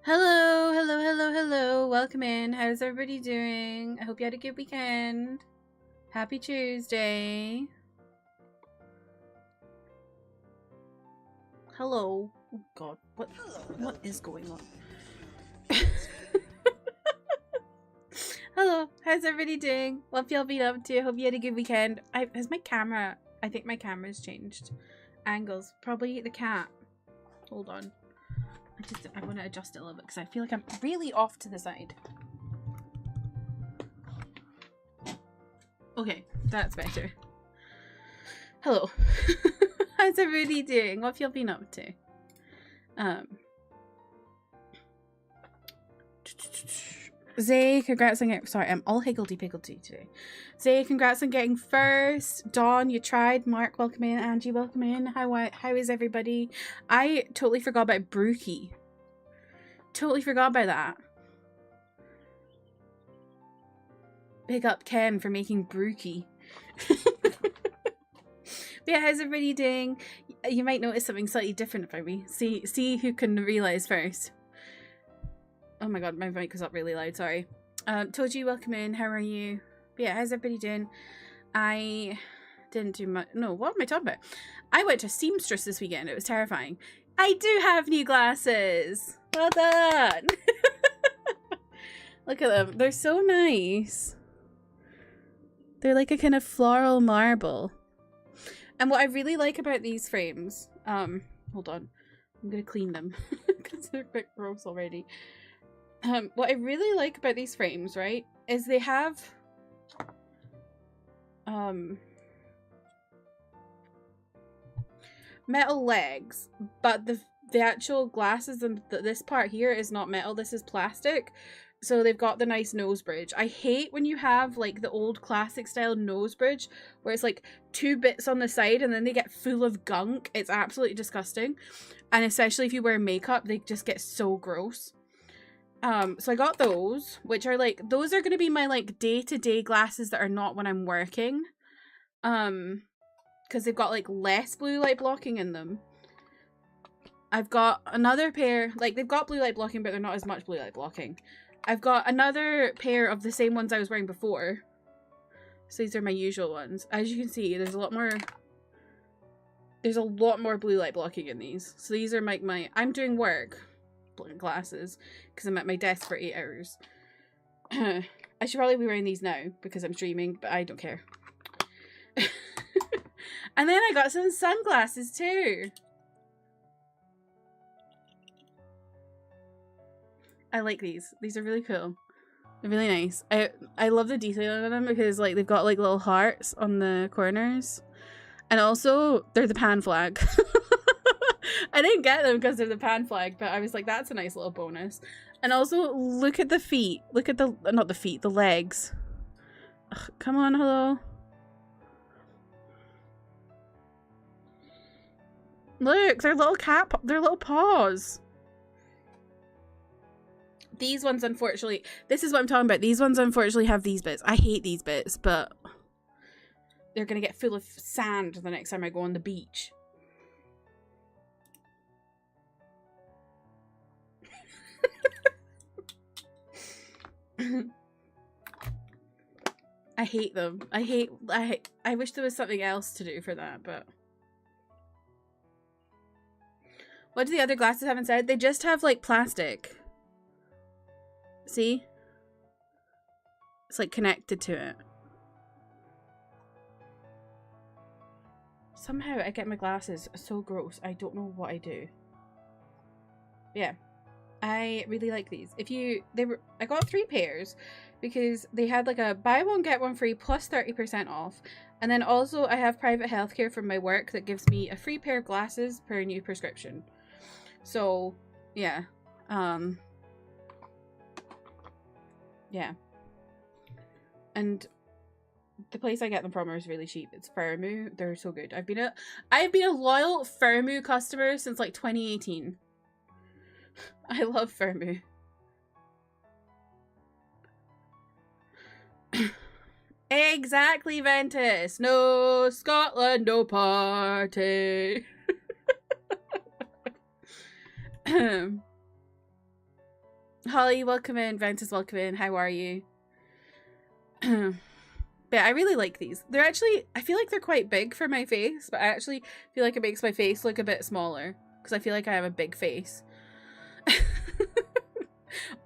Hello, hello, hello, hello. Welcome in. How's everybody doing? I hope you had a good weekend. Happy Tuesday. Hello. Oh god, what is going on? Hello, how's everybody doing? What have y'all been up to? Hope you had a good weekend. Has my camera, I think my camera's changed angles. Probably the cat. Hold on. I want to adjust it a little bit because I feel like I'm really off to the side. Okay, that's better. Hello. How's everybody doing? What have you been up to? Zay, congrats on getting... Sorry, I'm all higgledy-piggledy today. Zay, congrats on getting first. Dawn, you tried. Mark, welcome in. Angie, welcome in. How is everybody? I totally forgot about Brookie. Totally forgot about that. Big up Ken for making Brookie. Yeah, how's everybody doing? You might notice something slightly different about me. See who can realise first. Oh my god, my mic was up really loud, sorry. Toji, welcome in. How are you? But yeah, how's everybody doing? I didn't do much. No, what am I talking about? I went to Seamstress this weekend. It was terrifying. I do have new glasses. Well done. Look at them. They're so nice. They're like a kind of floral marble. And what I really like about these frames, hold on. I'm going to clean them because they're quite gross already. What I really like about these frames, right, is they have metal legs, but the actual glasses and this part here is not metal, this is plastic. So they've got the nice nose bridge. I hate when you have like the old classic style nose bridge where it's like two bits on the side and then they get full of gunk. It's absolutely disgusting. And especially if you wear makeup, they just get so gross. So I got those, which are like, those are going to be my like day-to-day glasses that are not when I'm working. Because they've got like less blue light blocking in them. I've got another pair, like they've got blue light blocking, but they're not as much blue light blocking. I've got another pair of the same ones I was wearing before. So these are my usual ones. As you can see, there's a lot more blue light blocking in these. So these are my I'm doing work glasses because I'm at my desk for 8 hours. I should probably be wearing these now because I'm streaming, but I don't care. And then I got some sunglasses too. I like these. These are really cool. They're really nice. I love the detailing on them because like they've got like little hearts on the corners. And also they're the pan flag. I didn't get them because they're the pan flag, but I was like, that's a nice little bonus. And also look at the feet. Look at not the feet, the legs. Ugh, come on, hello. Look, they're little paws. These ones, unfortunately, this is what I'm talking about. These ones, unfortunately, have these bits. I hate these bits, but they're going to get full of sand the next time I go on the beach. I hate them. I wish there was something else to do for that, but... What do the other glasses have inside? They just have, like, plastic. See? It's, like, connected to it. Somehow I get my glasses so gross. I don't know what I do. Yeah. I really like these. I got 3 pairs because they had like a buy one get one free plus 30% off. And then also I have private healthcare from my work that gives me a free pair of glasses per new prescription. So, yeah. Yeah. And the place I get them from is really cheap. It's Firmoo. They're so good. I've been a loyal Firmoo customer since like 2018. I love Firmoo. Exactly, Ventus. No Scotland, no party. Holly, welcome in. Ventus, welcome in. How are you? But I really like these. They're actually, I feel like they're quite big for my face, but I actually feel like it makes my face look a bit smaller because I feel like I have a big face.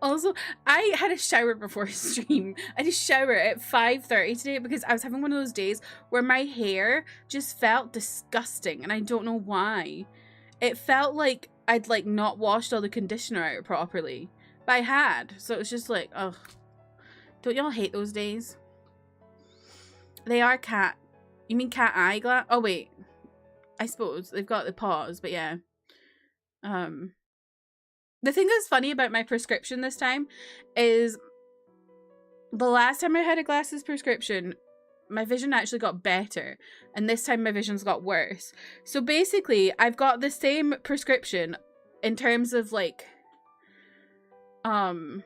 Also, I had a shower before stream. I had a shower at 5:30 today because I was having one of those days where my hair just felt disgusting and I don't know why. It felt like I'd like not washed all the conditioner out properly. But I had. So it was just like, ugh. Don't y'all hate those days? They are cat. You mean cat eye glass? Oh wait. I suppose they've got the paws, but yeah. The thing that's funny about my prescription this time is the last time I had a glasses prescription, my vision actually got better, and this time my vision's got worse. So basically, I've got the same prescription in terms of like the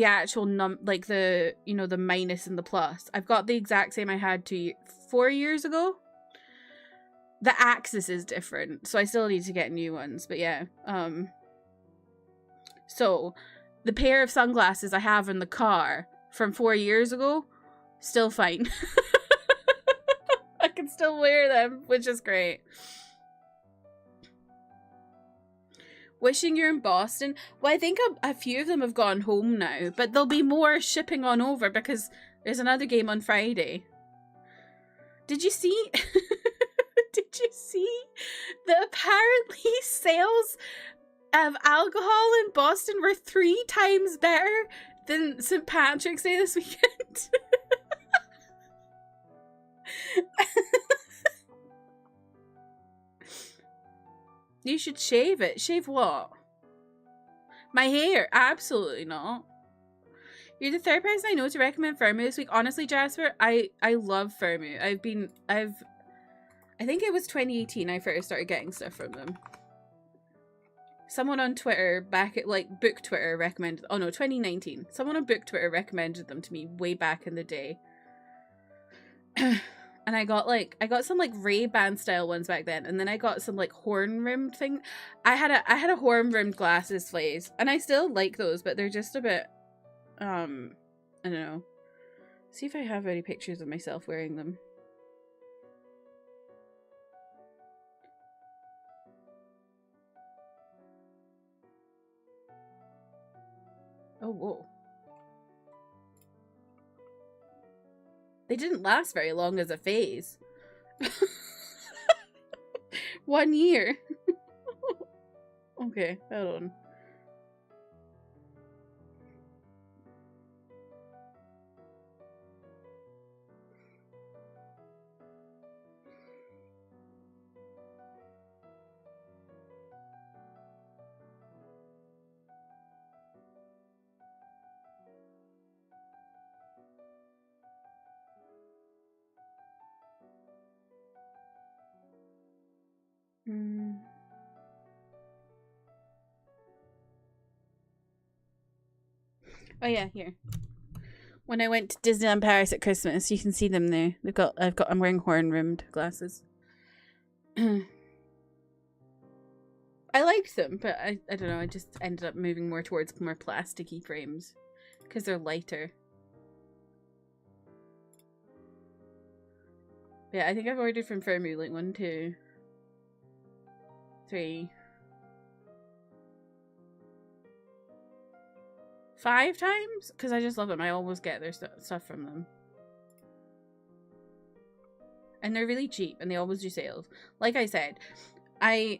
actual like the, you know, the minus and the plus. I've got the exact same I had 4 years ago. The axis is different, so I still need to get new ones, but yeah. So the pair of sunglasses I have in the car from 4 years ago, still fine. I can still wear them, which is great. Wishing you're in Boston. Well, I think a few of them have gone home now, but there'll be more shipping on over because there's another game on Friday. Did you see? Did you see that apparently sales of alcohol in Boston were 3 times better than St. Patrick's Day this weekend? You should shave it. Shave what? My hair? Absolutely not. You're the third person I know to recommend Firmu this week. Honestly, Jasper, I love Firmu. I think it was 2018 I first started getting stuff from them. Someone on Twitter back at like Book Twitter recommended, oh no, 2019. Someone on Book Twitter recommended them to me way back in the day. And I got some like Ray-Ban style ones back then, and then I got some like horn-rimmed thing. I had a horn-rimmed glasses phase, and I still like those, but they're just a bit I don't know. See if I have any pictures of myself wearing them. Oh, whoa. They didn't last very long as a phase. 1 year. Okay, hold on. Oh yeah, here. When I went to Disneyland Paris at Christmas, you can see them there. I'm wearing horn-rimmed glasses. I liked them, but I don't know, I just ended up moving more towards more plasticky frames because they're lighter. Yeah, I think I've ordered from Firmu like 1, 2, 3, 5 times because I just love them. I always get their stuff from them, and they're really cheap, and they always do sales. Like I said, they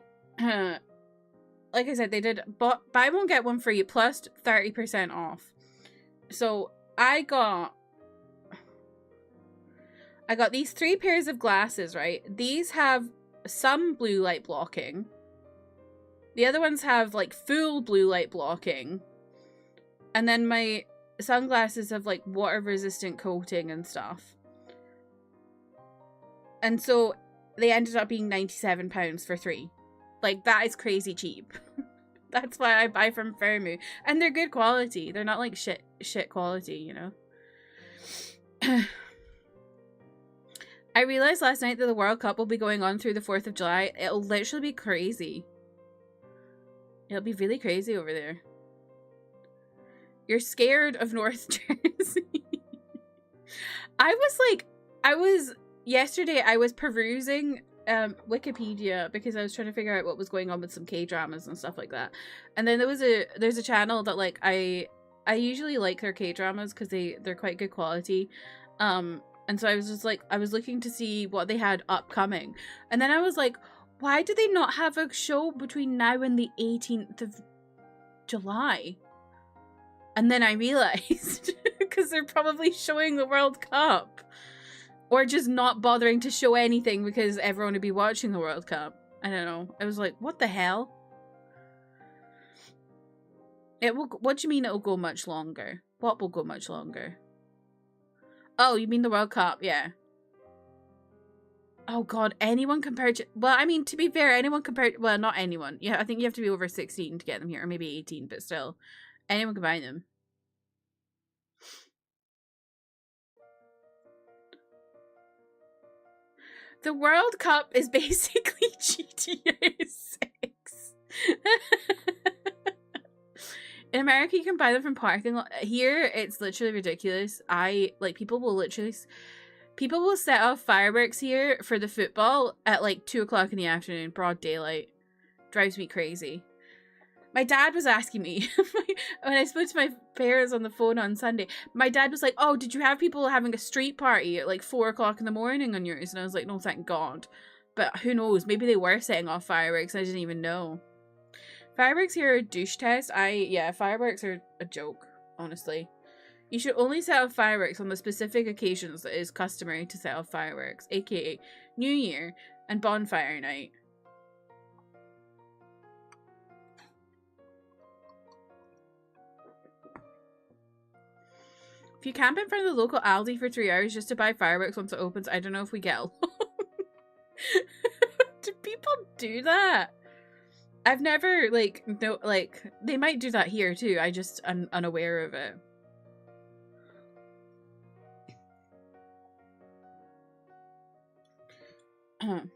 did buy one get one free plus 30% off. So I got these 3 pairs of glasses, right? These have some blue light blocking. The other ones have like full blue light blocking. And then my sunglasses have like water resistant coating and stuff. And so they ended up being £97 for 3. Like, that is crazy cheap. That's why I buy from Firmu. And they're good quality. They're not like shit quality, you know? I realized last night that the World Cup will be going on through the 4th of July. It'll literally be crazy. It'll be really crazy over there. You're scared of North Jersey. Yesterday I was perusing Wikipedia because I was trying to figure out what was going on with some K-dramas and stuff like that. And then there's a channel that like I usually like their K-dramas because they're quite good quality. And so I was just like, I was looking to see what they had upcoming. And then I was like, why do they not have a show between now and the 18th of July? And then I realized, because they're probably showing the World Cup. Or just not bothering to show anything because everyone would be watching the World Cup. I don't know. I was like, what the hell? What do you mean it'll go much longer? What will go much longer? Oh, you mean the World Cup? Yeah. Oh god, anyone compared to... Well, I mean, to be fair, anyone compared... Well, not anyone. Yeah, I think you have to be over 16 to get them here. Or maybe 18, but still. Anyone can buy them. The World Cup is basically GTA 6. In America, you can buy them from parking lot. Here, it's literally ridiculous. People will set off fireworks here for the football at like 2 o'clock in the afternoon, broad daylight. Drives me crazy. My dad was asking me, when I spoke to my parents on the phone on Sunday, my dad was like, oh, did you have people having a street party at like 4 o'clock in the morning on yours? And I was like, no, thank God. But who knows? Maybe they were setting off fireworks. I didn't even know. Fireworks here are a douche test. Yeah, fireworks are a joke, honestly. You should only set off fireworks on the specific occasions that it is customary to set off fireworks, aka New Year and bonfire night. If you camp in front of the local Aldi for 3 hours just to buy fireworks once it opens, I don't know if we get along. Do people do that? I've never, they might do that here too. I'm unaware of it. But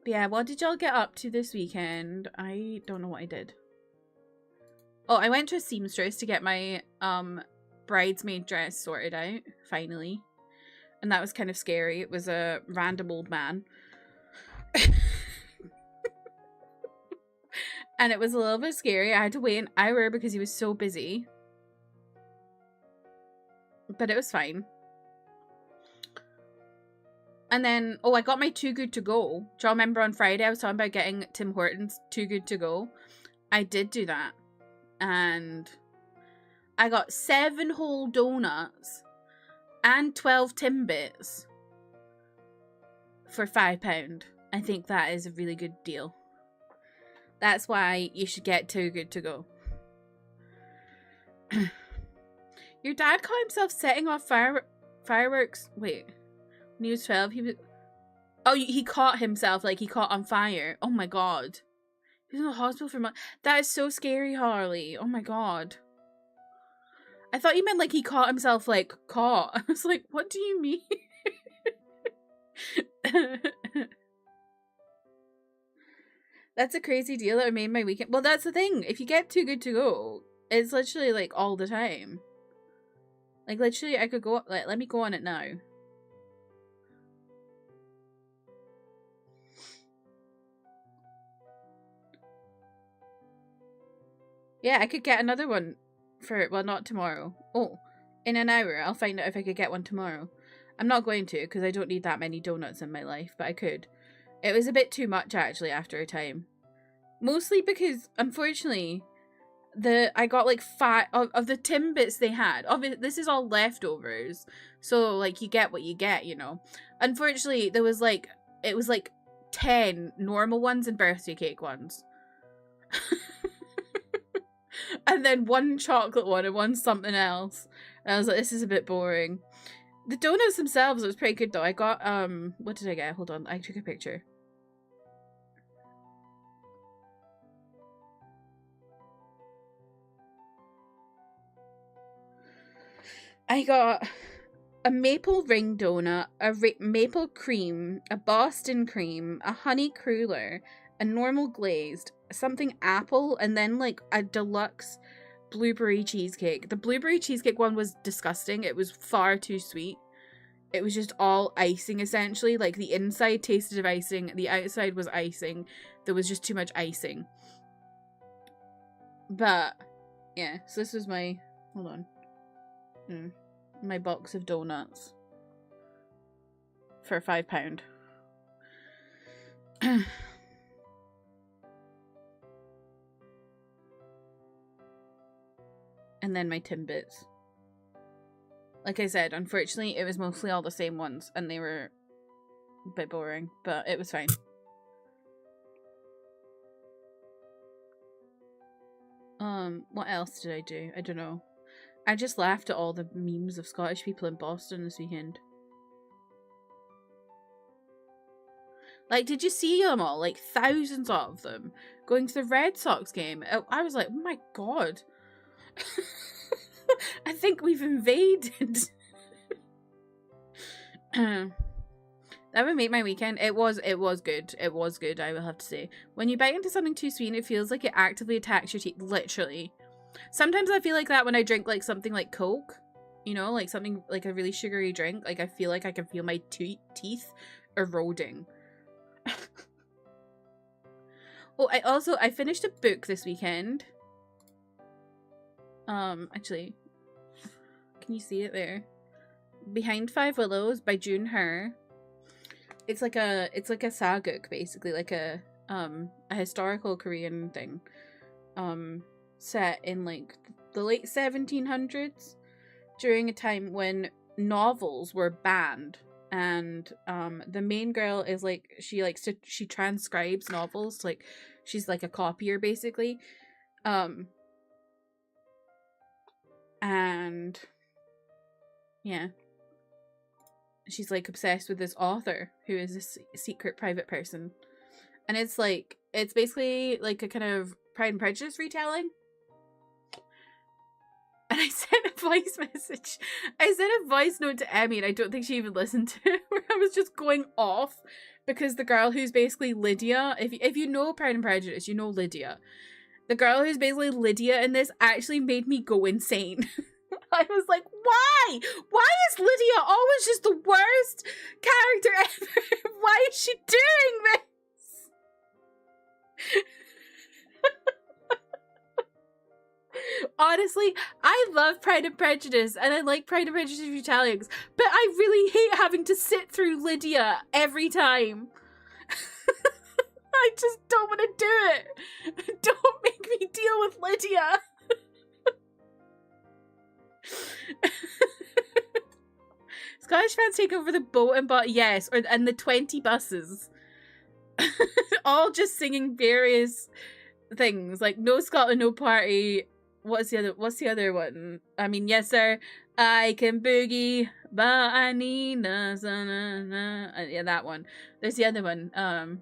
yeah, what did y'all get up to this weekend? I don't know what I did. Oh, I went to a seamstress to get my, bridesmaid dress sorted out, finally. And that was kind of scary. It was a random old man. And it was a little bit scary. I had to wait an hour because he was so busy. But it was fine. And then, oh, I got my Too Good To Go. Do y'all remember on Friday I was talking about getting Tim Hortons Too Good To Go? I did do that. And I got 7 whole donuts and 12 Timbits for £5. I think that is a really good deal. That's why you should get Too Good To Go. Your dad caught himself setting off fireworks. Wait, when he was 12, he was... Oh, he caught himself, like he caught on fire. Oh my god. He was in the hospital for months. That is so scary, Harley. Oh my god. I thought you meant like he caught himself, like, caught. I was like, what do you mean? That's a crazy deal that made my weekend. Well, that's the thing. If you get Too Good To Go, it's literally, like, all the time. Like, literally, I could go... Like, let me go on it now. Yeah, I could get another one for... Well, not tomorrow. Oh, in an hour. I'll find out if I could get one tomorrow. I'm not going to, because I don't need that many donuts in my life, but I could. It was a bit too much, actually, after a time. Mostly because, unfortunately, I got, like, 5... Of the Timbits they had. This is all leftovers. So, like, you get what you get, you know. Unfortunately, there was, like... It was, like, 10 normal ones and birthday cake ones. And then 1 chocolate one and 1 something else. And I was like, this is a bit boring. The donuts themselves, it was pretty good though. I got, what did I get? Hold on, I took a picture. I got a maple ring donut, a maple cream, a Boston cream, a honey cruller, a normal glazed, something apple, and then like a deluxe blueberry cheesecake. The blueberry cheesecake one was disgusting. It was far too sweet. It was just all icing, essentially. Like, the inside tasted of icing, the outside was icing. There was just too much icing. But, yeah, so this was my, hold on, my box of donuts for £5. And then my Timbits. Like I said, unfortunately, it was mostly all the same ones, and they were a bit boring, but it was fine. What else did I do? I don't know. I just laughed at all the memes of Scottish people in Boston this weekend. Like, did you see them all? Like, thousands of them going to the Red Sox game. I was like, oh my god. I think we've invaded. That would make my weekend. It was good. It was good, I will have to say. When you bite into something too sweet, it feels like it actively attacks your teeth. Literally. Sometimes I feel like that when I drink like something like Coke. You know, like something like a really sugary drink. Like I feel like I can feel my teeth eroding. Oh, I finished a book this weekend. Actually, can you see it there? Behind Five Willows by June Her. It's like a saguk, basically, like a historical Korean thing. Set in like the late 1700s, during a time when novels were banned. And the main girl is like she transcribes novels, like she's like a copier basically, and yeah, she's like obsessed with this author who is this secret private person, and it's basically like a kind of Pride and Prejudice retelling. And I sent a voice message. I sent a voice note to Emmy, and I don't think she even listened to it, where I was just going off because the girl who's basically Lydia, if you know Pride and Prejudice, you know Lydia. The girl who's basically Lydia in this actually made me go insane. I was like, why? Why is Lydia always just the worst character ever? Why is she doing this? Honestly, I love Pride and Prejudice, and I like Pride and Prejudice retellings, but I really hate having to sit through Lydia every time. I just don't want to do it. Don't make me deal with Lydia. Scottish fans take over the boat and and the 20 buses. All just singing various things, like No Scotland, No Party. What's the other one? I mean, yes sir, I can boogie, but I need yeah, that one. There's the other one.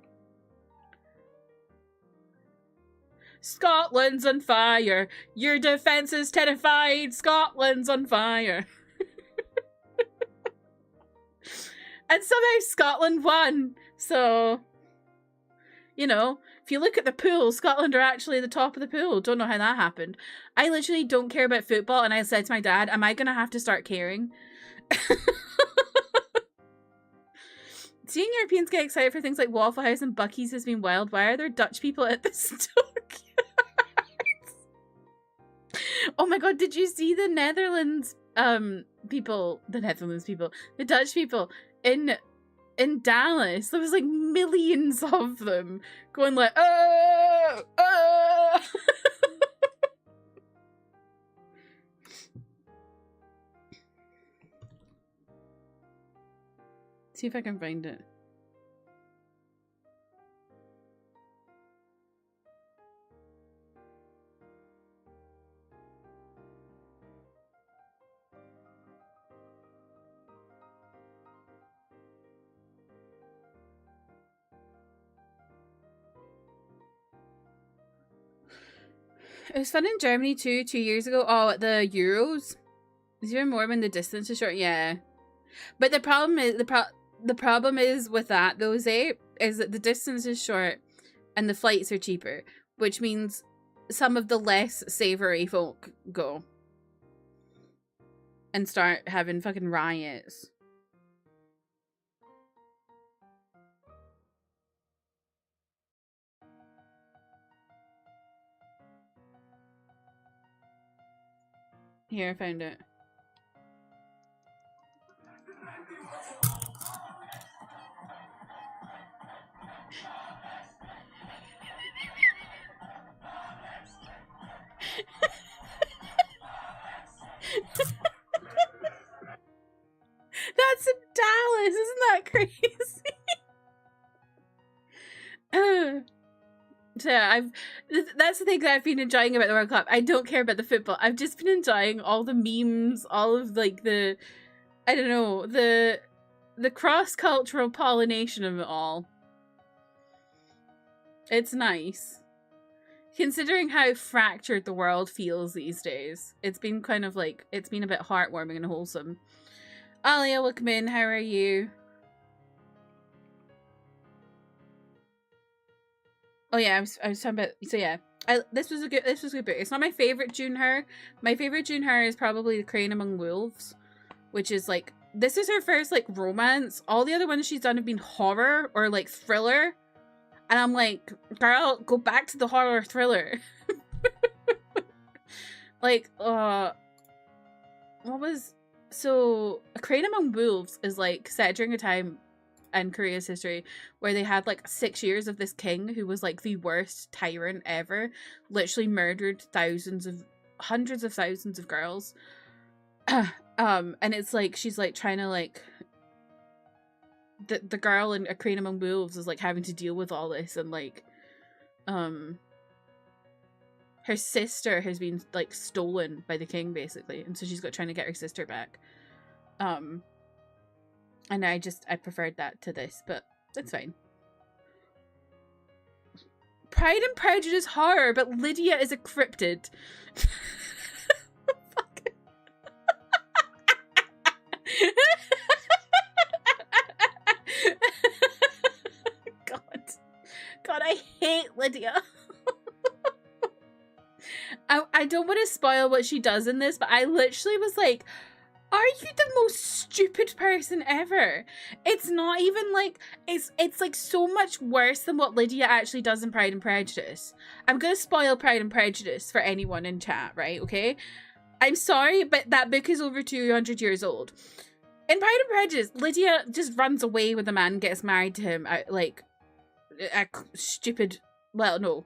Scotland's on fire. Your defense is terrified. Scotland's on fire. And somehow Scotland won. So, you know, if you look at the pool, Scotland are actually the top of the pool. Don't know how that happened. I literally don't care about football, and I said to my dad, am I going to have to start caring? Seeing Europeans get excited for things like Waffle House and Buc-ee's has been wild. Why are there Dutch people at the stockyards? Oh my god, did you see the Netherlands people, the Dutch people in Dallas? There was like millions of them going like, oh, oh. See if I can find it. It was fun in Germany too, 2 years ago. Oh, at the Euros. It's even more when the distance is short. Yeah. But the problem is, the problem is with that, though, Zay, is that the distance is short and the flights are cheaper, which means some of the less savory folk go and start having fucking riots. Here, I found it. That's in Dallas, isn't that crazy? So yeah, that's the thing that I've been enjoying about the World Cup. I don't care about the football. I've just been enjoying all the memes, all of like the, I don't know, the cross-cultural pollination of it all. It's nice. Considering how fractured the world feels these days, it's been kind of like, it's been a bit heartwarming and wholesome. Alia, welcome in. How are you? Oh yeah, I was talking about. So yeah, this was a good book. It's not my favorite Junher. My favorite Junher is probably The Crane Among Wolves, which is like, this is her first like romance. All the other ones she's done have been horror or like thriller, and I'm like, girl, go back to the horror thriller. Like, what was, so A Crane Among Wolves is like set during a time in Korea's history where they had like 6 years of this king who was like the worst tyrant ever, literally murdered hundreds of thousands of girls. And it's like, she's like trying to like, the girl in A Crane Among Wolves is like having to deal with all this, and like her sister has been like stolen by the king basically, and so she's got trying to get her sister back. And I preferred that to this, but it's fine. Pride and Prejudice horror, but Lydia is a cryptid. Fuck. God, I hate Lydia. I don't want to spoil what she does in this, but I literally was like, are you the most stupid person ever? It's not even like, it's like so much worse than what Lydia actually does in Pride and Prejudice. I'm gonna spoil Pride and Prejudice for anyone in chat, right? Okay? I'm sorry, but that book is over 200 years old. In Pride and Prejudice, Lydia just runs away with a man and gets married to him, like, a stupid, well, no.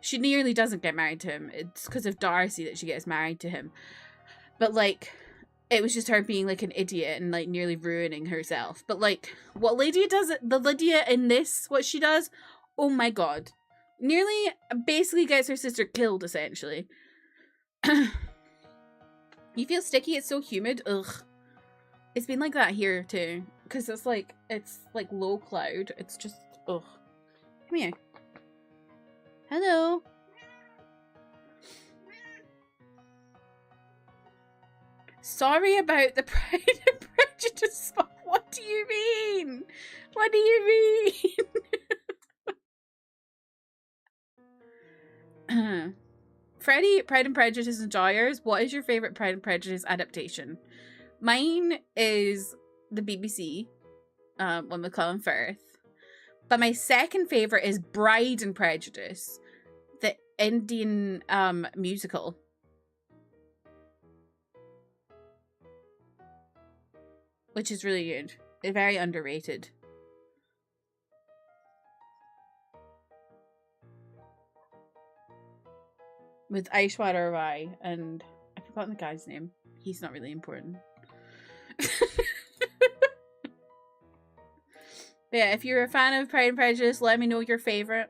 She nearly doesn't get married to him. It's because of Darcy that she gets married to him. But, like, it was just her being, like, an idiot and, like, nearly ruining herself. But, like, what Lydia does, the Lydia in this, what she does, oh my god. Nearly, basically gets her sister killed, essentially. You feel sticky? It's so humid? Ugh. It's been like that here, too. Because it's, like, low cloud. It's just, ugh. Come here. Hello. Sorry about the Pride and Prejudice. What do you mean? What do you mean? Freddie, Pride and Prejudice enjoyers, what is your favorite Pride and Prejudice adaptation? Mine is the BBC, one with Colin Firth. But my second favorite is Bride and Prejudice, the Indian musical. Which is really good. It's very underrated. With Aishwarya Rai and I've forgotten the guy's name. He's not really important. Yeah, if you're a fan of Pride and Prejudice, let me know your favorite.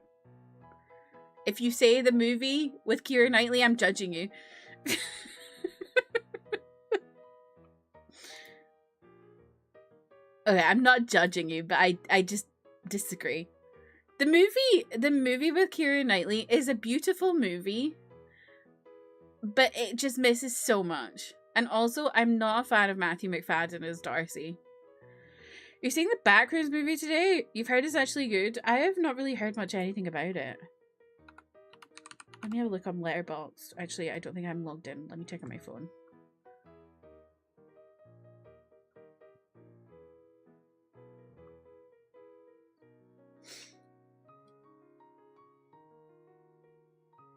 If you say the movie with Keira Knightley, I'm judging you. Okay, I'm not judging you, but I just disagree. The movie with Keira Knightley is a beautiful movie, but it just misses so much. And also, I'm not a fan of Matthew McFadden as Darcy. You're seeing the Backrooms movie today? You've heard it's actually good? I have not really heard much anything about it. Let me have a look on Letterboxd. Actually, I don't think I'm logged in. Let me check on my phone.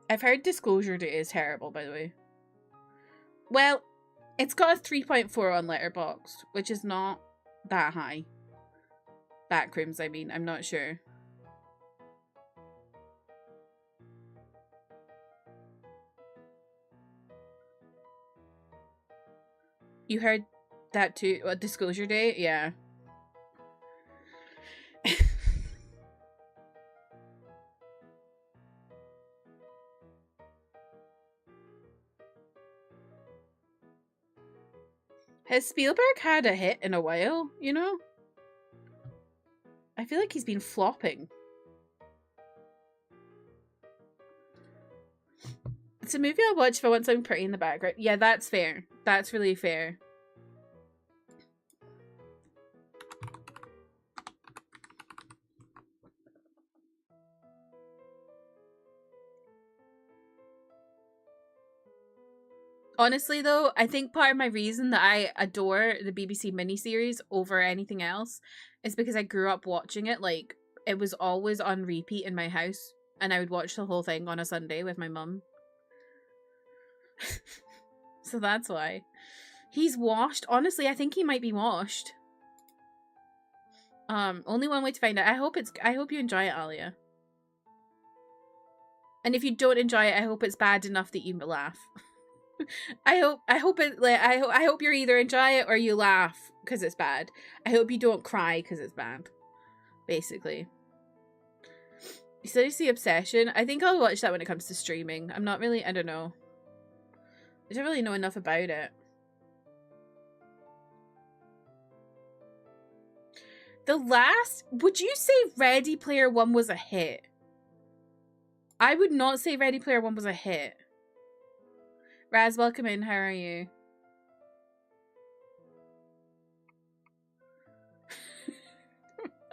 I've heard Disclosure Day is terrible, by the way. Well, it's got a 3.4 on Letterboxd, which is not that high. Backrooms, I mean. I'm not sure. You heard that too? What, Disclosure Day? Yeah. Has Spielberg had a hit in a while, you know? I feel like he's been flopping. It's a movie I'll watch if I want something pretty in the background. Yeah, that's fair. That's really fair. Honestly, though, I think part of my reason that I adore the BBC miniseries over anything else is because I grew up watching it. Like, it was always on repeat in my house, and I would watch the whole thing on a Sunday with my mum. So that's why. He's washed. Honestly, I think he might be washed. Only one way to find out. I hope you enjoy it, Alia. And if you don't enjoy it, I hope it's bad enough that you laugh. I hope you either enjoy it or you laugh because it's bad. I hope you don't cry because it's bad. Basically. Seriously, Obsession. I think I'll watch that when it comes to streaming. I don't know. I don't really know enough about it. Would you say Ready Player One was a hit? I would not say Ready Player One was a hit. Raz, welcome in. How are you?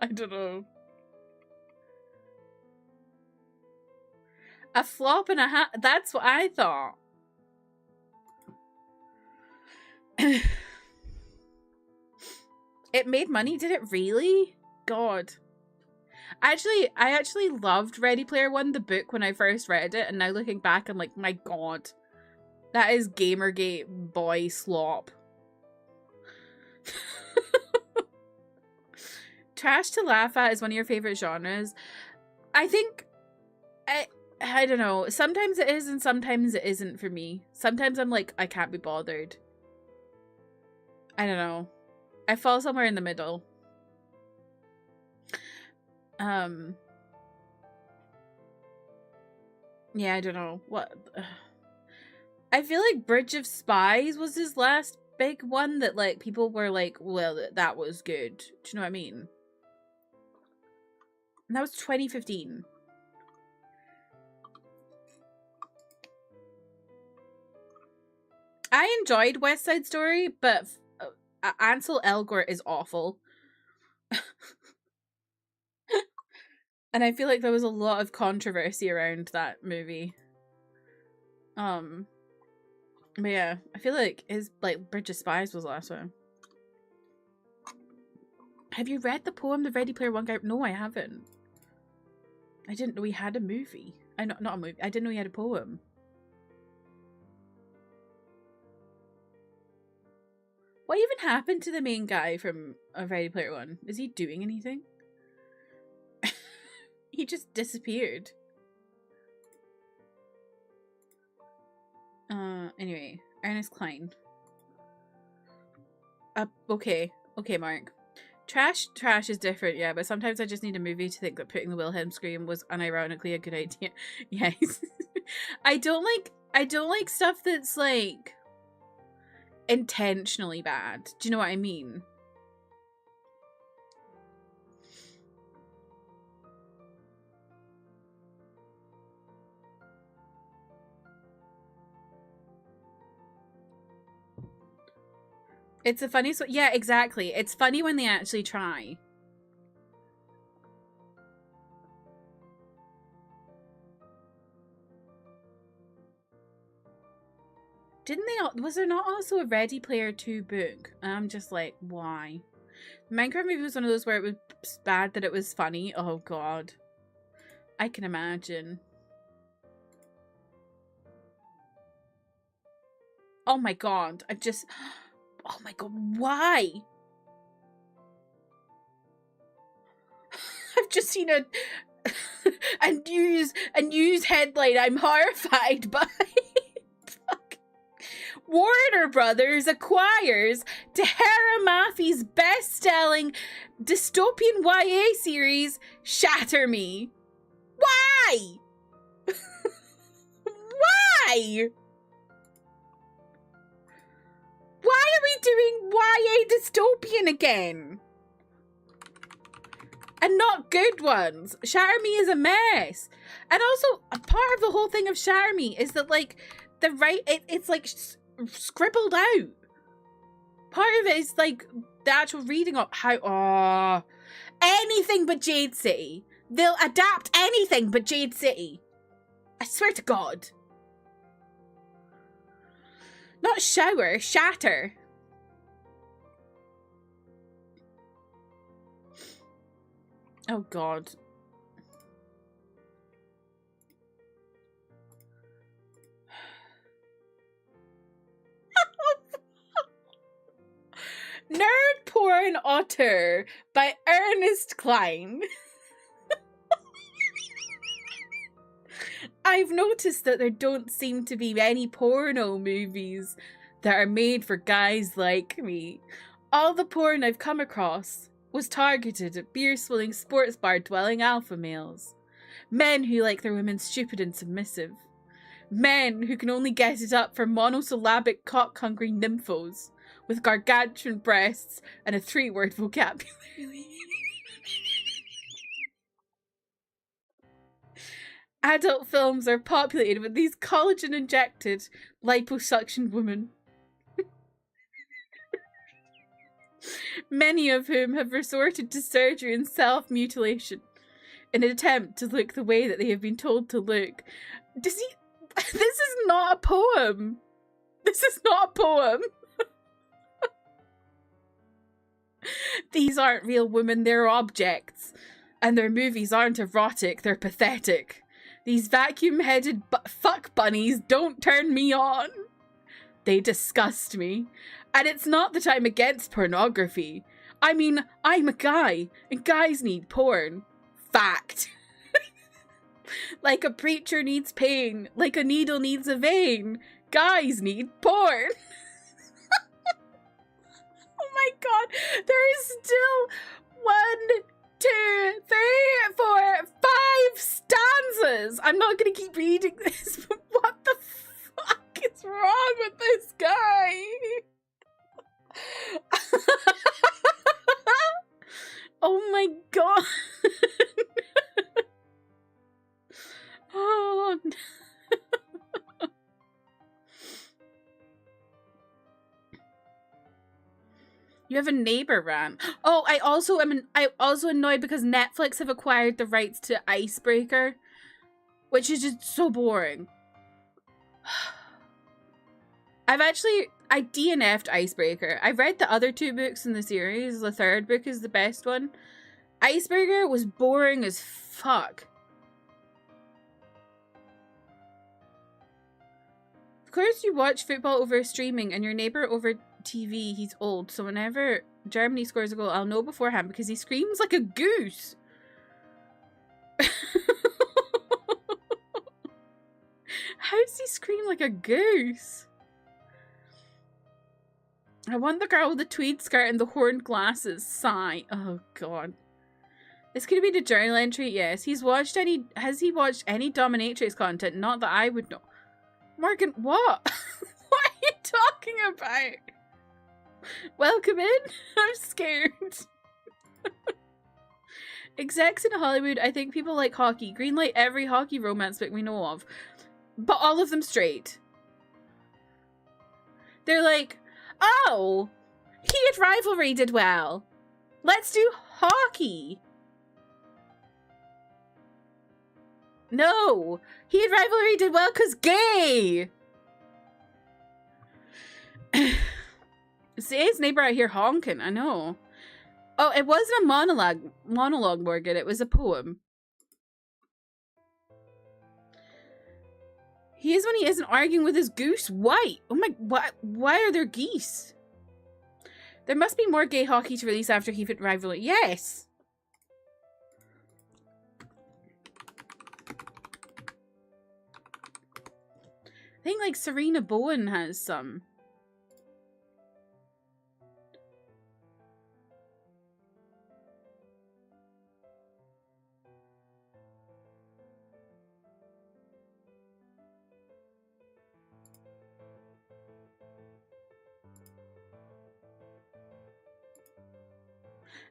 I don't know. A flop and a half. That's what I thought. It made money? Did it really? God. I actually loved Ready Player One, the book, when I first read it, and now looking back, I'm like, my God. That is Gamergate boy slop. Trash to laugh at is one of your favorite genres. I think I don't know. Sometimes it is and sometimes it isn't for me. Sometimes I'm like, I can't be bothered. I don't know. I fall somewhere in the middle. Yeah, I don't know. What I feel like Bridge of Spies was his last big one that like people were like, well, that was good. Do you know what I mean? And that was 2015. I enjoyed West Side Story, but Ansel Elgort is awful. And I feel like there was a lot of controversy around that movie. But yeah, I feel like his Bridge of Spies was the last one. Have you read the poem The Ready Player One guy? No, I haven't. I didn't know he had a movie. Not a movie. I didn't know he had a poem. What even happened to the main guy from A Ready Player One? Is he doing anything? He just disappeared. Anyway, Ernest Cline. Okay, Mark. Trash is different, yeah, but sometimes I just need a movie to think that putting the Wilhelm scream was unironically a good idea. Yes. I don't like stuff that's like intentionally bad. Do you know what I mean? It's a funny... Yeah, exactly. It's funny when they actually try. Didn't they... Was there not also a Ready Player 2 book? And I'm just like, why? The Minecraft movie was one of those where it was bad that it was funny. Oh, God. I can imagine. Oh, my God. I've just... Oh, my God. Why? I've just seen a news headline I'm horrified by. Warner Brothers acquires KDRAMA's best-selling dystopian YA series, Shatter Me. Why? Why? Why are we doing YA dystopian again? And not good ones. Shatter Me is a mess. And also, a part of the whole thing of Shatter Me is that, like, it's like scribbled out. Part of it is like the actual reading of how anything but Jade City. They'll adapt anything but Jade City. I swear to God. Not shower, shatter. Oh God. Nerd Porn Otter by Ernest Klein. I've noticed that there don't seem to be any porno movies that are made for guys like me. All the porn I've come across was targeted at beer-swilling, sports bar-dwelling alpha males. Men who like their women stupid and submissive. Men who can only get it up for monosyllabic cock-hungry nymphos with gargantuan breasts and a 3-word vocabulary. Adult films are populated with these collagen-injected, liposuction women. Many of whom have resorted to surgery and self-mutilation in an attempt to look the way that they have been told to look. This is not a poem. This is not a poem. These aren't real women, they're objects. And their movies aren't erotic, they're pathetic. These vacuum-headed fuck bunnies don't turn me on. They disgust me. And it's not that I'm against pornography. I mean, I'm a guy, and guys need porn. Fact. Like a preacher needs pain, like a needle needs a vein. Guys need porn. Oh my God, there is still 1, 2, 3, 4, 5 stanzas. I'm not gonna keep reading this, but what the fuck is wrong with this guy? Oh my God. Oh no. You have a neighbor rant. Oh, I also annoyed because Netflix have acquired the rights to Icebreaker, which is just so boring. I DNF'd Icebreaker. I've read the other 2 books in the series. The 3rd book is the best one. Icebreaker was boring as fuck. Of course you watch football over streaming and your neighbor over TV, he's old, so whenever Germany scores a goal, I'll know beforehand because he screams like a goose. How does he scream like a goose? I want the girl with the tweed skirt and the horned glasses. Sigh. Oh God. This could be the journal entry. Yes. Has he watched any dominatrix content? Not that I would know. Morgan, what? What are you talking about? Welcome in. I'm scared. Execs in Hollywood, I think people like hockey. Greenlight every hockey romance book we know of. But all of them straight. They're like, oh, Heated rivalry did well. Let's do hockey. No, heated rivalry did well because gay. See, his neighbor out here honking. I know. Oh, it wasn't a monologue, Morgan. It was a poem. He is when he isn't arguing with his goose. Why? Oh my, why are there geese? There must be more gay hockey to release after heated rivalry. Yes. I think like Serena Bowen has some.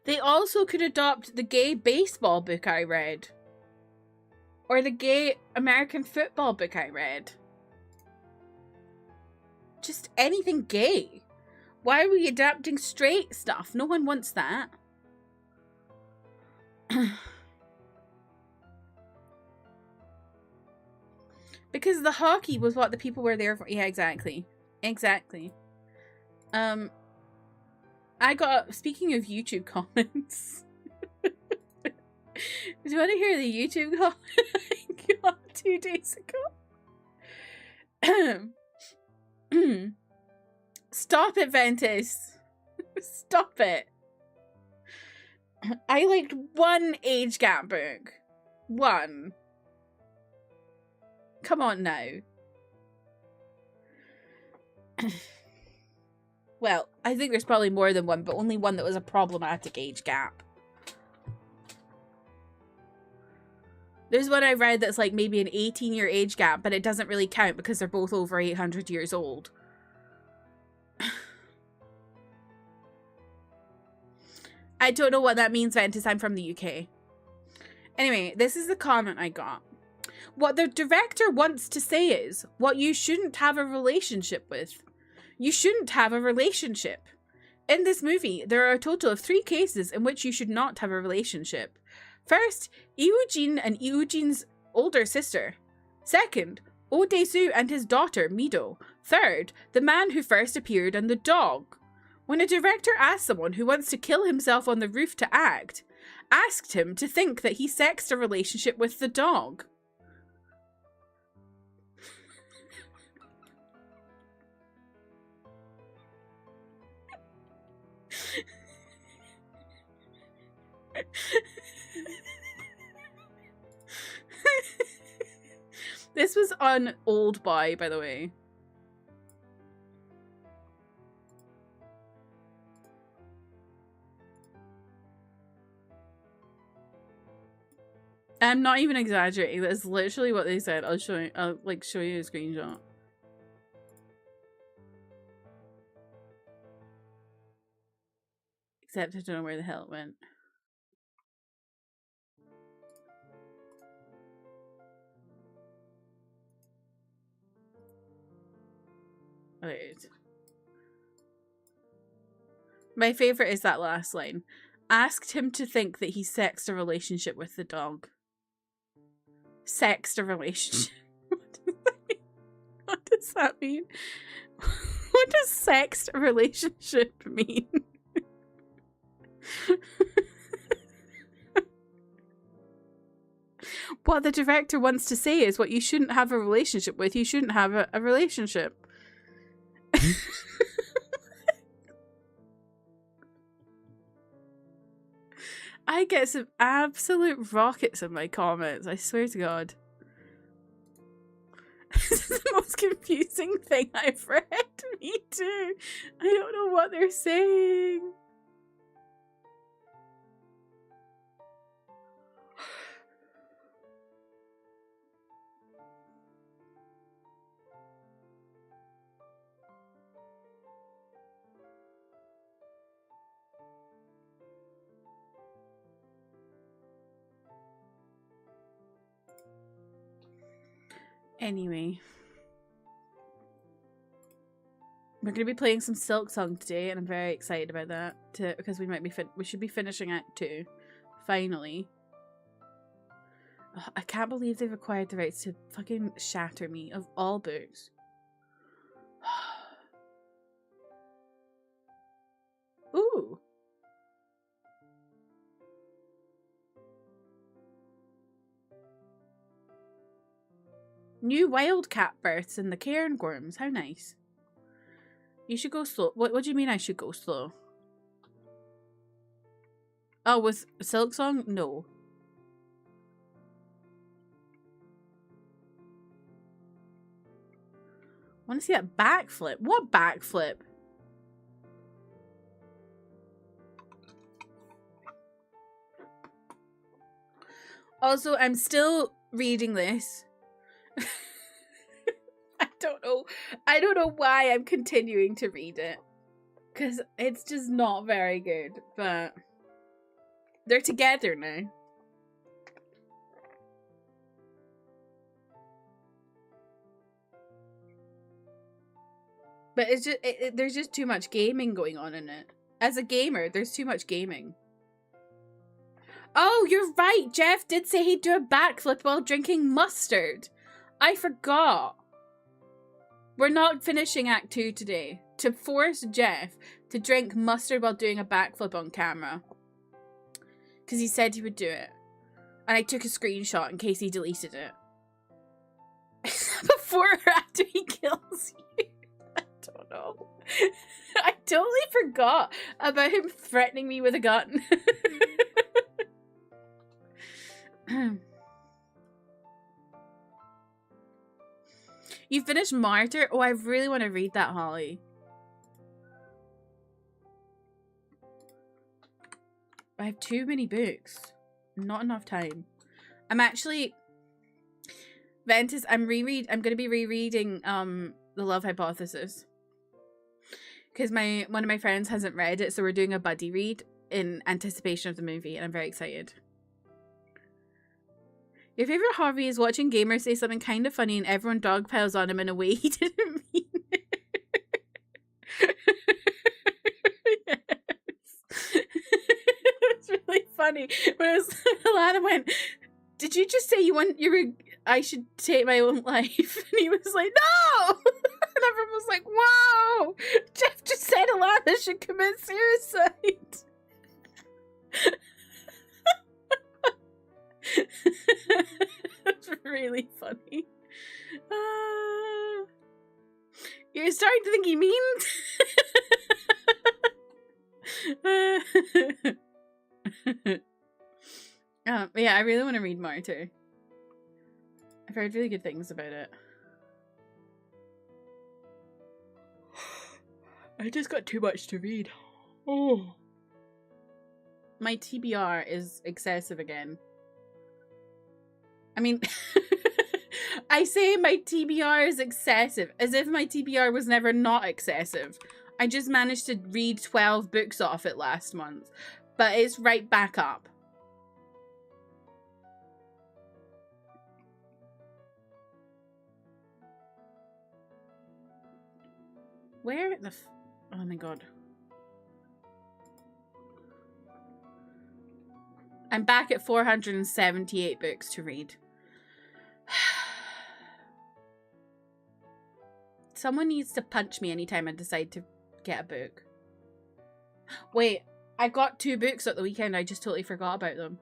They also could adopt the gay baseball book I read. Or the gay American football book I read. Just anything gay. Why are we adapting straight stuff? No one wants that. Because the hockey was what the people were there for. Yeah, exactly. Exactly. I got, speaking of YouTube comments. Do you want to hear the YouTube comment I got 2 days ago? Stop it, Ventus. Stop it. I liked one age gap book. One. Come on now. Well, I think there's probably more than one, but only one that was a problematic age gap. There's one I read that's like maybe an 18-year age gap, but it doesn't really count because they're both over 800 years old. I don't know what that means, Ventus. I'm from the UK. Anyway, this is the comment I got. What the director wants to say is what you shouldn't have a relationship with. You shouldn't have a relationship. In this movie, there are a total of 3 cases in which you should not have a relationship. First, Eugene and Eugene's older sister. Second, Odesu and his daughter, Mido. Third, the man who first appeared and the dog. When a director asks someone who wants to kill himself on the roof to act, asked him to think that he sexed a relationship with the dog. This was on Old Boy, by the way. I'm not even exaggerating. That's literally what they said. I'll show you. I'll like show you a screenshot. Except I don't know where the hell it went. Wait. My favorite is that last line. Asked him to think that he sexed a relationship with the dog. Sexed a relationship. What does that mean? What does sexed a relationship mean? What the director wants to say is what you shouldn't have a relationship with. You shouldn't have a relationship. I get some absolute rockets in my comments, I swear to God. This is the most confusing thing I've read. Me too. I don't know what they're saying. Anyway. We're going to be playing some Silksong today, and I'm very excited about that because we should be finishing Act 2 finally. Oh, I can't believe they've acquired the rights to fucking Shatter Me of all books. Ooh. New wildcat births in the cairngorms. How nice. You should go slow. What do you mean I should go slow? Oh, with Silksong? No. I want to see that backflip. What backflip? Also, I'm still reading this. I don't know why I'm continuing to read it. Because it's just not very good. But they're together now. But it's just there's just too much gaming going on in it. As a gamer, there's too much gaming. Oh, you're right. Jeff did say he'd do a backflip while drinking mustard. I forgot. We're not finishing Act 2 today. To force Jeff to drink mustard while doing a backflip on camera. Because he said he would do it. And I took a screenshot in case he deleted it. Before or after he kills you? I don't know. I totally forgot about him threatening me with a gun. You finished Martyr? Oh, I really want to read that, Holly. I have too many books. Not enough time. I'm actually... Ventus, I'm going to be rereading The Love Hypothesis. Because one of my friends hasn't read it, so we're doing a buddy read in anticipation of the movie, and I'm very excited. Your favorite hobby is watching gamers say something kind of funny and everyone dogpiles on him in a way he didn't mean. Yes. It's really funny. When Alana went, "Did you just say I should take my own life?" And he was like, "No!" And everyone was like, "Whoa! Jeff just said Alana should commit suicide." That's really funny. You're starting to think he means. Yeah, I really want to read Martyr. I've heard really good things about it. I just got too much to read. Oh. My TBR is excessive again. I mean, I say my TBR is excessive, as if my TBR was never not excessive. I just managed to read 12 books off it last month, but it's right back up. Where the oh my god. I'm back at 478 books to read. Someone needs to punch me anytime I decide to get a book. Wait, I got 2 books at the weekend. I just totally forgot about them.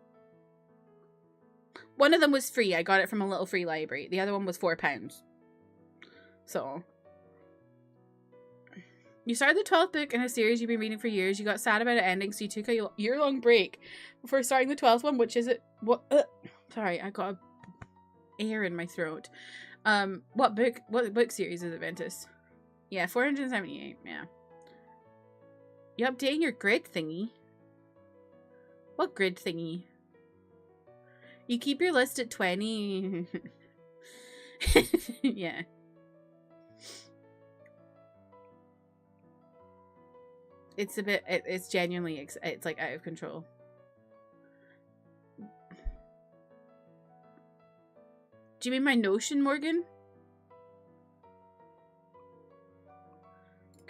One of them was free. I got it from a little free library. The other one was £4. So. You started the 12th book in a series you've been reading for years. You got sad about it ending, so you took a year-long break before starting the 12th one, which is it? What? Sorry, I got air in my throat. What book series is it, Ventus? Yeah, 478, yeah. You updating your grid thingy? What grid thingy? You keep your list at 20. Yeah. It's a bit, it's genuinely, it's like out of control. Do you mean my Notion, Morgan?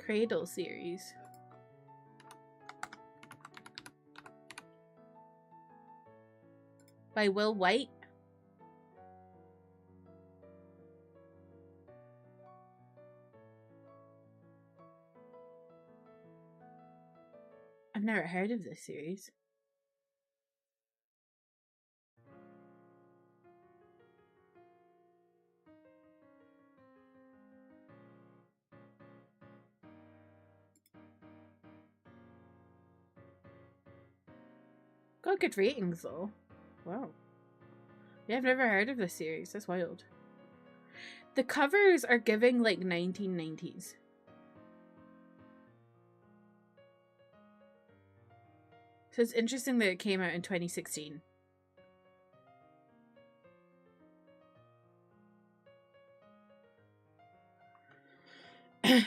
Cradle series. By Will White. I've never heard of this series. Got good ratings though. Wow. Yeah, I've never heard of this series. That's wild. The covers are giving like 1990s. So it's interesting that it came out in 2016. I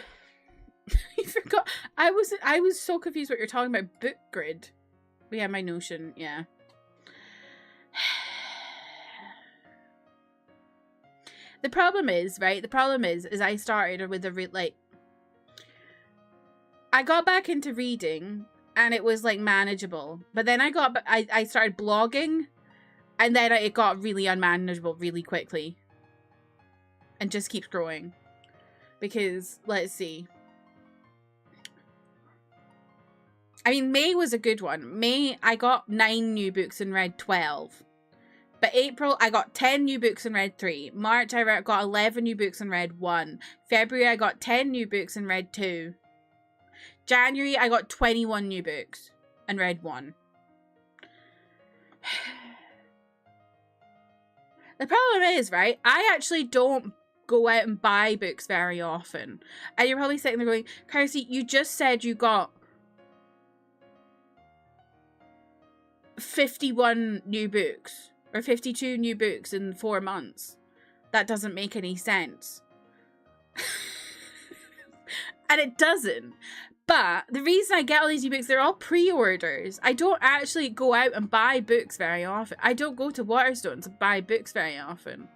forgot. I was so confused what you're talking about. Book Grid. Yeah, my Notion. Yeah. The problem is, right? The problem is I started with a I got back into reading and it was like manageable, but then I started blogging, and then it got really unmanageable really quickly, and just keeps growing. Because let's see. I mean, May was a good one. May, I got 9 new books and read 12. But April, I got 10 new books and read 3. March, I got 11 new books and read 1. February, I got 10 new books and read 2. January, I got 21 new books and read 1. The problem is, right, I actually don't go out and buy books very often. And you're probably sitting there going, Kirsty, you just said you got 51 new books or 52 new books in 4 months. That doesn't make any sense. And it doesn't. But the reason I get all these new books, they're all pre-orders. I don't actually go out and buy books very often. I don't go to Waterstones and buy books very often.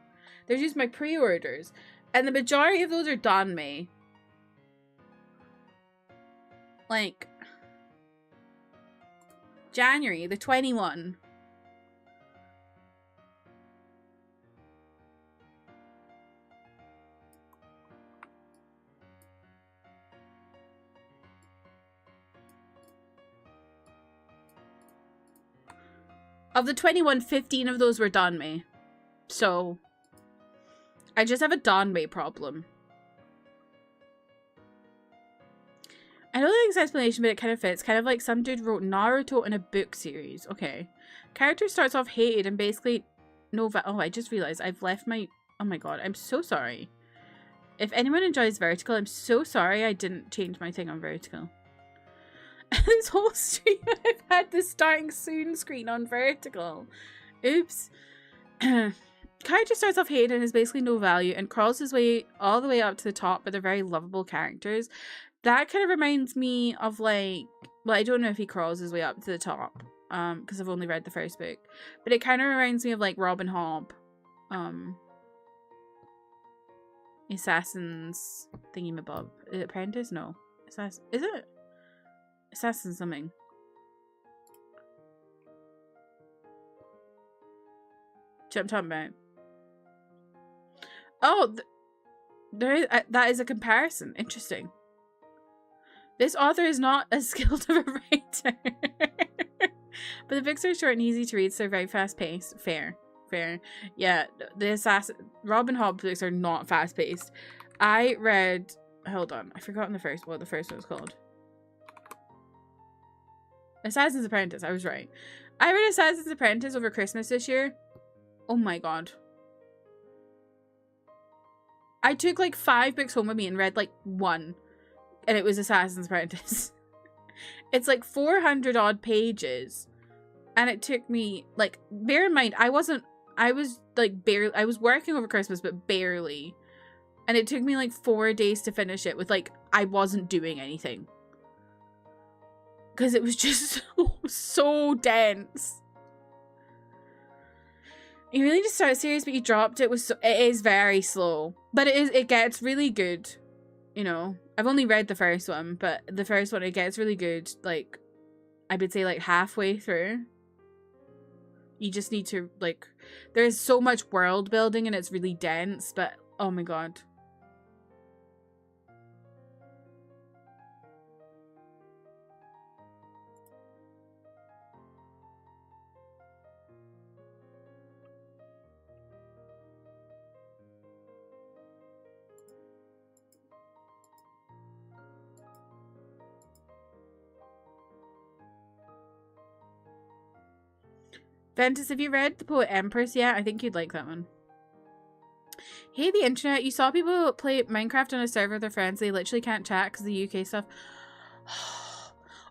They're just my pre-orders. And the majority of those are done May. Like January, the 21. Of the 21, 15 of those were Danmei. So I just have a Danmei problem. I know the explanation, but it kind of fits. Kind of like some dude wrote Naruto in a book series. Okay. Character starts off hated and basically oh, I just realized I've left my... Oh my god, I'm so sorry. If anyone enjoys Vertical, I'm so sorry I didn't change my thing on Vertical. This whole stream I've had the starting soon screen on Vertical. Oops. Character starts off hated and has basically no value and crawls his way all the way up to the top, but they're very lovable characters. That kind of reminds me of like, well, I don't know if he crawls his way up to the top, because I've only read the first book, but it kind of reminds me of like Robin Hobb, Assassin's thingy-mabob. Is it Apprentice? No. Is it? Assassin something. What I'm talking about? Oh, that is a comparison. Interesting. This author is not as skilled of a writer. But the books are short and easy to read, so they're very fast-paced. Fair. Yeah, the Robin Hobb books are not fast-paced. I read... Hold on. I've forgotten what the first one was called. Assassin's Apprentice. I was right. I read Assassin's Apprentice over Christmas this year. Oh my god. I took like 5 books home with me and read like 1. And it was Assassin's Apprentice. It's like 400 odd pages. And it took me, like, bear in mind, I was working over Christmas, but barely. And it took me like 4 days to finish it with like, I wasn't doing anything. Because it was just so dense. You really just started serious, but you dropped it. It is very slow. But it gets really good. You know, I've only read the first one, but the first one, it gets really good, like, I would say, like, halfway through. You just need to, like, there's so much world building and it's really dense, but oh my god. Ventus, have you read The Poet Empress yet? I think you'd like that one. Hey, the internet. You saw people play Minecraft on a server with their friends. They literally can't chat because of the UK stuff.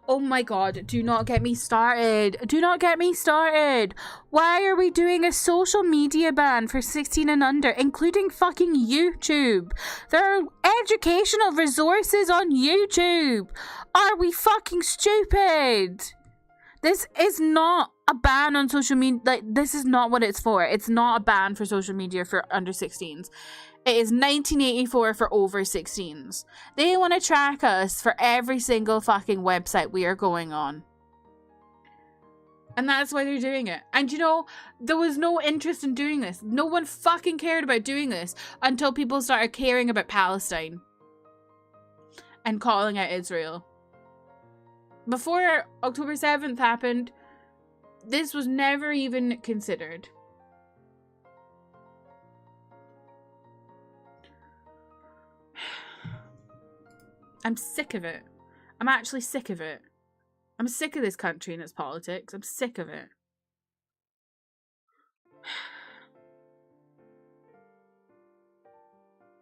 Oh my god, do not get me started. Do not get me started. Why are we doing a social media ban for 16 and under, including fucking YouTube? There are educational resources on YouTube. Are we fucking stupid? This is not a ban on social media. Like, this is not what it's for. It's not a ban for social media for under 16s. It is 1984 for over 16s. They want to track us for every single fucking website we are going on. And that's why they're doing it. And you know, there was no interest in doing this. No one fucking cared about doing this until people started caring about Palestine and calling out Israel. Before October 7th happened, this was never even considered. I'm sick of it. I'm actually sick of it. I'm sick of this country and its politics. I'm sick of it.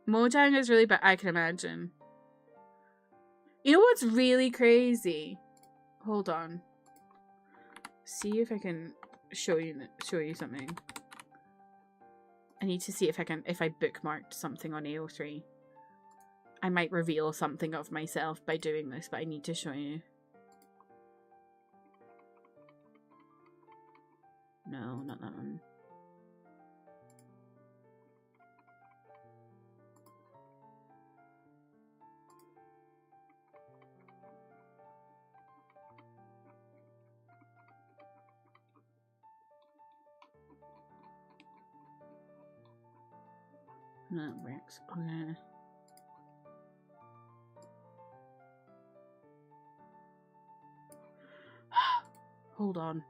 Mojang is really bad. I can imagine. You know what's really crazy? Hold on. See if I can show you something. I need to see if I bookmarked something on AO3. I might reveal something of myself by doing this, but I need to show you. No, not that one. No, it works. Okay. Hold on.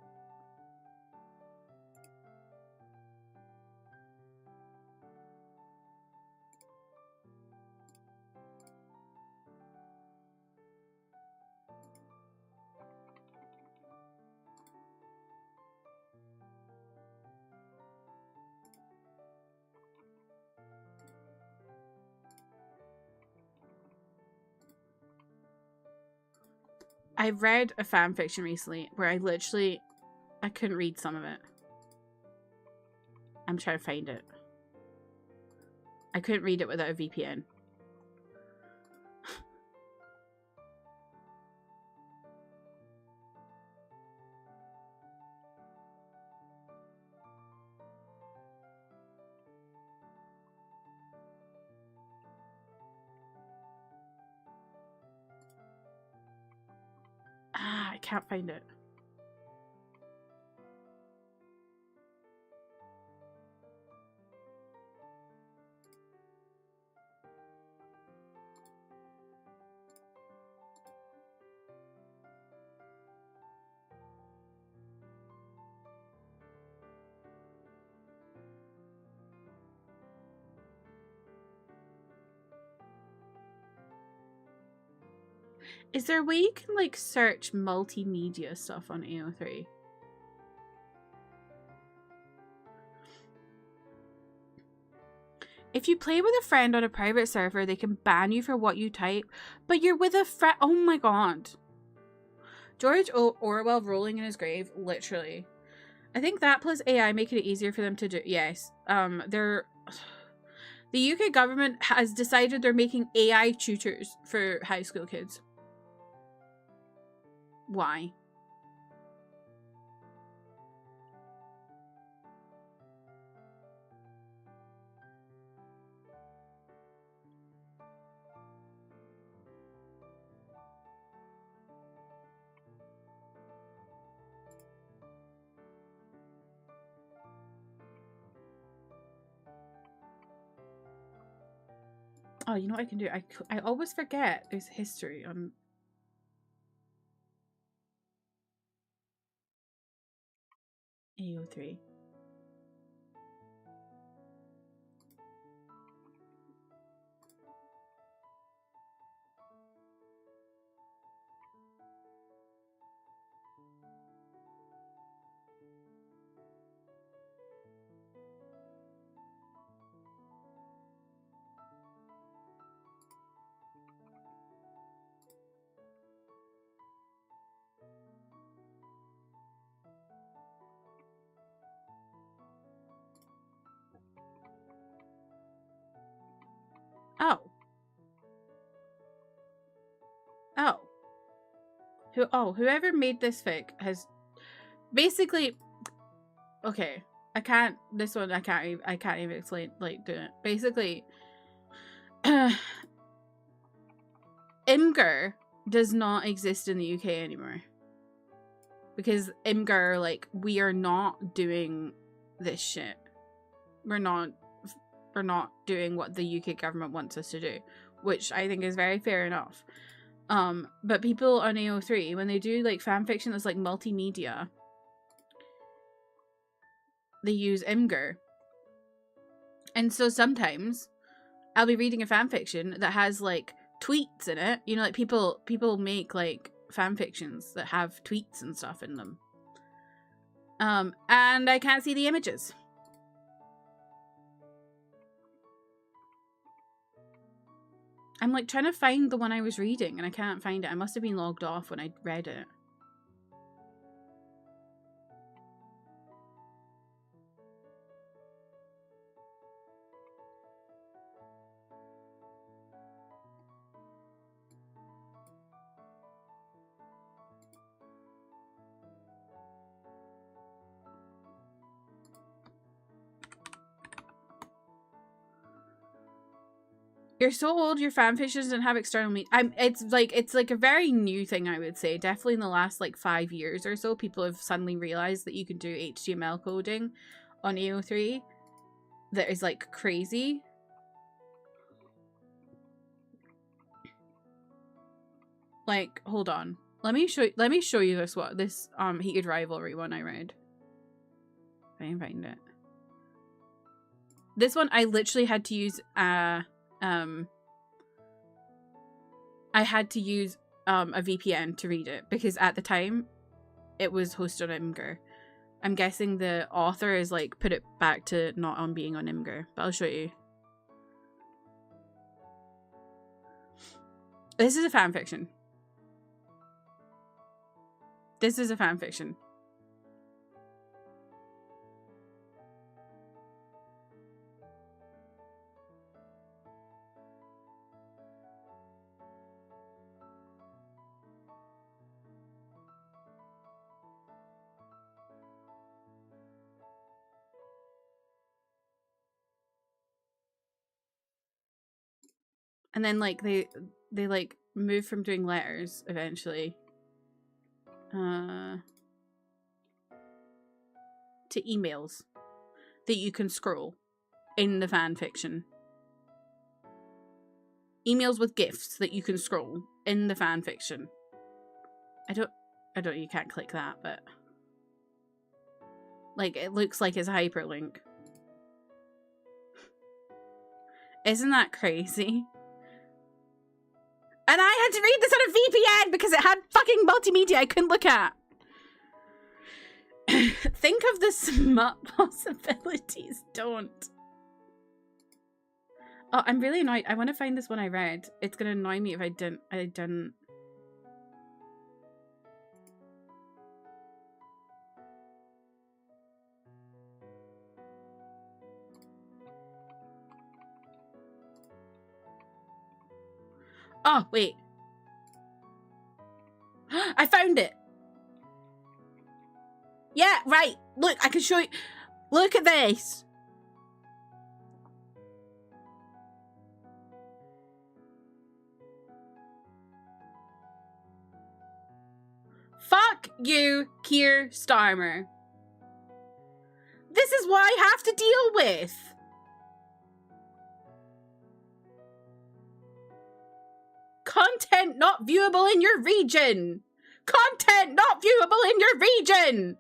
I read a fan fiction recently where I couldn't read some of it. I'm trying to find it. I couldn't read it without a VPN. I can't find it. Is there a way you can, like, search multimedia stuff on AO3? If you play with a friend on a private server, they can ban you for what you type, but you're with a friend. Oh my god. George Orwell rolling in his grave, literally. I think that plus AI making it easier for them to do. Yes. The UK government has decided they're making AI tutors for high school kids. Why? Oh, you know what I can do? I always forget there's history on... AO3. Oh. Oh. Whoever made this fic has basically... Okay. I can't even explain, like, doing it. Basically, Imgur does not exist in the UK anymore. Because Imgur, like, we are not doing this shit. We're not doing what the UK government wants us to do, which I think is very fair enough. But people on AO3, when they do like fanfiction that's like multimedia, they use Imgur. And so sometimes I'll be reading a fanfiction that has like tweets in it. You know, like people make like fanfictions that have tweets and stuff in them. And I can't see the images. I'm like trying to find the one I was reading and I can't find it. I must have been logged off when I read it. You're so old, your fanfictions didn't have external meat. It's like a very new thing, I would say. Definitely in the last like 5 years or so, people have suddenly realized that you can do HTML coding on AO3 that is like crazy. Like, hold on. Let me show you this Heated Rivalry one I read. If I can find it. This one I literally had to use I had to use a VPN to read it because at the time it was hosted on Imgur. I'm guessing the author is like put it back to not on being on Imgur, but I'll show you. This is a fanfiction. This is a fanfiction. And then like they like move from doing letters eventually to emails that you can scroll in the fan fiction. Emails with gifts that you can scroll in the fan fiction. I don't you can't click that, but like it looks like it's a hyperlink. Isn't that crazy? And I had to read this on a VPN because it had fucking multimedia I couldn't look at. Think of the smut possibilities. Don't. Oh, I'm really annoyed. I want to find this one I read. It's gonna annoy me if I didn't. Oh, wait. I found it. Yeah, right. Look, I can show you. Look at this. Fuck you, Keir Starmer. This is what I have to deal with. Content not viewable in your region. Content not viewable in your region.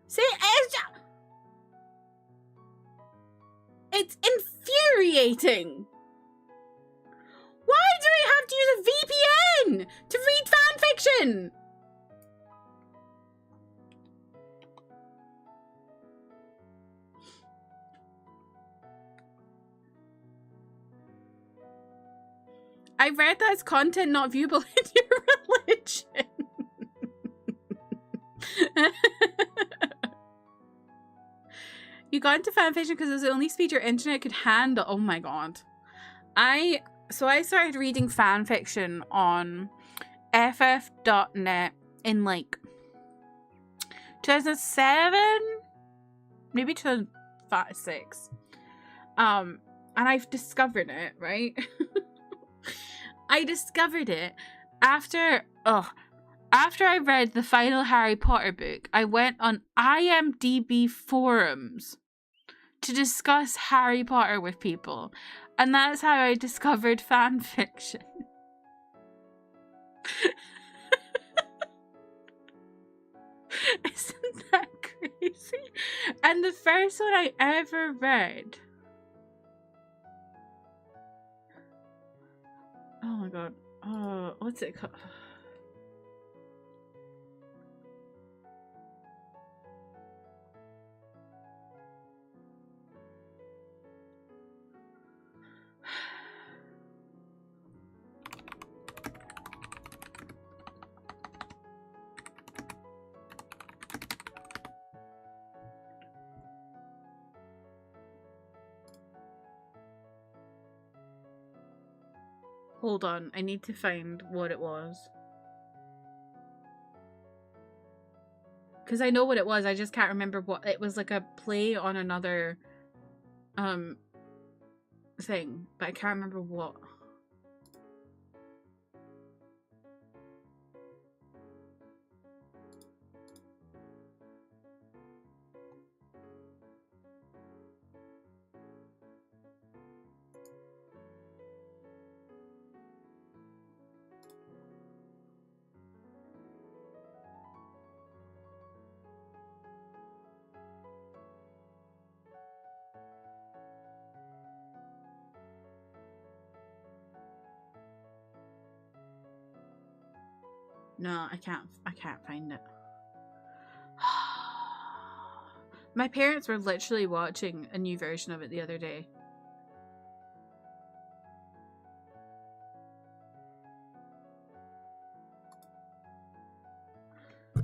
See, it's infuriating. Why do I have to use a VPN to read fan fiction? I read that as content not viewable in your religion. You got into fanfiction because it was the only speed your internet could handle. Oh my god. So I started reading fanfiction on ff.net in like 2007, maybe 2006. And I've discovered it, right? I discovered it after I read the final Harry Potter book. I went on IMDb forums to discuss Harry Potter with people. And that's how I discovered fan fiction. Isn't that crazy? And the first one I ever read. Oh my god. Oh, what's it called? Hold on, I need to find what it was. Because I know what it was, I just can't remember what. It was like a play on another thing, but I can't remember what. No, I can't find it. My parents were literally watching a new version of it the other day.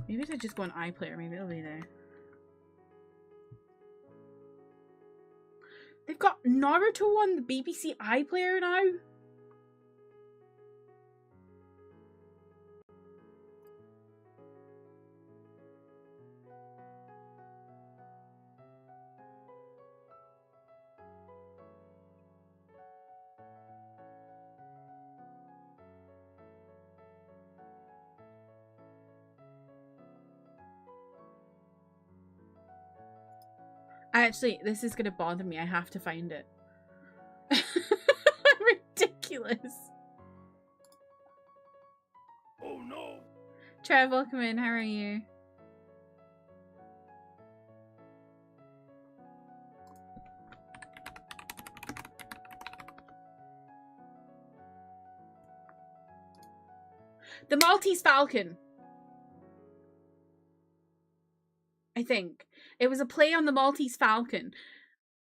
Maybe if I just go on iPlayer, maybe it'll be there. They've got Naruto on the BBC iPlayer now. Actually, this is gonna bother me. I have to find it. Ridiculous. Oh no. Trev, welcome in. How are you? The Maltese Falcon. I think. It was a play on the Maltese Falcon.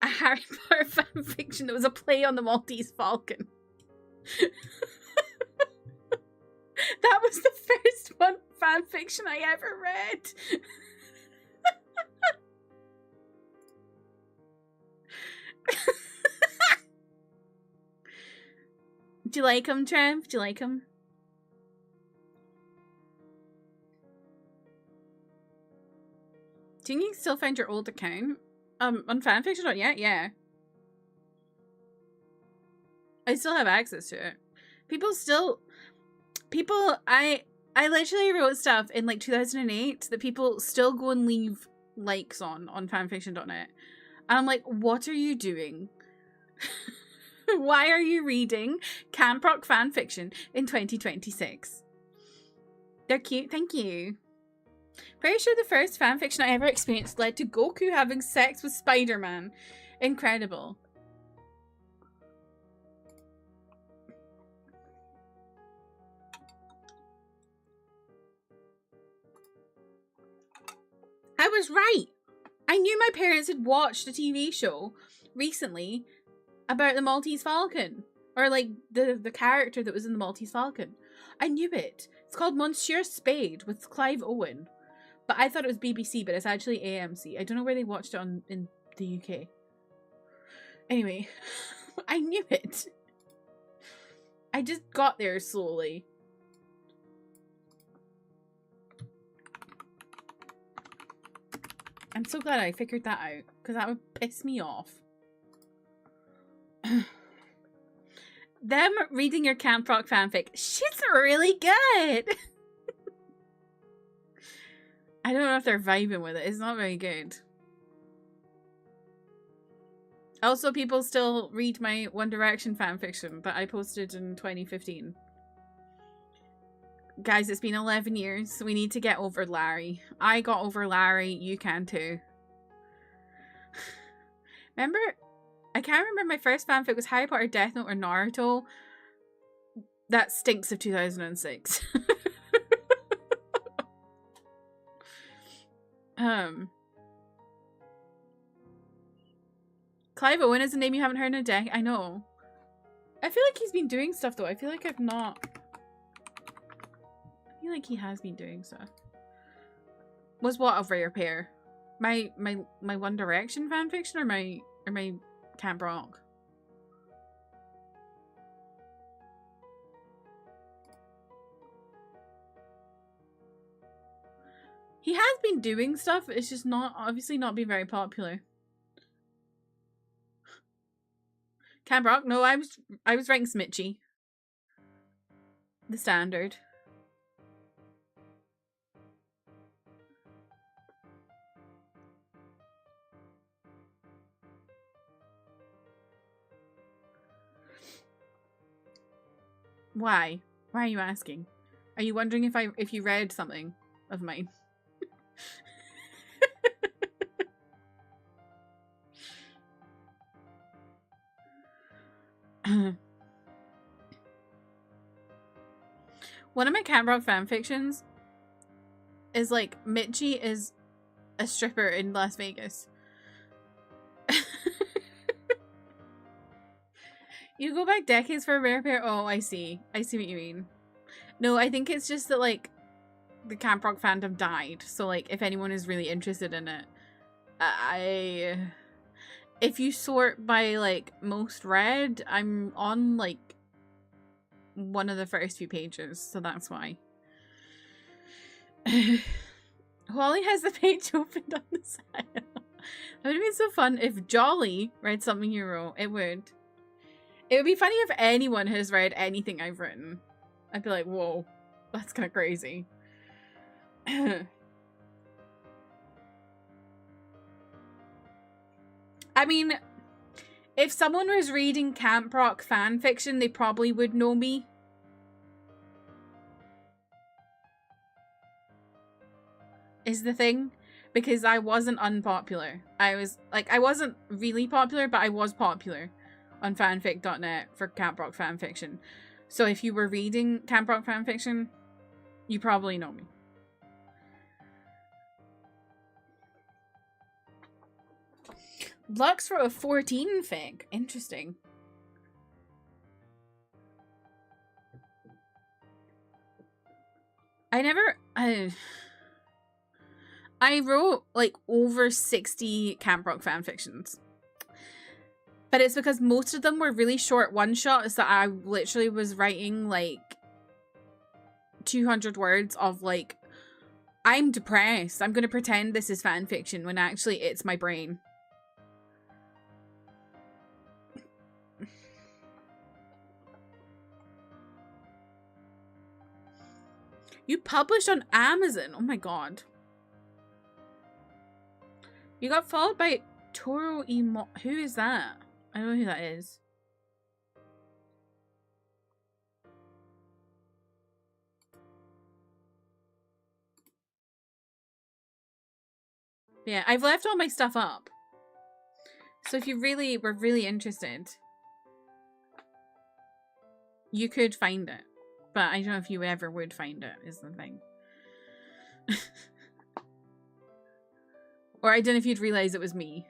A Harry Potter fanfiction that was a play on the Maltese Falcon. That was the first one fanfiction I ever read. Do you like him, Trev? Do you like him? Do you still find your old account? On fanfiction.net? Yeah. I still have access to it. I literally wrote stuff in like 2008 that people still go and leave likes on fanfiction.net. And I'm like, what are you doing? Why are you reading Camp Rock fanfiction in 2026? They're cute, thank you. Pretty sure the first fanfiction I ever experienced led to Goku having sex with Spider-Man. Incredible. I was right. I knew my parents had watched a TV show recently about the Maltese Falcon. Or like the character that was in the Maltese Falcon. I knew it. It's called Monsieur Spade with Clive Owen. But I thought it was BBC, but it's actually AMC. I don't know where they watched it in the UK. Anyway, I knew it. I just got there slowly. I'm so glad I figured that out, because that would piss me off. Them reading your Camp Rock fanfic. She's really good! I don't know if they're vibing with it. It's not very good. Also, people still read my One Direction fanfiction that I posted in 2015. Guys, it's been 11 years. We need to get over Larry. I got over Larry. You can too. Remember? I can't remember my first fanfic was Harry Potter, Death Note, or Naruto. That stinks of 2006. Clive Owen is a name you haven't heard in a decade. I know. I feel like he's been doing stuff though. I feel like I've not. I feel like he has been doing stuff. Was what a rare pair? My One Direction fanfiction or my Camp Rock? He has been doing stuff. It's just not obviously not been very popular. Camp Rock? No, I was writing Smitchy. The standard. Why? Why are you asking? Are you wondering if you read something of mine? One of my Camp Rock fanfictions is like Mitchie is a stripper in Las Vegas. You go back decades for a rare pair? Oh, I see. I see what you mean. No, I think it's just that like the Camp Rock fandom died. So like if anyone is really interested in it, if you sort by like most read, I'm on like one of the first few pages, so that's why. Wally has the page opened on the side. It would have been so fun if Jolly read something you wrote. It would. It would be funny if anyone has read anything I've written. I'd be like, whoa, that's kind of crazy. I mean, if someone was reading Camp Rock fanfiction, they probably would know me. Is the thing. Because I wasn't unpopular. I wasn't really popular, but I was popular on fanfic.net for Camp Rock fanfiction. So if you were reading Camp Rock fanfiction, you probably know me. Lux wrote a 14 fic. Interesting. I wrote like over 60 Camp Rock fanfictions. But it's because most of them were really short one-shots that I literally was writing like 200 words of like, I'm depressed. I'm going to pretend this is fanfiction when actually it's my brain. You published on Amazon? Oh my god. You got followed by Toro Emo. Who is that? I don't know who that is. Yeah, I've left all my stuff up. So if you really were really interested, you could find it. But I don't know if you ever would find it, is the thing. Or I don't know if you'd realize it was me.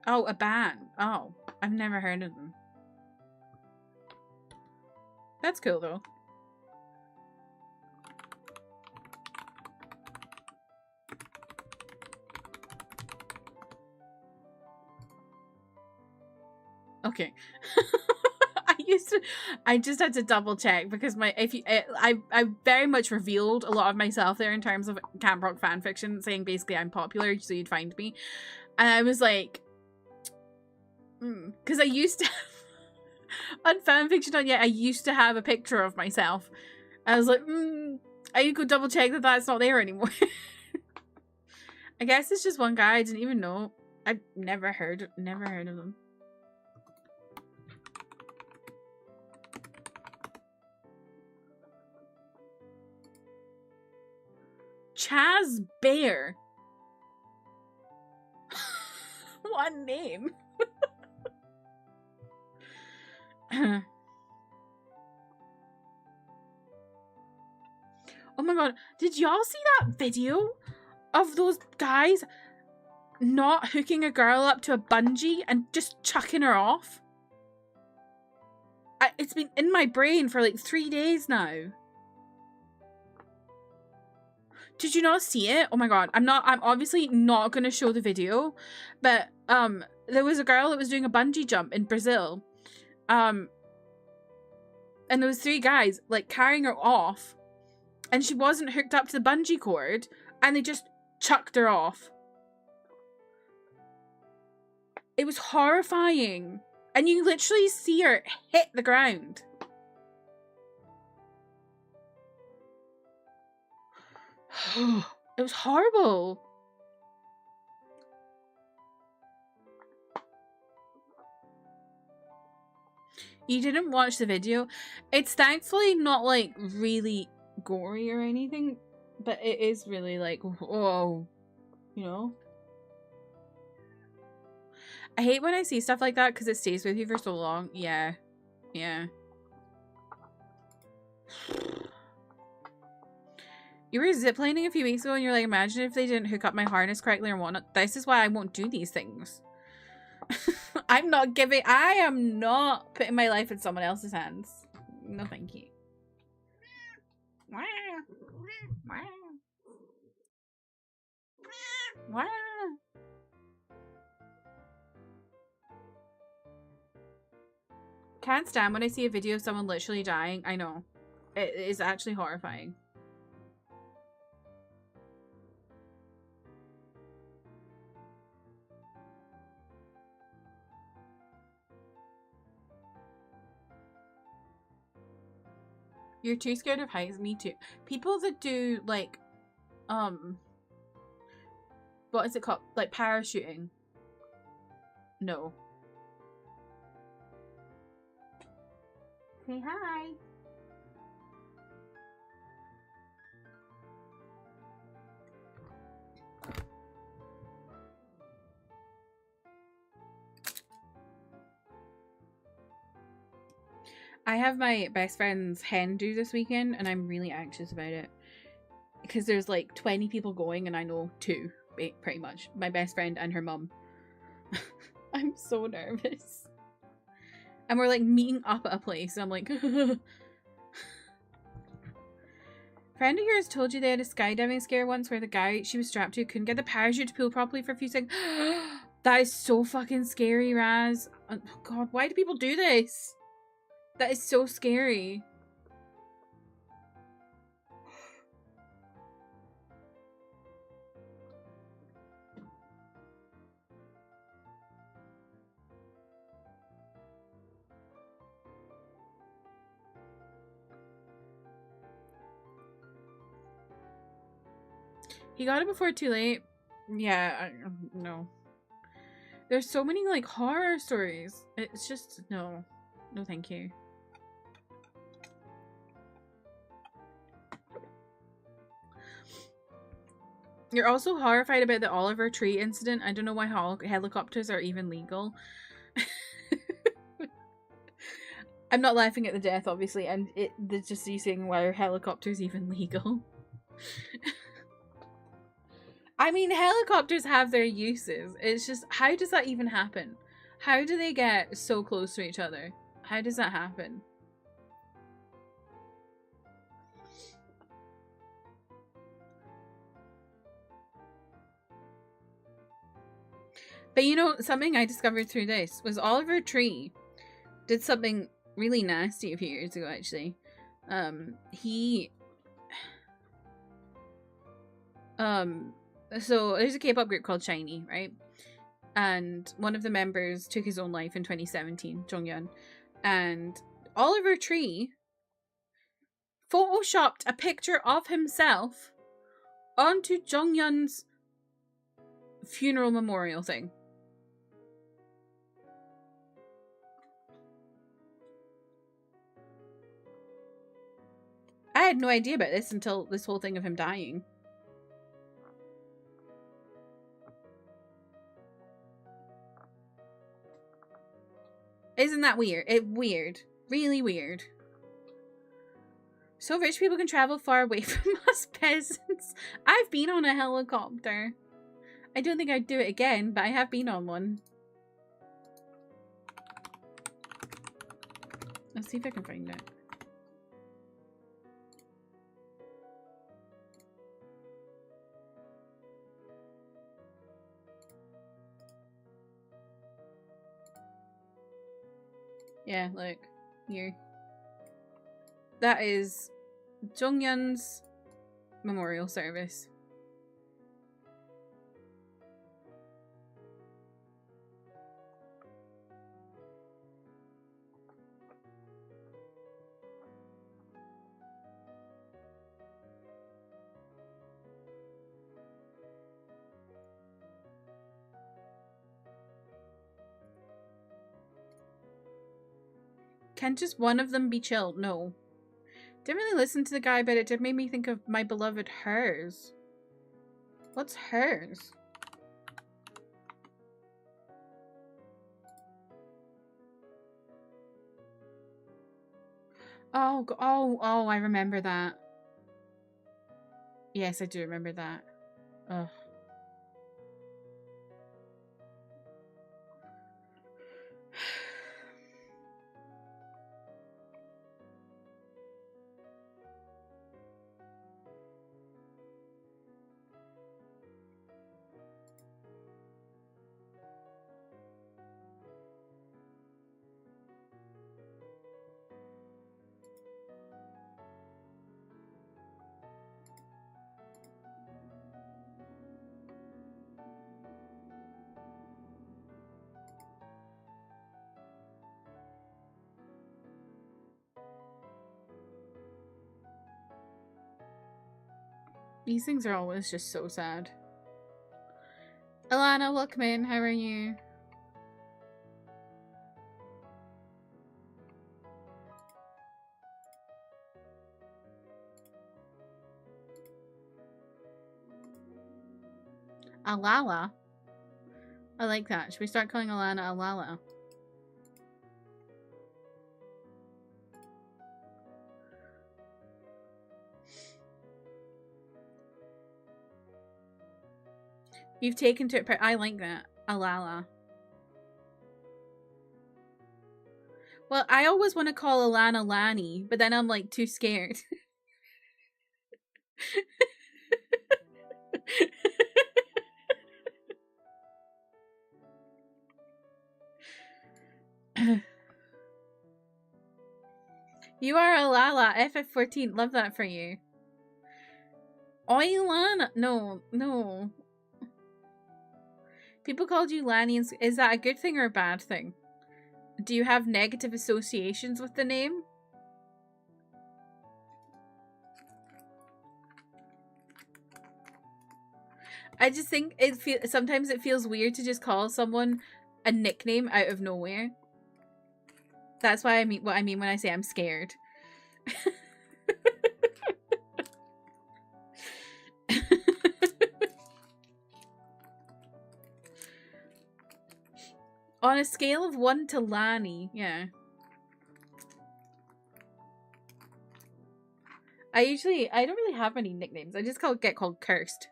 Oh, a band. Oh, I've never heard of them. That's cool though. Okay. I just had to double check because I very much revealed a lot of myself there in terms of Camp Rock fanfiction, saying basically I'm popular so you'd find me. And I was like, because I used to on fanfiction.net, I used to have a picture of myself. I was like, I could double check that that's not there anymore. I guess it's just one guy. I didn't even know. I've never heard of them. Chaz Bear. What name? Oh my god, did y'all see that video of those guys not hooking a girl up to a bungee and just chucking her off? It's been in my brain for like 3 days now. Did you not see it? Oh my god, I'm obviously not going to show the video, but there was a girl that was doing a bungee jump in Brazil. And there was 3 guys like carrying her off, and she wasn't hooked up to the bungee cord, and they just chucked her off. It was horrifying. And you literally see her hit the ground. It was horrible. You didn't watch the video? It's thankfully not like really gory or anything, but it is really like, whoa, you know? I hate when I see stuff like that because it stays with you for so long. Yeah. Yeah. You were ziplining a few weeks ago and you're like, imagine if they didn't hook up my harness correctly or whatnot. This is why I won't do these things. I am not putting my life in someone else's hands. No, thank you. Can't stand when I see a video of someone literally dying. I know. It is actually horrifying. You're too scared of heights? Me too. People that do like, what is it called? Like parachuting. No. Say hi. I have my best friend's hen do this weekend and I'm really anxious about it. Because there's like 20 people going and I know 2, pretty much. My best friend and her mum. I'm so nervous. And we're like meeting up at a place and I'm like... Friend of yours told you they had a skydiving scare once where the guy she was strapped to couldn't get the parachute to pull properly for a few seconds. That is so fucking scary, Raz. Oh god, why do people do this? That is so scary. He got it before too late. Yeah, no. There's so many like horror stories. It's just no. No thank you. You're also horrified about the Oliver Tree incident. I don't know why helicopters are even legal. I'm not laughing at the death, obviously, and it's just you saying why are helicopters even legal? I mean, helicopters have their uses. It's just, how does that even happen? How do they get so close to each other? How does that happen? But you know, something I discovered through this was Oliver Tree did something really nasty a few years ago, actually. So there's a K-pop group called SHINee, right? And one of the members took his own life in 2017, Jonghyun. And Oliver Tree photoshopped a picture of himself onto Jonghyun's funeral memorial thing. I had no idea about this until this whole thing of him dying. Isn't that weird? Weird. Really weird. So rich people can travel far away from us peasants. I've been on a helicopter. I don't think I'd do it again, but I have been on one. Let's see if I can find it. Yeah, look. Here. That is Jonghyun's memorial service. Can just one of them be chill? No. Didn't really listen to the guy, but it did make me think of my beloved Hers. What's Hers? Oh, I remember that. Yes, I do remember that. Ugh. These things are always just so sad. Alana, welcome in. How are you? Alala? I like that. Should we start calling Alana Alala? You've taken to it. I like that. Alala. Well, I always want to call Alana Lani, but then I'm like too scared. You are Alala. FF14. Love that for you. Lana. No. People called you Lani. Is that a good thing or a bad thing? Do you have negative associations with the name? I just think sometimes it feels weird to just call someone a nickname out of nowhere. That's why what I mean when I say I'm scared. On a scale of 1 to Lani, yeah. I don't really have many nicknames. I just get called Cursed.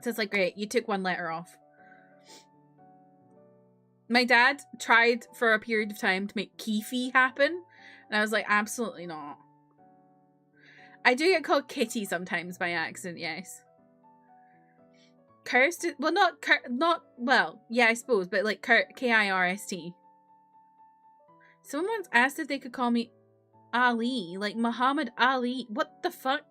So it's like, great, you took one letter off. My dad tried for a period of time to make Keefe happen, and I was like, absolutely not. I do get called Kitty sometimes by accident, yes. Cursed? Well, well, yeah, I suppose, but like Kirst. Someone once asked if they could call me Ali, like Muhammad Ali. What the fuck?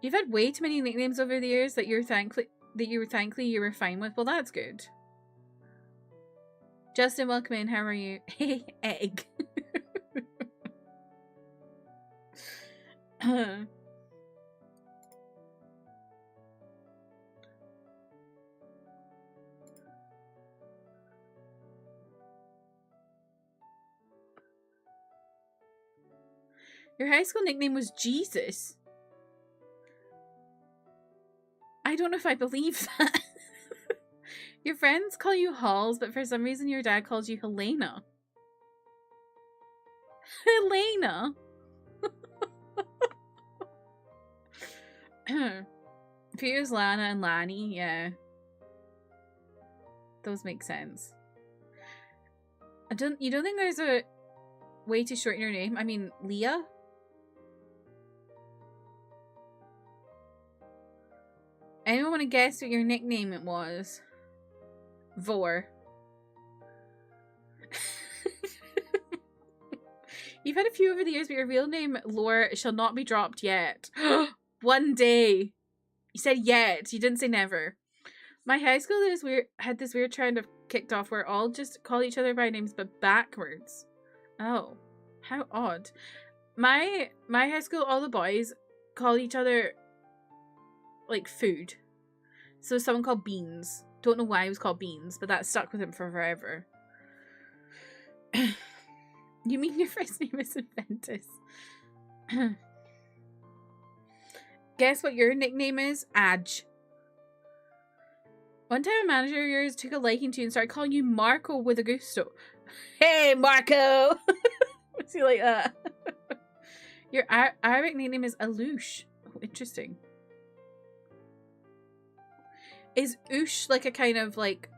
You've had way too many nicknames over the years that you were thankful you were fine with. Well, that's good. Justin, welcome in. How are you? Hey, egg. Your high school nickname was Jesus. I don't know if I believe that. Your friends call you Halls, but for some reason your dad calls you Helena. Helena? Peter's Lana and Lani, yeah. Those make sense. You don't think there's a way to shorten your name? I mean, Leah? Anyone want to guess what your nickname it was? Vor. You've had a few over the years, but your real name, Lore, shall not be dropped yet. One day. You said yet. You didn't say never. My high school had this weird trend of kicked off where all just call each other by names, but backwards. Oh, how odd. My high school, all the boys call each other like food. So someone called Beans. Don't know why he was called Beans, but that stuck with him for forever. You mean your first name is Inventus? Guess what your nickname is? Adge. One time a manager of yours took a liking to you and started calling you Marco with a gusto. Hey, Marco! Was he like that? Your Arabic nickname is Alush. Oh, interesting. Is Oosh like a kind of like,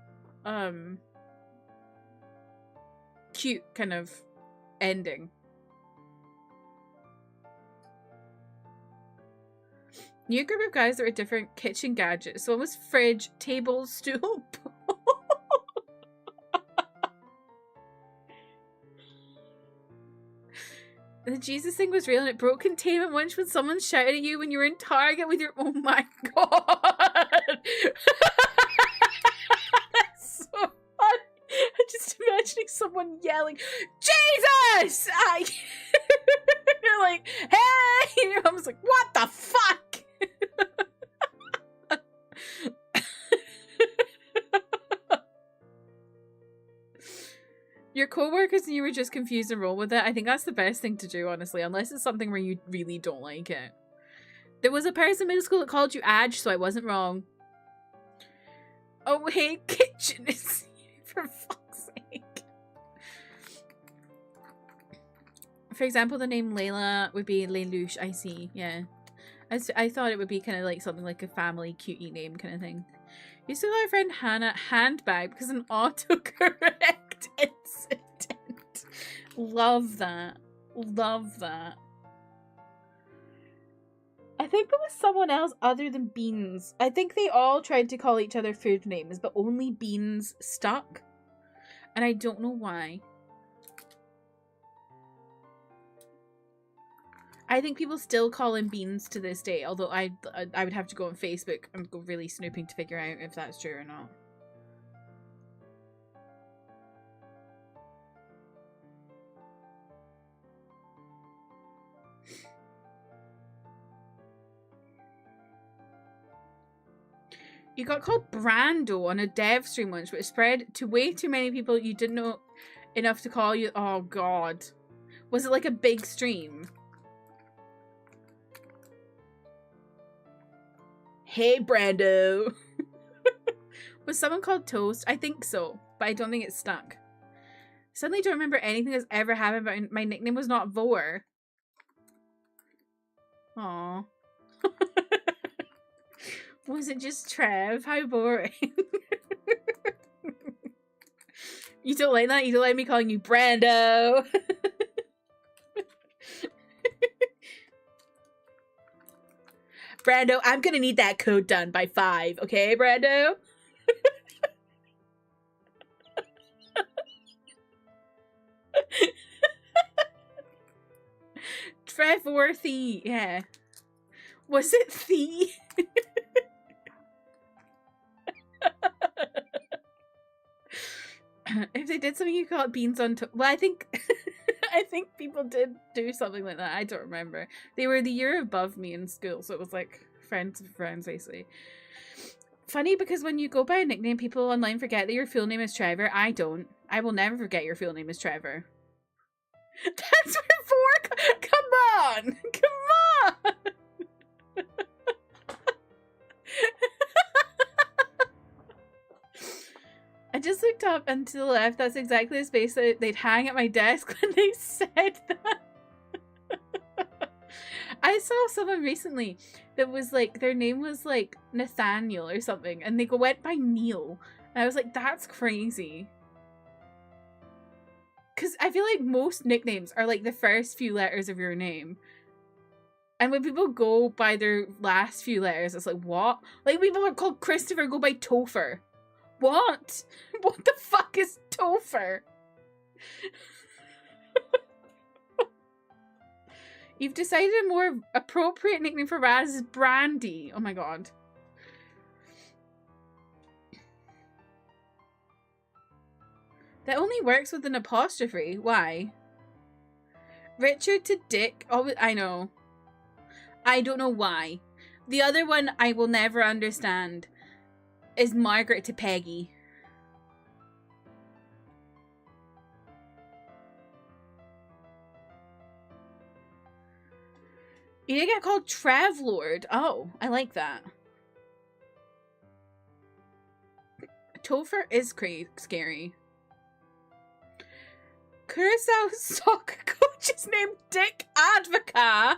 cute kind of ending? New group of guys that were different kitchen gadgets. So one was fridge, table, stool. The Jesus thing was real and it broke containment once when someone shouted at you when you were in Target with your— oh my god! That's so funny. I'm just imagining someone yelling, Jesus! You're like, hey! And your mom's like, what the fuck? Your co-workers and you were just confused and roll with it. I think that's the best thing to do, honestly, unless it's something where you really don't like it. There was a person in middle school that called you Adge, so I wasn't wrong. Oh, hey, kitchen is for fuck's sake. For example, the name Layla would be Lelouch, I see, yeah. I thought it would be kind of like something like a family cutie name kind of thing. Used to call our friend Hannah Handbag because an autocorrect incident. Love that. Love that. I think it was someone else other than Beans. I think they all tried to call each other food names, but only Beans stuck. And I don't know why. I think people still call him Beans to this day, although I would have to go on Facebook and go really snooping to figure out if that's true or not. You got called Brando on a dev stream once, which spread to way too many people you didn't know enough to call you. Oh, God. Was it like a big stream? Hey, Brando. Was someone called Toast? I think so, but I don't think it stuck. Suddenly don't remember anything that's ever happened, but my nickname was not Vor. Aww. Was it just Trev? How boring. You don't like that? You don't like me calling you Brando? Brando, I'm gonna need that code done by 5, okay, Brando? Trevor Thee, yeah. Was it Thee? If they did something you call it beans on toast. Well, I think I think people did do something like that. I don't remember. They were the year above me in school, so it was like friends of friends, basically. Funny because when you go by a nickname, people online forget that your full name is Trevor. I don't. I will never forget your full name is Trevor. That's for 4. Come on! Come on! I just looked up and to the left. That's exactly the space that they'd hang at my desk when they said that. I saw someone recently that was like, their name was like Nathaniel or something, and they went by Neil. And I was like, that's crazy. Because I feel like most nicknames are like the first few letters of your name. And when people go by their last few letters, it's like, what? Like, people are called Christopher go by Topher. What? What the fuck is Topher? You've decided a more appropriate nickname for Raz is Brandy. Oh my god. That only works with an apostrophe. Why? Richard to Dick. Oh, I know. I don't know why. The other one I will never understand is Margaret to Peggy. You didn't get called Travlord. Oh, I like that. Topher is scary. Curacao soccer coach is named Dick Advoca.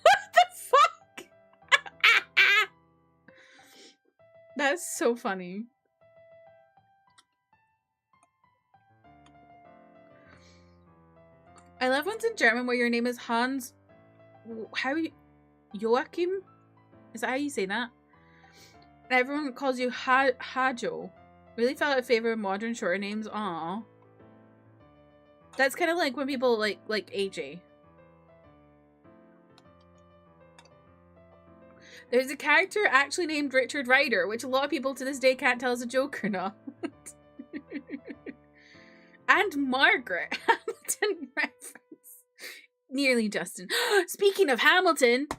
What the fuck? That's so funny. I love ones in German where your name is Hans. How you, Joachim? Is that how you say that? And everyone calls you Hajo. Really felt out of favor of modern shorter names. Aww. That's kind of like when people like AJ. There's a character actually named Richard Ryder, which a lot of people to this day can't tell is a joke or not. And Margaret. Hamilton reference. Nearly Justin. Speaking of Hamilton,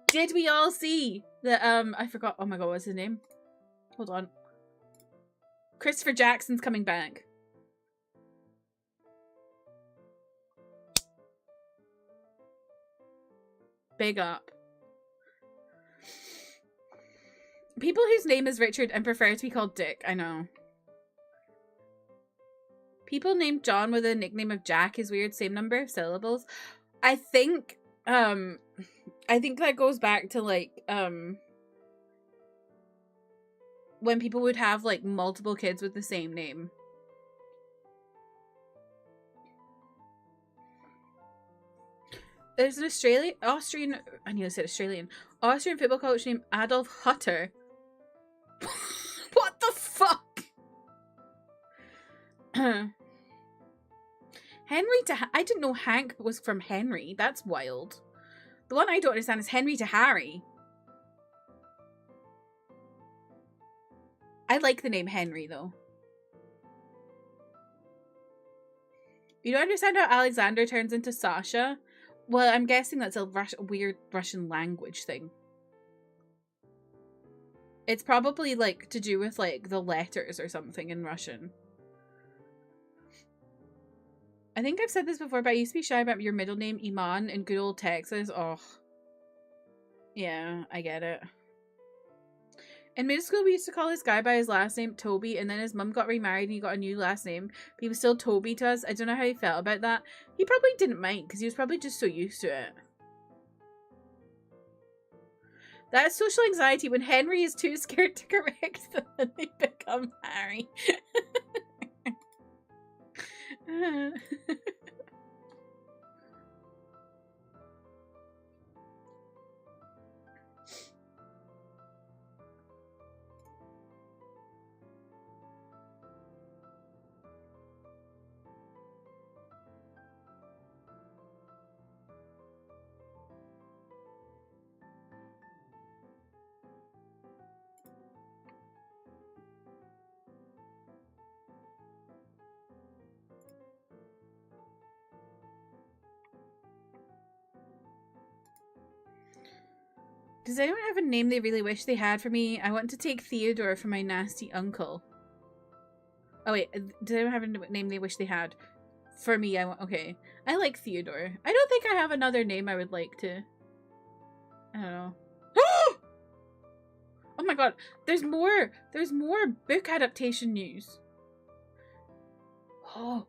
did we all see the I forgot, oh my god, what's his name? Hold on. Christopher Jackson's coming back. Big up. People whose name is Richard and prefer to be called Dick, I know. People named John with a nickname of Jack is weird, same number of syllables. I think that goes back to like when people would have like multiple kids with the same name. There's an Austrian football coach named Adolf Hutter. What the fuck? I didn't know Hank was from Henry. That's wild. The one I don't understand is Henry to Harry. I like the name Henry though. You don't understand how Alexander turns into Sasha? Well, I'm guessing that's a weird Russian language thing. It's probably like to do with like the letters or something in Russian. I think I've said this before, but I used to be shy about your middle name, Iman, in good old Texas. Oh. Yeah, I get it. In middle school, we used to call this guy by his last name, Toby, and then his mum got remarried and he got a new last name. But he was still Toby to us. I don't know how he felt about that. He probably didn't mind because he was probably just so used to it. That is social anxiety when Henry is too scared to correct them and they become Harry. Does anyone have a name they really wish they had for me? I want to take Theodore for my nasty uncle. Oh wait, does anyone have a name they wish they had? For me, okay. I like Theodore. I don't think I have another name I would like to. I don't know. Oh my god, there's more book adaptation news. Oh.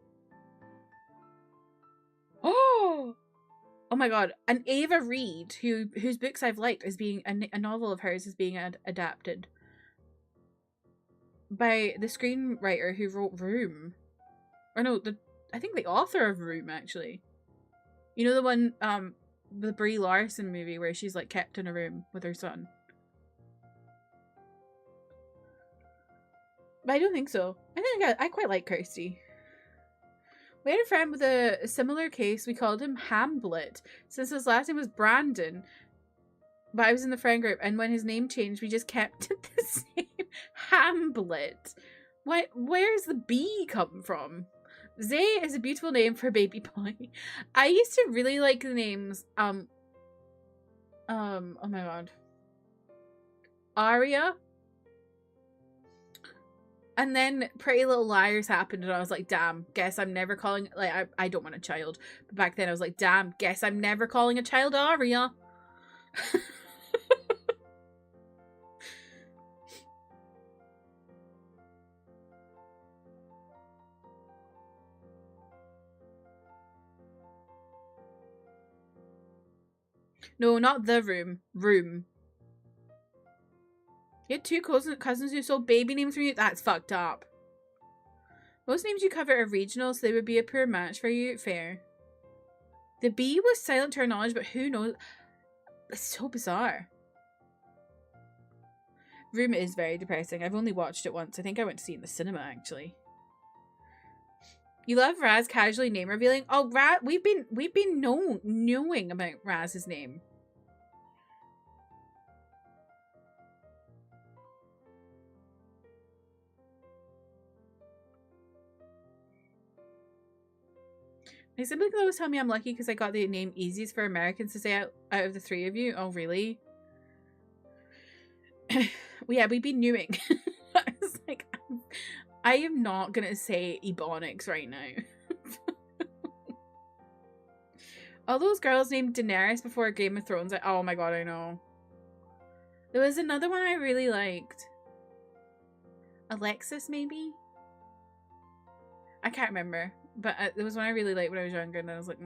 Oh! Oh my god, and Ava Reed, whose books I've liked, is being a novel of hers is being adapted by the screenwriter who wrote Room, or no, I think the author of Room actually. You know the one, the Brie Larson movie where she's like kept in a room with her son. But I don't think so. I think I quite like Kirsty. We had a friend with a similar case. We called him Hamlet, since his last name was Brandon. But I was in the friend group, and when his name changed, we just kept it the same. Hamlet. Where's the B come from? Zay is a beautiful name for a baby boy. I used to really like the names, oh my god. Aria. And then Pretty Little Liars happened and I was like, damn, guess I'm never calling, like, I don't want a child. But back then I was like, damn, guess I'm never calling a child Aria. No, not The Room. Room. You had two cousins who sold baby names for you? That's fucked up. Most names you cover are regional, so they would be a poor match for you. Fair. The B was silent to our knowledge, but who knows? It's so bizarre. Room is very depressing. I've only watched it once. I think I went to see it in the cinema, actually. You love Raz casually name revealing? Oh, Raz, we've been knowing about Raz's name. My siblings always tell me I'm lucky because I got the name easiest for Americans to say out of the three of you. Oh, really? Well, yeah, we've been newing. I was like, I am not going to say Ebonics right now. All those girls named Daenerys before Game of Thrones. Oh my god, I know. There was another one I really liked. Alexis, maybe? I can't remember. But there was one I really liked when I was younger, and I was like,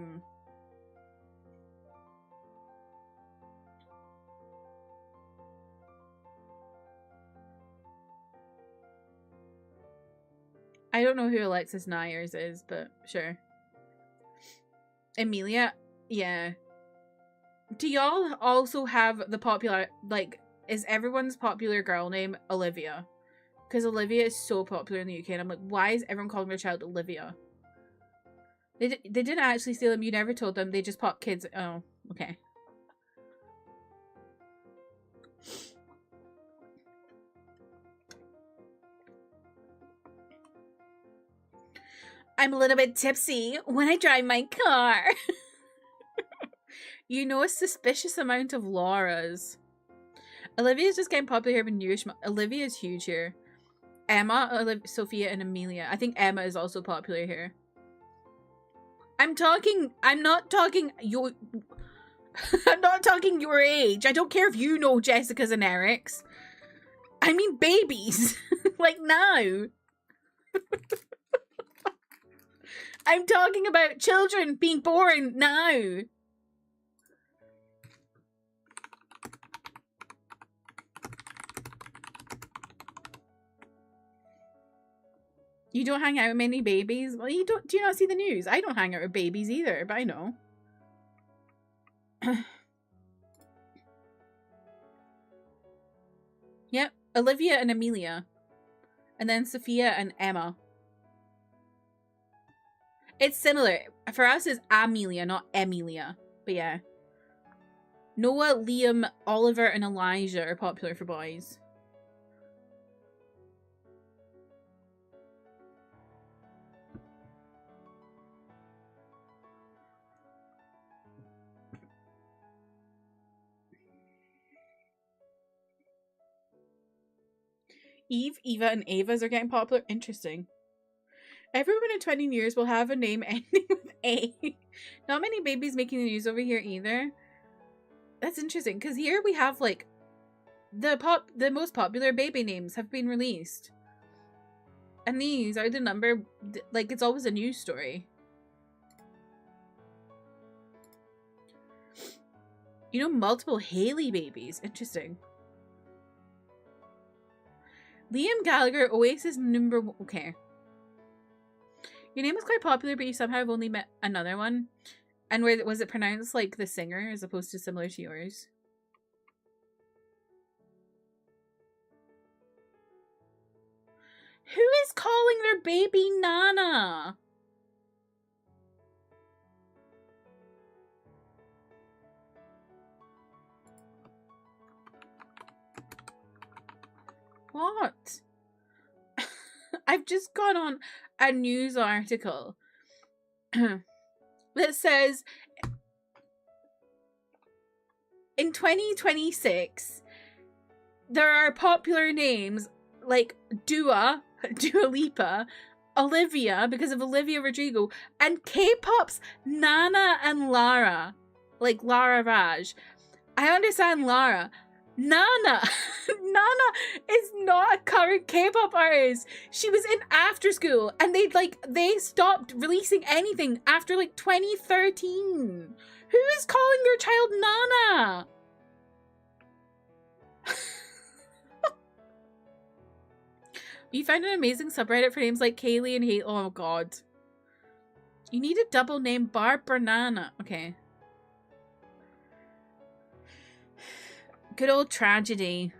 I don't know who Alexis Nyers is, but sure. Emilia? Yeah. Do y'all also have the popular, like, is everyone's popular girl name Olivia? Because Olivia is so popular in the UK, and I'm like, why is everyone calling their child Olivia? They didn't actually steal them. You never told them. They just popped kids. Oh, okay. I'm a little bit tipsy when I drive my car. You know a suspicious amount of Laura's. Olivia's just getting popular here with newish. Olivia's huge here. Emma, Sophia, and Amelia. I think Emma is also popular here. I'm not talking your I'm not talking your age. I don't care if you know Jessica's and Eric's. I mean babies. Like now. I'm talking about children being born now. You don't hang out with many babies? Well, you don't. Do you not see the news? I don't hang out with babies either, but I know. Yep, Olivia and Amelia. And then Sophia and Emma. It's similar. For us, it's Amelia, not Emilia. But yeah. Noah, Liam, Oliver, and Elijah are popular for boys. Eve, Eva, and Ava's are getting popular. Interesting. Everyone in 20 years will have a name ending with A. Not many babies making the news over here either. That's interesting, because here we have, like, the most popular baby names have been released. And these are the number, like, it's always a news story. You know, multiple Haley babies. Interesting. Liam Gallagher, Oasis number one. Okay. Your name is quite popular, but you somehow have only met another one. And where was it pronounced like the singer as opposed to similar to yours? Who is calling their baby Nana? What? I've just gone on a news article that says in 2026 there are popular names like Dua Lipa, Olivia because of Olivia Rodrigo, and K-pop's Nana and Lara, like Lara Raj. I understand Lara. Nana is not a current K-pop artist. She was in After School, and they stopped releasing anything after like 2013. Who is calling their child Nana? You found an amazing subreddit for names like Kaylee and Haley. Oh god. You need a double name, Barbara Nana. Okay. Good old tragedy.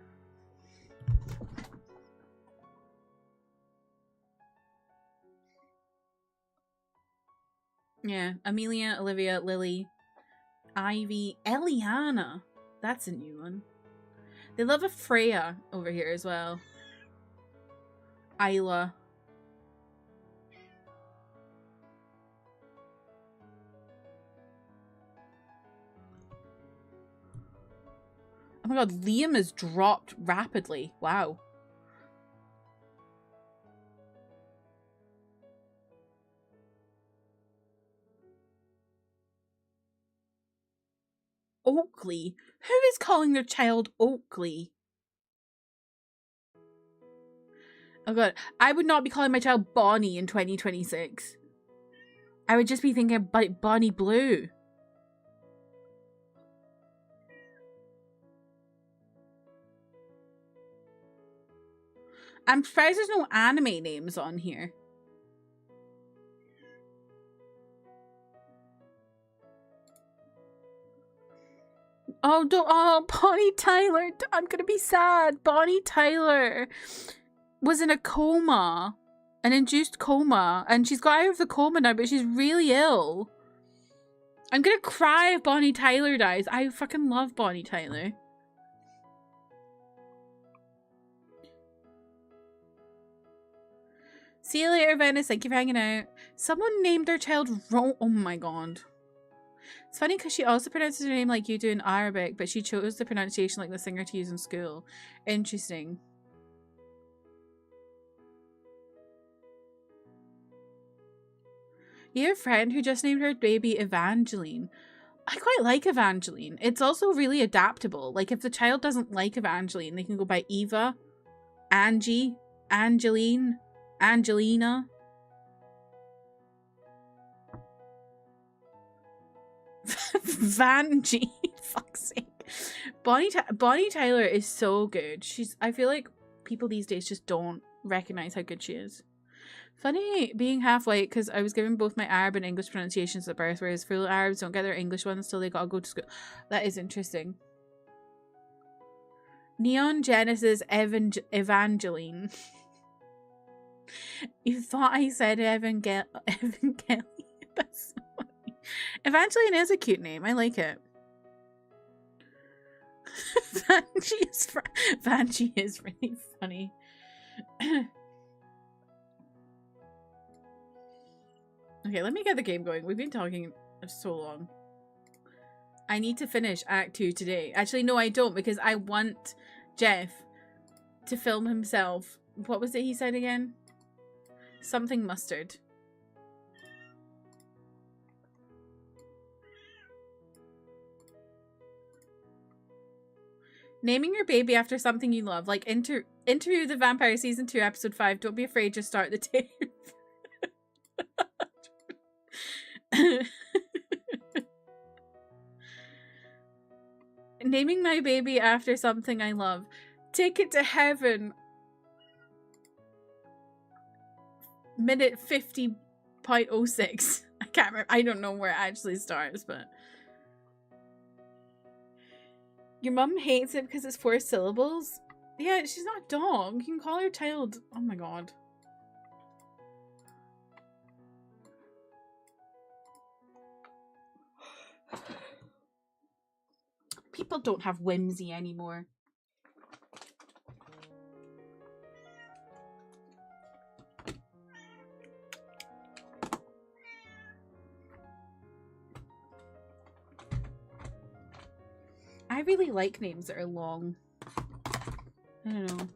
Yeah, Amelia, Olivia, Lily, Ivy, Eliana. That's a new one. They love a Freya over here as well. Isla. Oh my god, Liam has dropped rapidly. Wow. Oakley? Who is calling their child Oakley? Oh god, I would not be calling my child Bonnie in 2026. I would just be thinking about Bonnie Blue. I'm surprised there's no anime names on here. Oh, Bonnie Tyler. I'm gonna be sad. Bonnie Tyler was in a coma. An induced coma. And she's got out of the coma now, but she's really ill. I'm gonna cry if Bonnie Tyler dies. I fucking love Bonnie Tyler. See you later, Venice. Thank you for hanging out. Someone named their child oh my god. It's funny because she also pronounces her name like you do in Arabic, but she chose the pronunciation like the singer to use in school. Interesting. You have a friend who just named her baby Evangeline. I quite like Evangeline. It's also really adaptable. Like, if the child doesn't like Evangeline, they can go by Eva, Angie, Angeline, Angelina. Vanjie. Fuck's sake. Bonnie Tyler is so good. I feel like people these days just don't recognize how good she is. Funny being half white because I was given both my Arab and English pronunciations at birth, whereas full Arabs don't get their English ones till they gotta go to school. That is interesting. Neon Genesis Evangeline. You thought I said Evangelion. That's so funny. Evangeline is a cute name. I like it. Vanjie is really funny. Okay, let me get the game going. We've been talking so long. I need to finish Act 2 today. Actually, no, I don't, because I want Jeff to film himself. What was it he said again? Something mustard. Naming your baby after something you love. Like Interview the Vampire Season 2, Episode 5. Don't be afraid, just start the tape. Naming my baby after something I love. Ticket to Heaven. Minute 50.06. I can't remember. I don't know where it actually starts, but... Your mum hates it because it's 4 syllables? Yeah, she's not a dog. You can call her child. Oh my god. People don't have whimsy anymore. I really like names that are long. I don't know.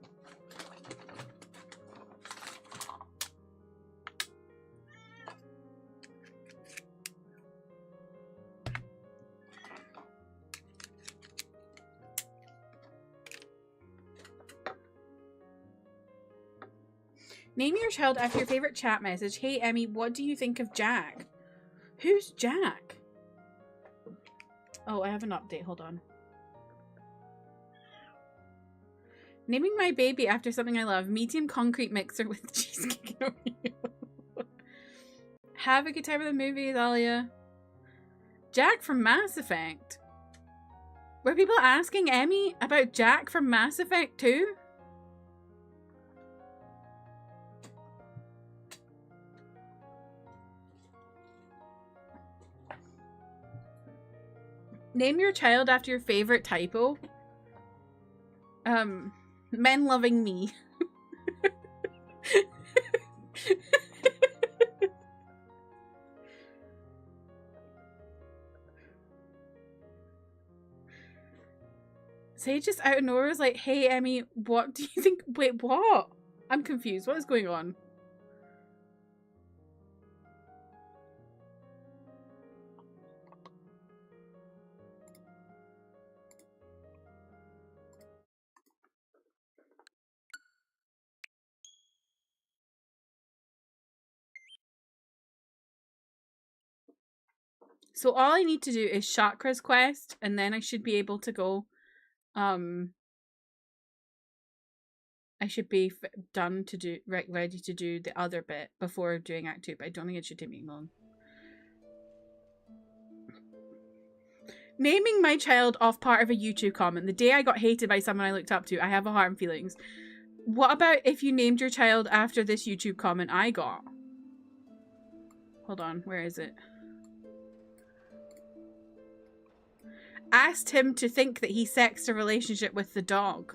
Name your child after your favorite chat message. Hey, Emmy, what do you think of Jack? Who's Jack? Oh, I have an update. Hold on. Naming my baby after something I love. Medium concrete mixer with cheesecake and Oreo. Have a good time with the movie, Dahlia. Jack from Mass Effect. Were people asking Emmy about Jack from Mass Effect 2? Name your child after your favorite typo. Men loving me. Say just out of nowhere was like, hey Emmy, what do you think? Wait, what? I'm confused. What is going on? So all I need to do is Chakra's quest, and then I should be able to go. I should be done to do, ready to do the other bit before doing Act 2, but I don't think it should take me long. Naming my child off part of a YouTube comment. The day I got hated by someone I looked up to, I have a heart and feelings. What about if you named your child after this YouTube comment I got? Hold on, where is it? Asked him to think that he sexed a relationship with the dog.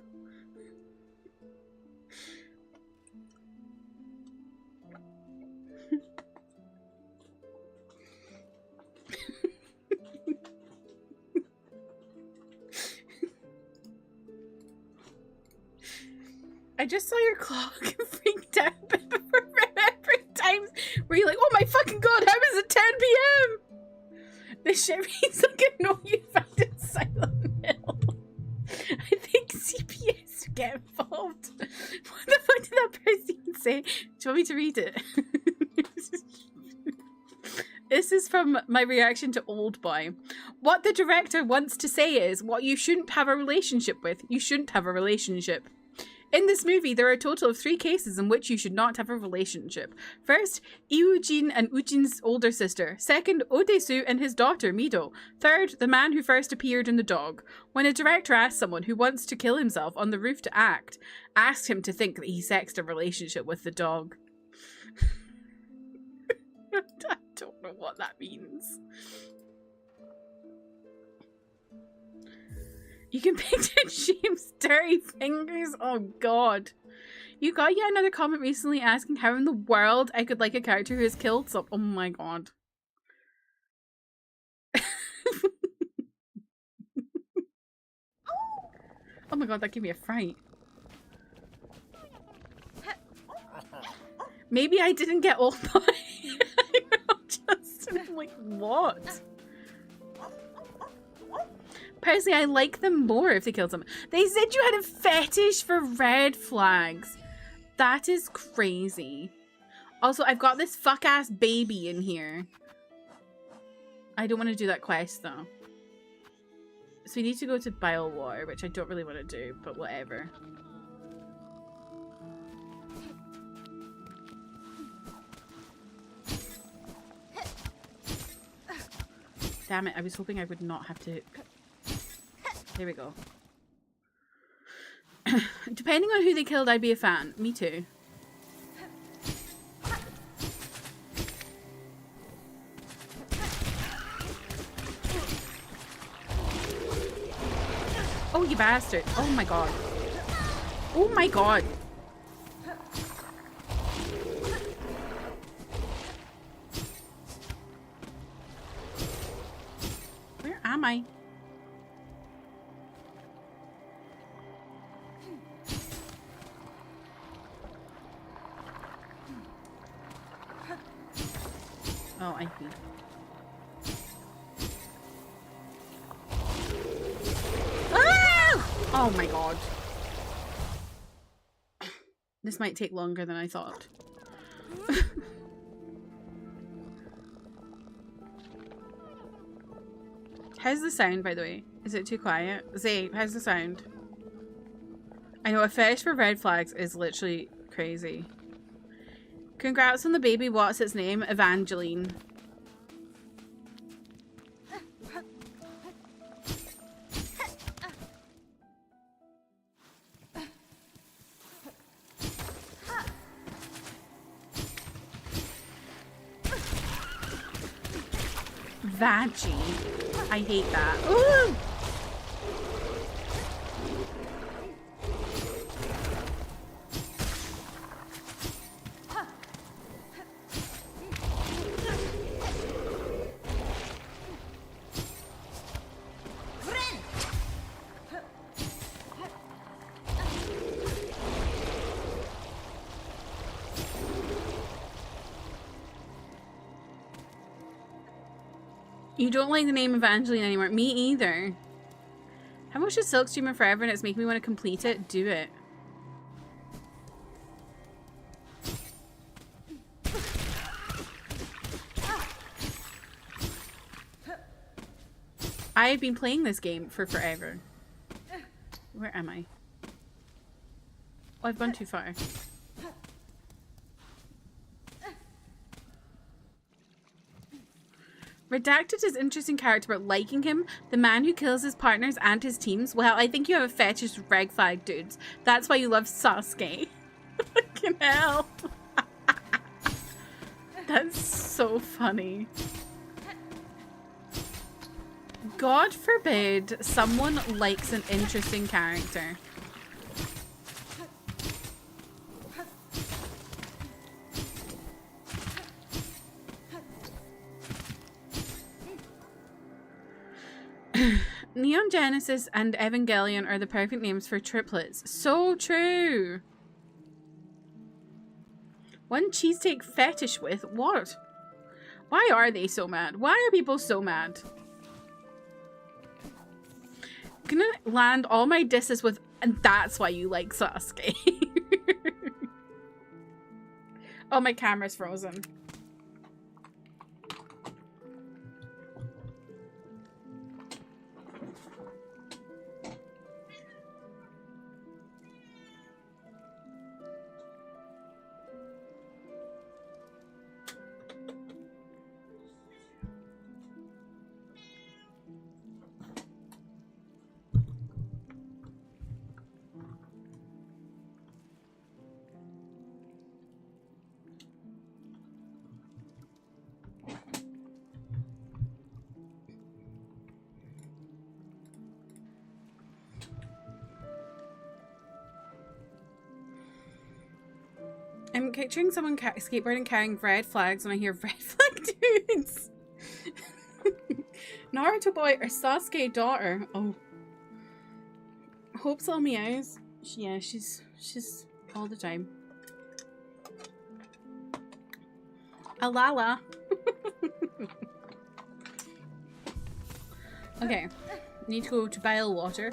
just saw your clock and freaked out remembering times where you're like, oh my fucking god, how is it 10 p.m? This shit reads like a note you found in Silent Hill. I think CPS would get involved. What the fuck did that person say? Do you want me to read it? This is from my reaction to Old Boy. What the director wants to say is, what you shouldn't have a relationship with, you shouldn't have a relationship. In this movie, there are a total of 3 cases in which you should not have a relationship. First, Iwoo-jin and Woo-jin's older sister. Second, Oh-dae-soo and his daughter, Mido. Third, the man who first appeared in The Dog. When a director asks someone who wants to kill himself on the roof to act, ask him to think that he sexed a relationship with the dog. I don't know what that means. You can picture James' dirty fingers. Oh god. You got yet another comment recently asking how in the world I could like a character who has killed some. Oh my god. Oh my god, that gave me a fright. Maybe I didn't get Old Boy. I'm like, what? Personally, I like them more if they killed someone. They said you had a fetish for red flags. That is crazy. Also, I've got this fuck-ass baby in here. I don't want to do that quest, though. So we need to go to Bile Water, which I don't really want to do, but whatever. Damn it, I was hoping I would not have to... There we go. Depending on who they killed, I'd be a fan. Me too. Oh, you bastard. Oh my god. Oh my god. Where am I? Oh, I see. Ah! Oh my god. This might take longer than I thought. How's the sound, by the way? Is it too quiet? Zay, how's the sound? I know a fetish for red flags is literally crazy. Congrats on the baby. What's its name? Evangeline. Vaggie. I hate that. Ooh! You don't like the name Evangeline anymore. Me either. How much is Silk streaming forever and it's making me want to complete it? Do it. I have been playing this game for forever. Where am I? Oh, I've gone too far. Redacted is interesting character, but liking him, the man who kills his partners and his teams, well, I think you have a fetish with red flag dudes. That's why you love Sasuke. Fucking hell. That's so funny. God forbid someone likes an interesting character. Neon Genesis and Evangelion are the perfect names for triplets. So true. One cheesesteak fetish with what? Why are they so mad? Why are people so mad? I'm gonna land all my disses with, and that's why you like Sasuke. Oh, my camera's frozen. I'm picturing someone skateboarding carrying red flags when I hear red flag dudes. Naruto boy or Sasuke daughter. Oh. Hope's all meows. Yeah, she's all the time. Alala. Okay. Need to go to boil water.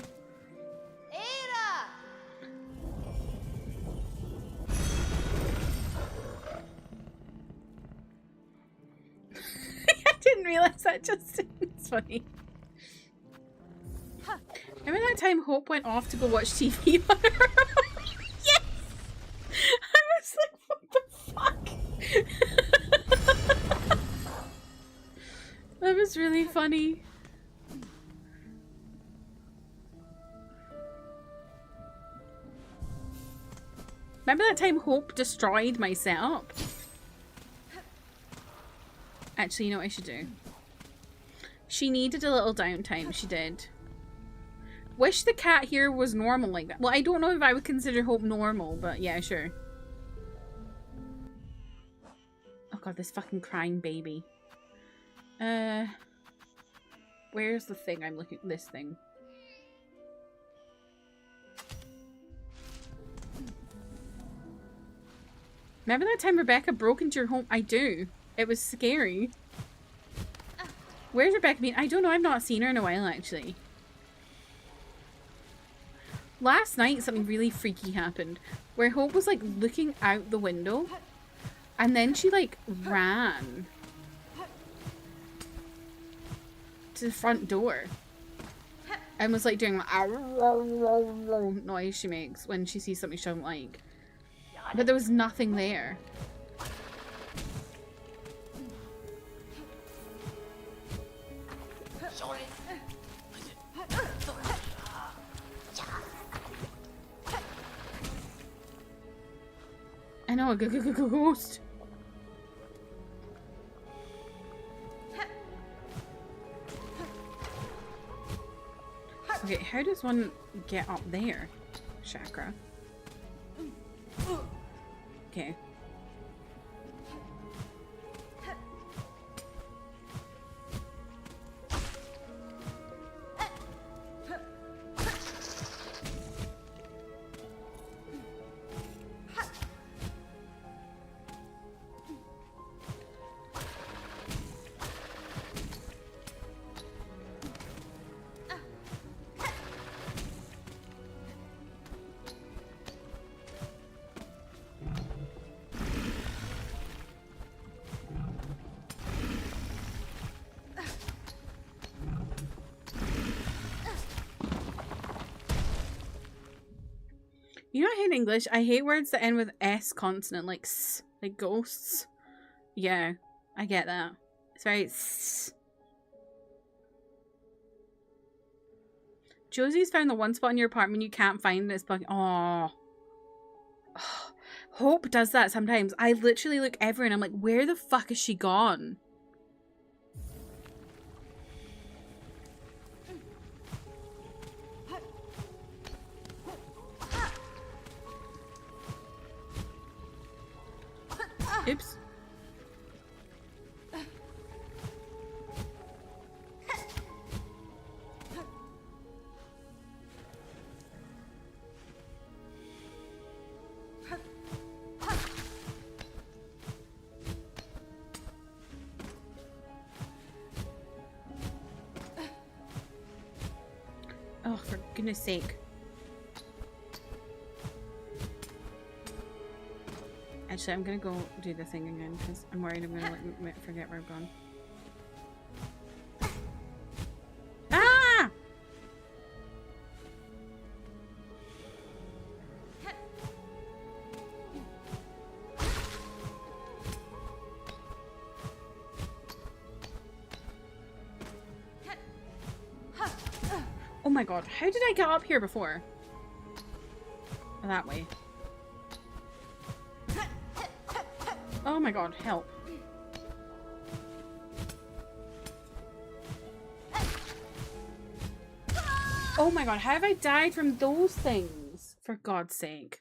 I didn't realize that just it's funny. Remember that time Hope went off to go watch TV on her own? Yes! I was like, what the fuck? That was really funny. Remember that time Hope destroyed my setup? Actually, you know what I should do? She needed a little downtime, she did. Wish the cat here was normal like that. Well, I don't know if I would consider Hope normal, but yeah, sure. Oh god, this fucking crying baby. Where's the thing I'm looking- this thing? Remember that time Rebecca broke into your home? I do. It was scary. Where's Rebecca been? I don't know, I've not seen her in a while actually. Last night something really freaky happened where Hope was like looking out the window and then she like ran to the front door and was like doing like noise she makes when she sees something she doesn't like. But there was nothing there. I know, a ghost. Okay, how does one get up there? Chakra. Okay. You know, I hate English. I hate words that end with S consonant, like s, like ghosts. Yeah, I get that. It's very s. Josie's found the one spot in your apartment you can't find. It's bugging. Oh. Hope does that sometimes. I literally look everywhere and I'm like, where the fuck is she gone? Oops. Goodness sake. Actually, I'm gonna go do the thing again because I'm worried I'm gonna like, forget where I've gone. Ah! Oh my god, how did I get up here before? Oh, that way. Oh my god, help. Oh my god, how have I died from those things? For God's sake.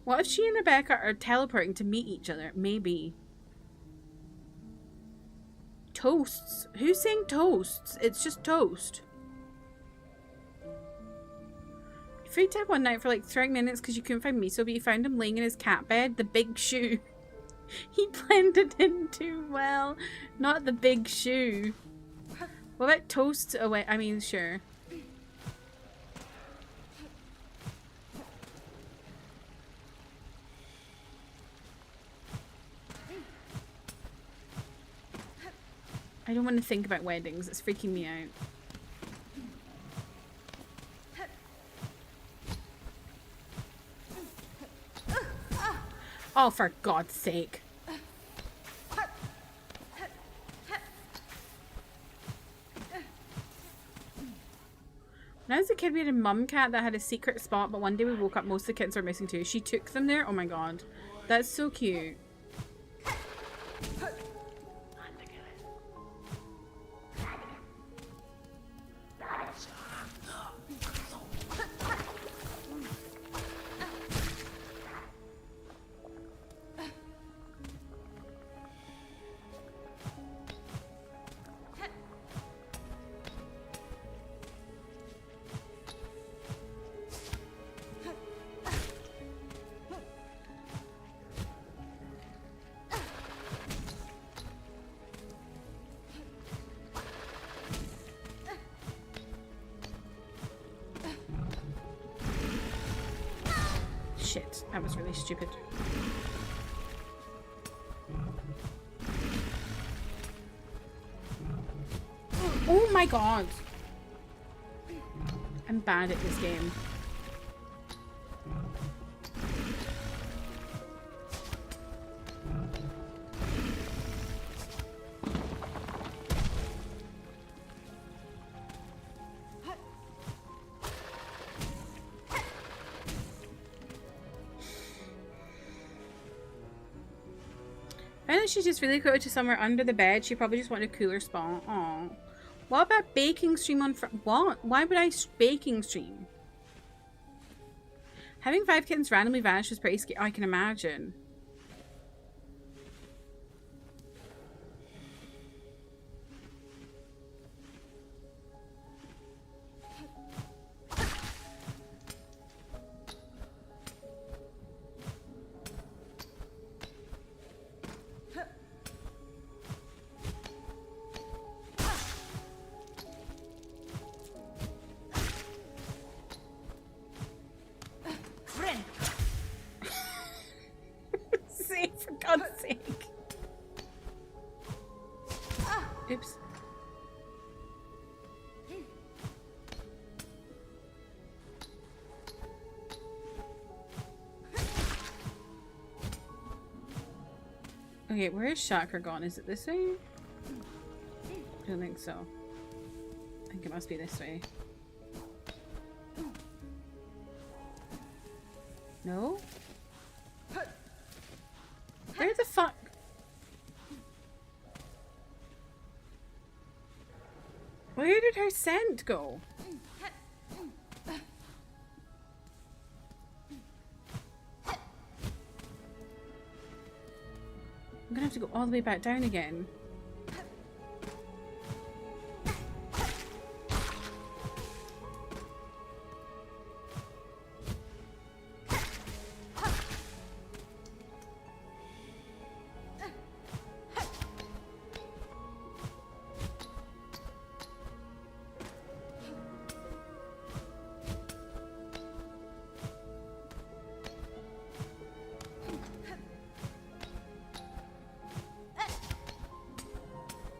What if she and Rebecca are teleporting to meet each other? Maybe. Toasts? Who's saying toasts? It's just toast. You freaked out one night for like 30 minutes because you couldn't find Miso, but you found him laying in his cat bed. The big shoe. He blended in too well. Not the big shoe. What about toasts away? I mean, sure. I don't want to think about weddings. It's freaking me out. Oh, for God's sake. When I was a kid, we had a mum cat that had a secret spot, but one day we woke up, most of the kittens were missing too. She took them there? Oh my god. That's so cute. Shit, that was really stupid. Oh my god! I'm bad at this game. She's just really close to somewhere under the bed. She probably just wanted a cooler spot. Aww. What about baking stream on what? Why would I baking stream? Having 5 kittens randomly vanish was pretty scary. I can imagine. For God's sake. Oops. Okay, where is Chakra gone? Is it this way? I don't think so. I think it must be this way. No? Where the fuck? Where did her scent go? I'm gonna have to go all the way back down again.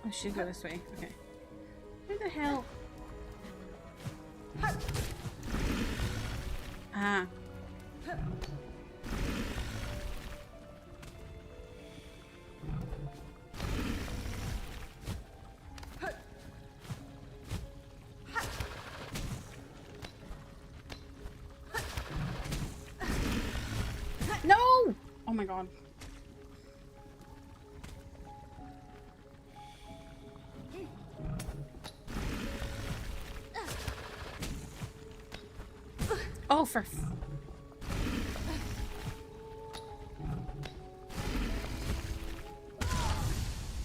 I should go this way. Okay. Where the hell? Ah. No! Oh my god. Oh, for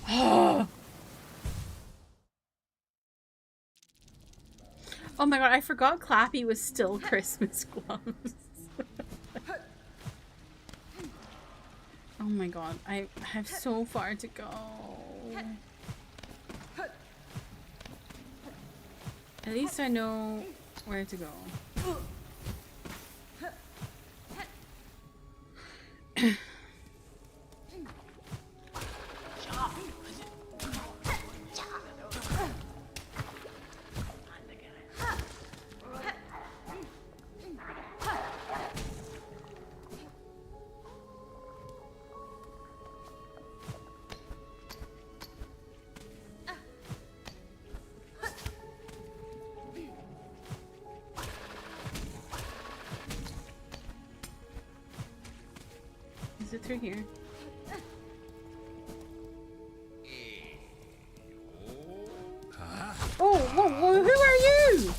oh my god, I forgot Clappy was still Christmas gloves. Oh my god, I have so far to go. At least I know where to go. Is it through here? Oh, whoa, whoa, who are you?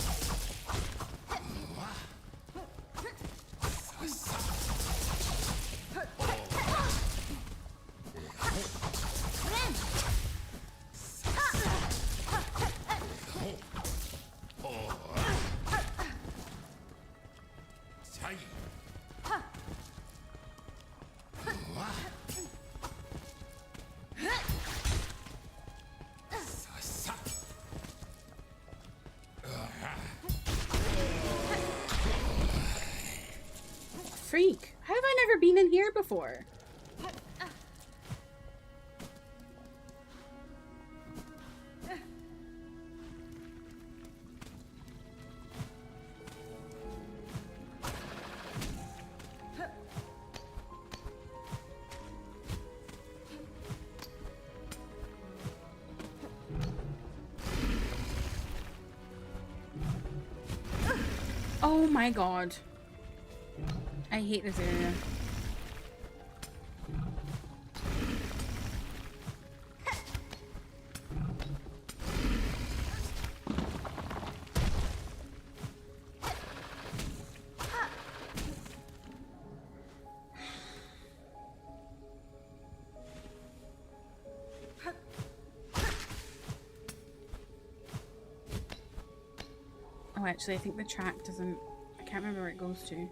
Freak. How have I never been in here before? Oh my god. I hate this area. Oh, actually, I think the track doesn't... I can't remember where it goes to.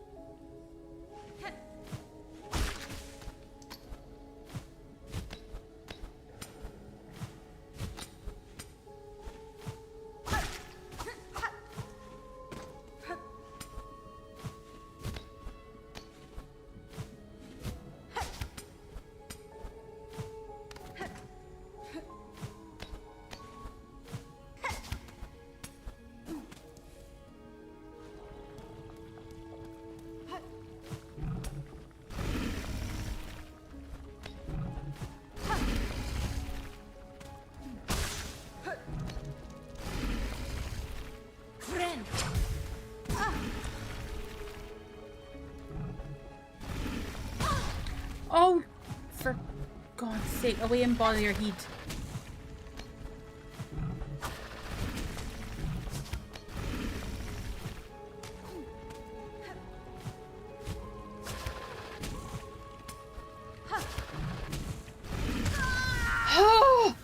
Oh, for God's sake, away and bother your heat. Oh,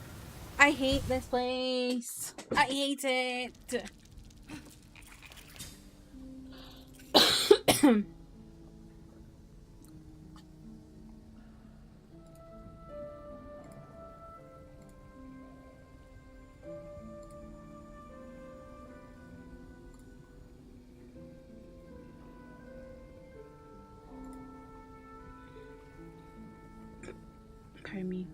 I hate this place. I hate it. Pardon me.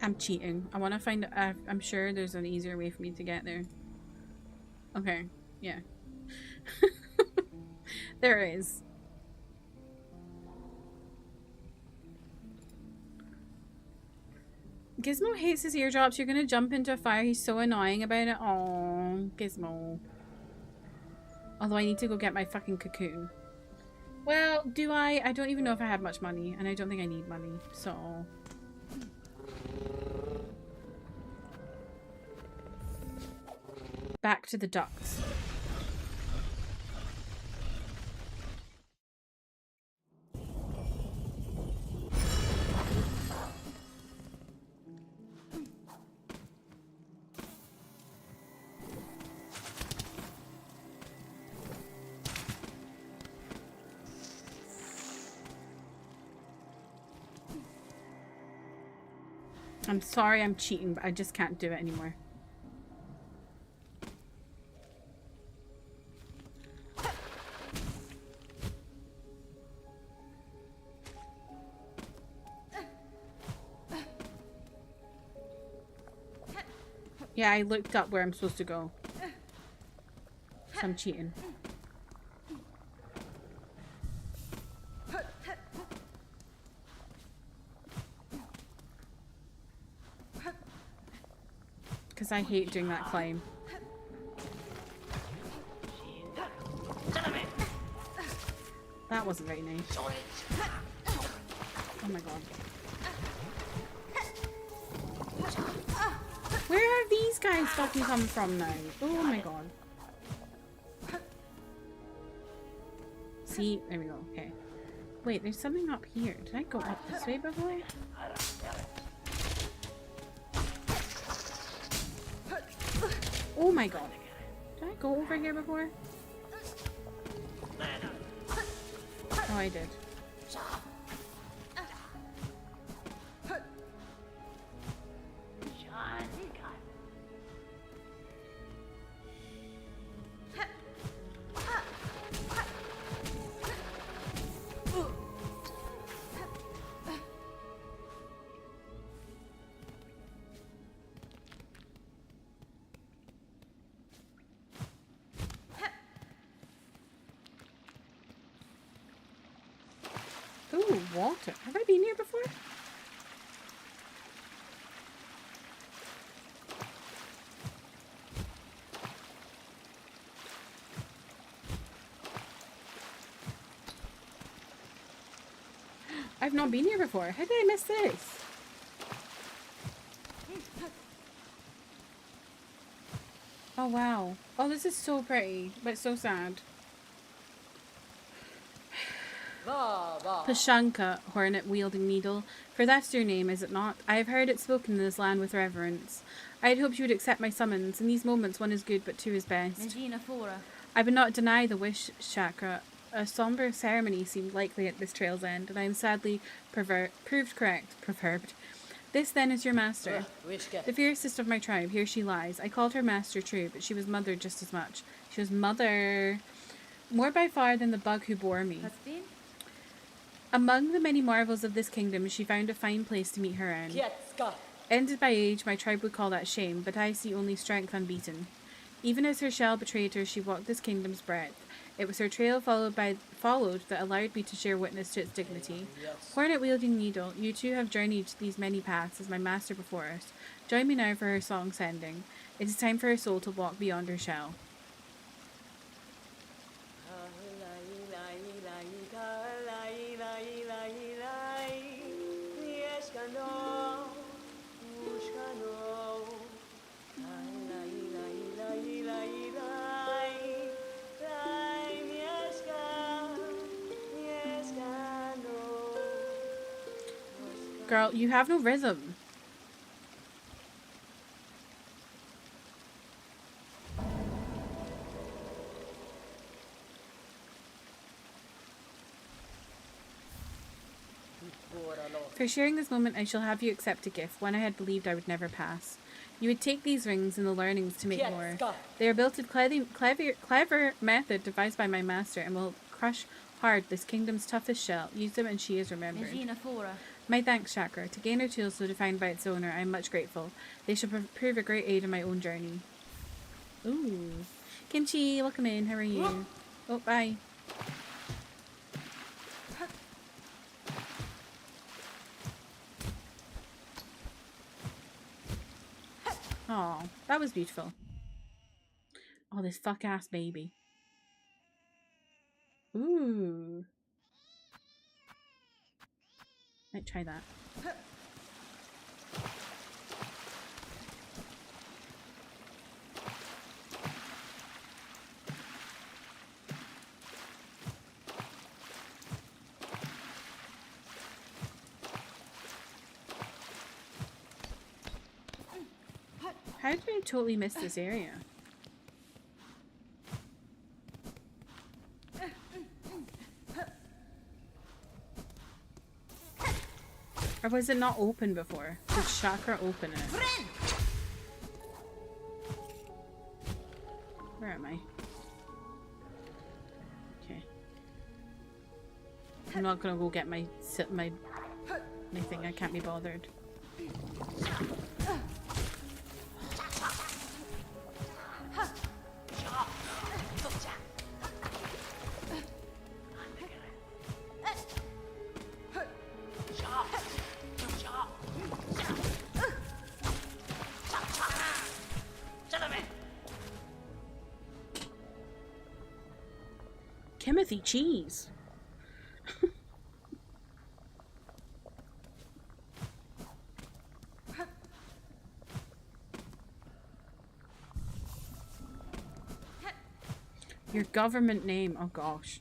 I'm cheating. I want to find... I'm sure there's an easier way for me to get there. Okay. Yeah. There is. Gizmo hates his eardrops. You're gonna jump into a fire. He's so annoying about it. Oh, Gizmo. Although I need to go get my fucking cocoon. Well, do I? I don't even know if I have much money. And I don't think I need money. So... back to the ducks. I'm sorry I'm cheating, but I just can't do it anymore. Yeah, I looked up where I'm supposed to go. So I'm cheating. Because I hate doing that climb. That wasn't very nice. Oh my god. Where are these guys fucking come from now? Oh my god. See? There we go. Okay. Wait, there's something up here. Did I go up this way before? Oh my god. Did I go over here before? Oh, I did. Ooh, water. Have I been here before? I've not been here before. How did I miss this? Oh wow. Oh, this is so pretty, but so sad. Pashanka, hornet-wielding needle. For that's your name, is it not? I have heard it spoken in this land with reverence. I had hoped you would accept my summons. In these moments, one is good, but two is best. I would not deny the wish chakra. A somber ceremony seemed likely at this trail's end, and I am sadly proved correct. Perturbed. This, then, is your master. The fiercest of my tribe. Here she lies. I called her master true, but she was mother just as much. She was mother... more by far than the bug who bore me. Among the many marvels of this kingdom, she found a fine place to meet her end. Ended by age, my tribe would call that shame, but I see only strength unbeaten. Even as her shell betrayed her, she walked this kingdom's breadth. It was her trail followed that allowed me to share witness to its dignity. Hornet-wielding needle, you too have journeyed these many paths as my master before us. Join me now for her song sending. It is time for her soul to walk beyond her shell. Girl, you have no rhythm. For sharing this moment, I shall have you accept a gift, one I had believed I would never pass. You would take these rings and the learnings to make more. They are built of clever method devised by my master and will crush Hard, this kingdom's toughest shell. Use them and she is remembered. My thanks, Chakra. To gain her tools so defined by its owner, I am much grateful. They shall prove a great aid in my own journey. Ooh. Kimchi, welcome in. How are you? Oh, bye. Oh, that was beautiful. Oh, this fuck-ass baby. Ooh. Might try that. How did I totally miss this area? Or was it not open before? Did Chakra open it? Where am I? Okay. I'm not gonna go get my thing. I can't be bothered. Timothy cheese. Your government name. Oh gosh.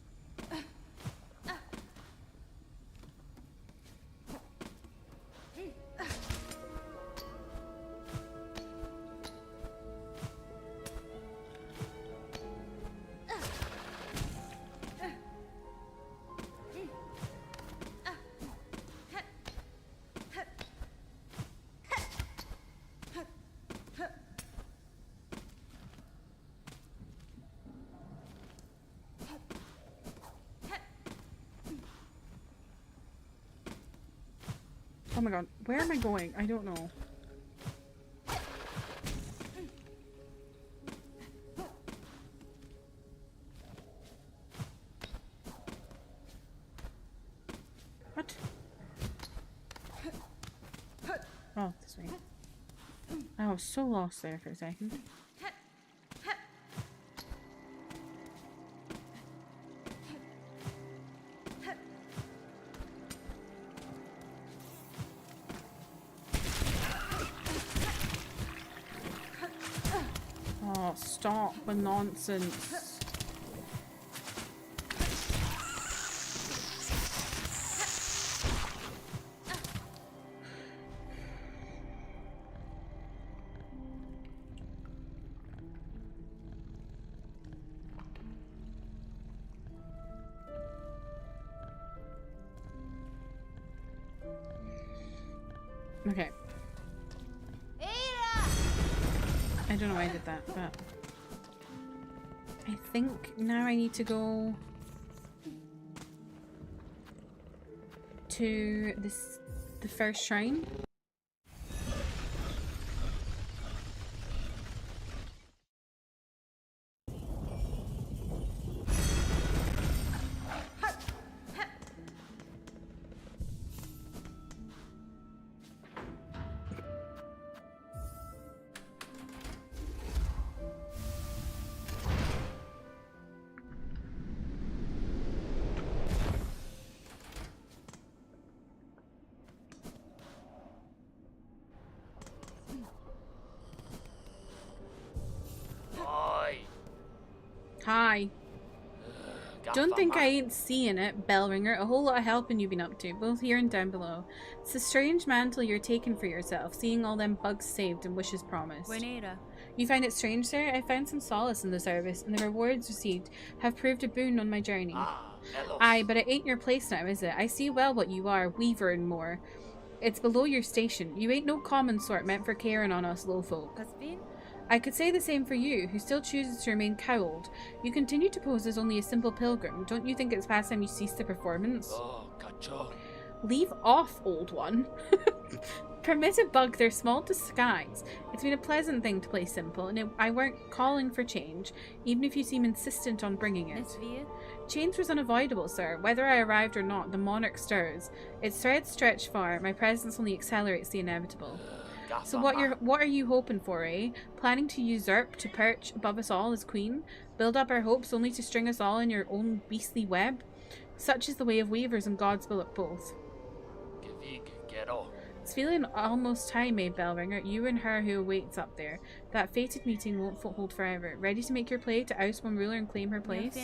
Oh my god, where am I going? I don't know. What? Oh, this way. I was so lost there for a second. Stop the nonsense. Okay. I don't know why I did that, but I think now I need to go to the first shrine. Hi. Don't think I ain't seeing it, Bellringer. A whole lot of helping you've been up to, both here and down below. It's a strange mantle you're taking for yourself, seeing all them bugs saved and wishes promised. You find it strange, sir? I found some solace in the service, and the rewards received have proved a boon on my journey. Aye, but it ain't your place now, is it? I see well what you are, weaver and more. It's below your station. You ain't no common sort meant for caring on us low folk. I could say the same for you, who still chooses to remain cowled. You continue to pose as only a simple pilgrim. Don't you think it's past time you cease the performance? Leave off, old one. Permit a bug their small disguise. It's been a pleasant thing to play simple, and I weren't calling for change, even if you seem insistent on bringing it. Change was unavoidable, sir. Whether I arrived or not, the monarch stirs. Its threads stretch far. My presence only accelerates the inevitable. So what are you hoping for, eh? Planning to usurp, to perch above us all as queen? Build up our hopes only to string us all in your own beastly web? Such is the way of weavers, and God's will at both. It's feeling almost time, eh, Bellringer? You and her who awaits up there. That fated meeting won't hold forever. Ready to make your play, to oust one ruler and claim her place?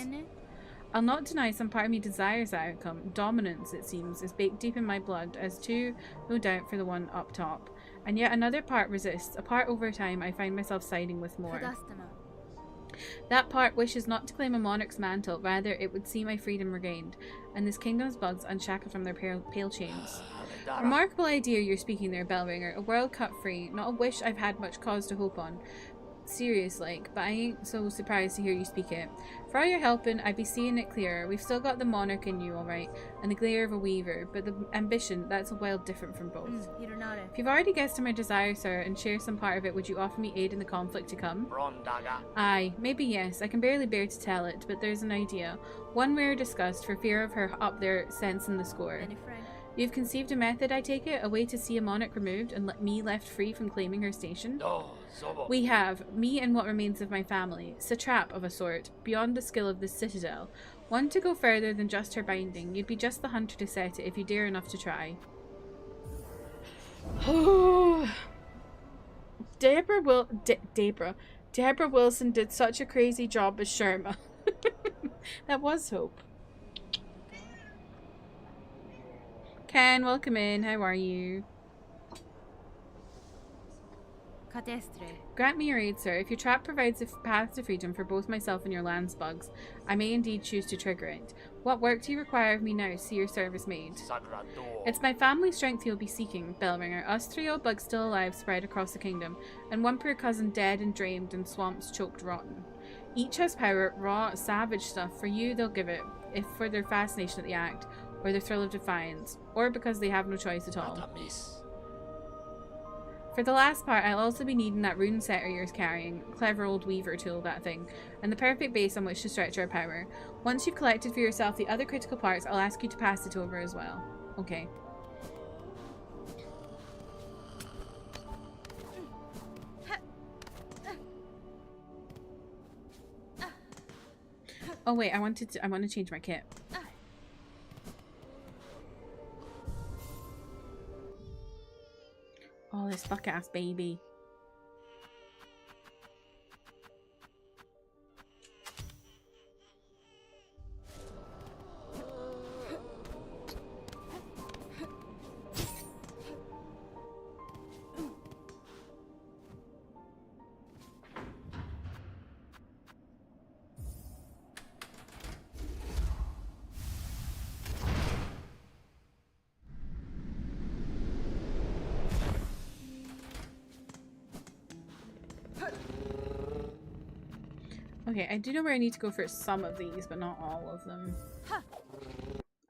I'll not deny some part of me desires that outcome. Dominance, it seems, is baked deep in my blood, as too, no doubt, for the one up top. And yet another part resists, a part over time I find myself siding with more. That part wishes not to claim a monarch's mantle, rather it would see my freedom regained, and this kingdom's bugs unshackled from their pale chains. Remarkable idea you're speaking there, Bellringer. A world cut free, not a wish I've had much cause to hope on. Serious like, but I ain't so surprised to hear you speak it. For all your helping, I'd be seeing it clearer. We've still got the monarch in you, alright, and the glare of a weaver, but the ambition, that's a while different from both. If you've already guessed at my desire, sir, and share some part of it, would you offer me aid in the conflict to come? Aye, maybe yes. I can barely bear to tell it, but there's an idea. One we're discussed, for fear of her up there sensing the score. You've conceived a method, I take it? A way to see a monarch removed and let me left free from claiming her station? We have, me and what remains of my family. Satrap of a sort, beyond the skill of this citadel. One to go further than just her binding. You'd be just the hunter to set it if you dare enough to try. Deborah Wilson did such a crazy job as Sherma. That was hope. Ken, welcome in. How are you? Grant me your aid, sir. If your trap provides a path to freedom for both myself and your land's bugs, I may indeed choose to trigger it. What work do you require of me now to see your service made? It's my family strength you'll be seeking, Bellringer. Us 3 old bugs still alive spread across the kingdom, and one poor cousin dead and drained and swamps choked rotten. Each has power, raw, savage stuff. For you, they'll give it, if for their fascination at the act, or the thrill of defiance, or because they have no choice at all. For the last part, I'll also be needing that rune setter you're carrying, clever old weaver tool, that thing, and the perfect base on which to stretch our power. Once you've collected for yourself the other critical parts, I'll ask you to pass it over as well. Okay. Oh wait, I want to change my kit. Oh, this fuck ass baby. Okay, I do know where I need to go for some of these, but not all of them.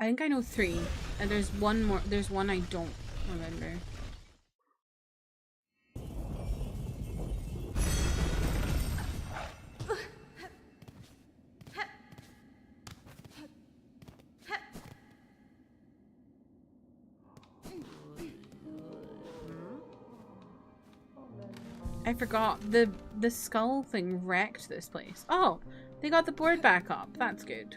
I think I know 3, and there's one more. There's one I don't remember. I forgot, the skull thing wrecked this place. Oh, they got the board back up. That's good.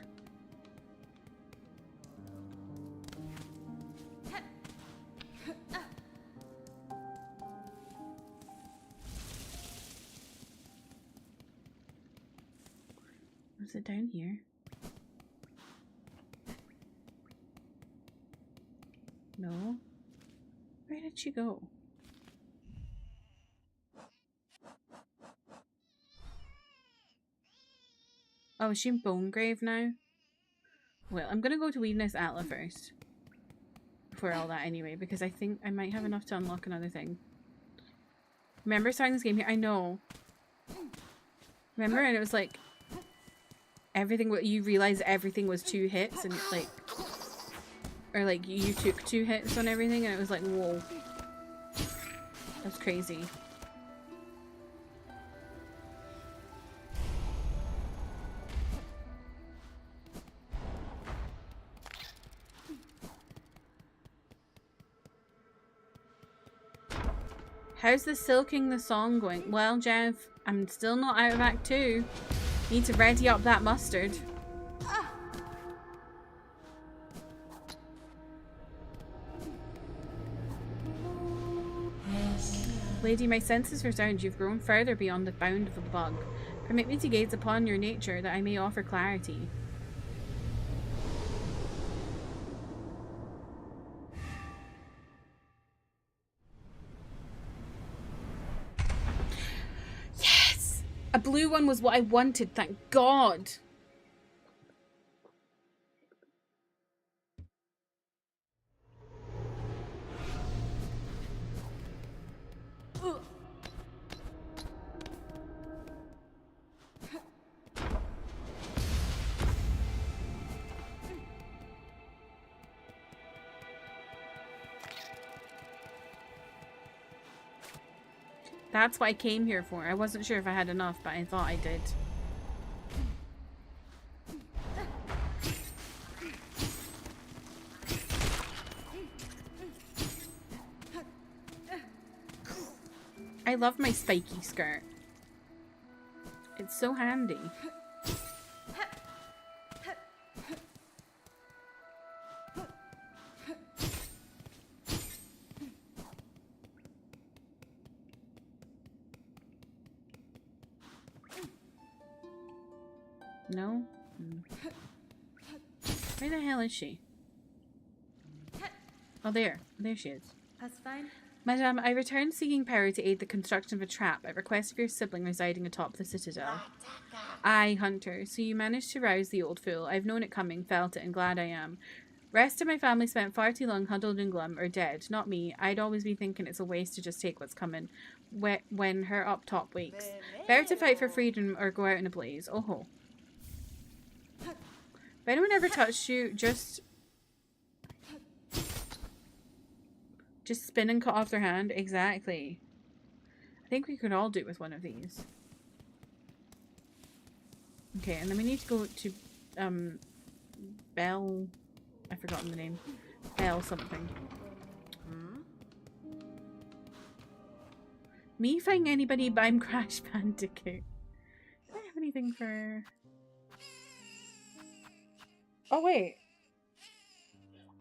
Was it down here? No. Where did she go? Oh, is she in Bonegrave now? Well, I'm gonna go to Weedness Atla first. For all that anyway, because I think I might have enough to unlock another thing. Remember starting this game here? I know. Remember? And it was like everything. You realize everything was 2 hits, and like, or like you took 2 hits on everything, and it was like, whoa, that's crazy. How's the Silking the Song going? Well, Jeff, I'm still not out of Act 2. Need to ready up that mustard. Lady, my senses for sound, you've grown further beyond the bound of the bug. Permit me to gaze upon your nature, that I may offer clarity. Yes! A blue one was what I wanted, thank God! That's what I came here for. I wasn't sure if I had enough, but I thought I did. I love my spiky skirt. It's so handy. No? Where the hell is she? Oh, there. There she is. That's fine. Madame, I returned seeking power to aid the construction of a trap at request of your sibling residing atop the citadel. Aye, Hunter. So you managed to rouse the old fool. I've known it coming, felt it, and glad I am. Rest of my family spent far too long huddled and glum, or dead. Not me. I'd always be thinking it's a waste to just take what's coming when her up top wakes. Better to fight for freedom or go out in a blaze. Oh ho. If anyone ever touched you, just spin and cut off their hand. Exactly. I think we could all do it with one of these. Okay, and then we need to go to Belle. I've forgotten the name. Belle something. Me finding anybody, but I'm Crash Bandicoot. Do I have anything for... Oh, wait.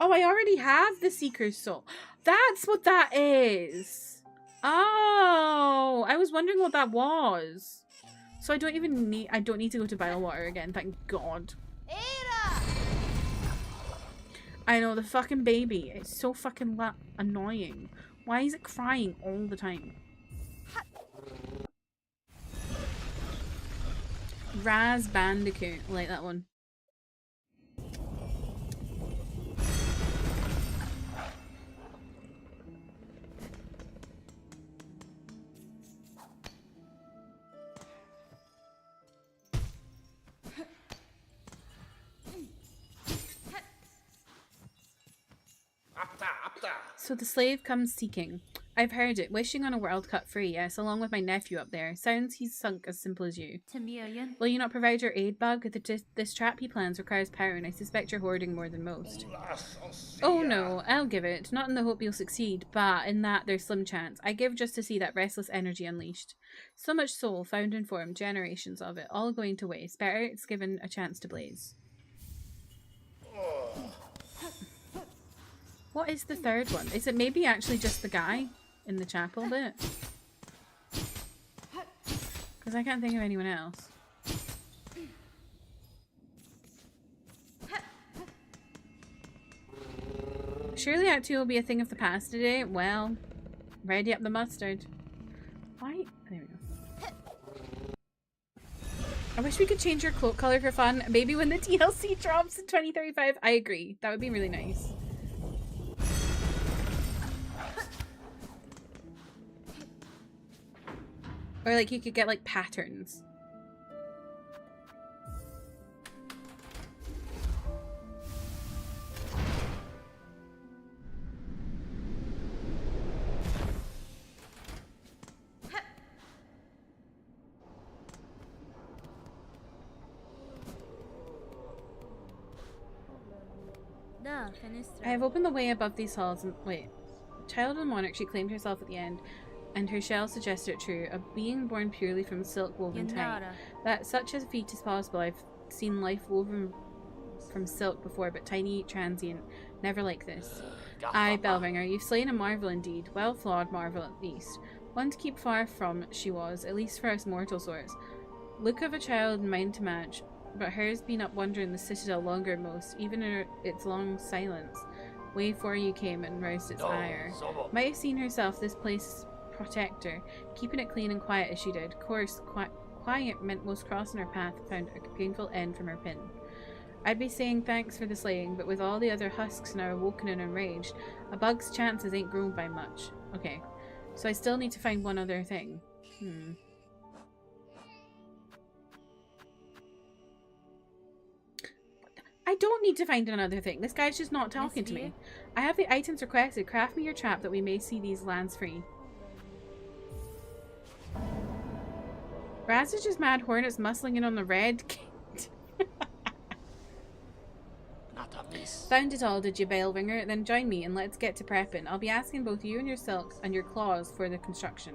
Oh, I already have the Seeker's Soul. That's what that is. Oh, I was wondering what that was. So I don't need to go to Bylewater again, thank God. Ada! I know, the fucking baby. It's so fucking annoying. Why is it crying all the time? Raz Bandicoot. I like that one. So the slave comes seeking. I've heard it. Wishing on a world cut free, yes, along with my nephew up there. Sounds he's sunk as simple as you. Will you not provide your aid, Bug? This trap he plans requires power, and I suspect you're hoarding more than most. Oh no, I'll give it. Not in the hope you'll succeed, but in that there's slim chance. I give just to see that restless energy unleashed. So much soul, found and formed, generations of it, all going to waste. Better it's given a chance to blaze. What is the third one? Is it maybe actually just the guy in the chapel bit? Because I can't think of anyone else. Surely Act 2 will be a thing of the past today. Well, ready up the mustard. Why? There we go. I wish we could change your cloak color for fun. Maybe when the DLC drops in 2035. I agree. That would be really nice. Or like you could get like patterns. I have opened the way above these halls and wait. Child of the monarch, she claimed herself at the end, and her shell suggested it true. A being born purely from silk woven tight. That such a feat is possible. I've seen life woven from silk before, but tiny, transient, never like this. Aye, Bellringer, you've slain a marvel indeed. Well flawed marvel at least. One to keep far from, she was, at least for us mortal sorts. Look of a child, mind to match, but hers been up wandering the citadel longer than most, even in its long silence. Way before you came and roused its ire. Might have seen herself this place protector, keeping it clean and quiet as she did. Of course, quiet meant most crossing her path found a painful end from her pin. I'd be saying thanks for the slaying, but with all the other husks now awoken and enraged, a bug's chances ain't grown by much. Okay, so I still need to find one other thing. I don't need to find another thing. This guy's just not talking to me. I have the items requested. Craft me your trap that we may see these lands free. Raz's mad hornets muscling in on the red. Found it all, did you, Bellringer? Then join me and let's get to prepping. I'll be asking both you and your silks and your claws for the construction.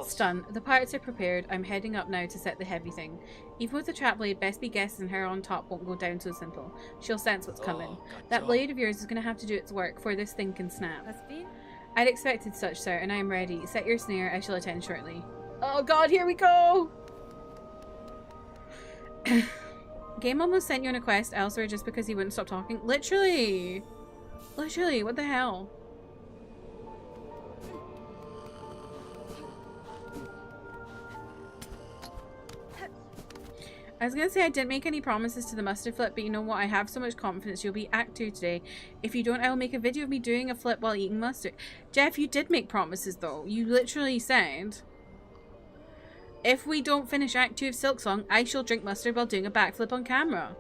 Stun. The parts are prepared. I'm heading up now to set the heavy thing. Even with the trap blade, best be guessing her on top won't go down so simple. She'll sense what's coming. That blade of yours is going to have to do its work before this thing can snap. I'd expected such, sir, and I am ready. Set your snare. I shall attend shortly. Oh god, here we go! Game almost sent you on a quest elsewhere just because he wouldn't stop talking. Literally! Literally, what the hell? I was gonna say I didn't make any promises to the mustard flip, but you know what? I have so much confidence you'll be Act 2 today. If you don't, I will make a video of me doing a flip while eating mustard. Jeff, you did make promises though. You literally said, if we don't finish Act 2 of Silksong, I shall drink mustard while doing a backflip on camera.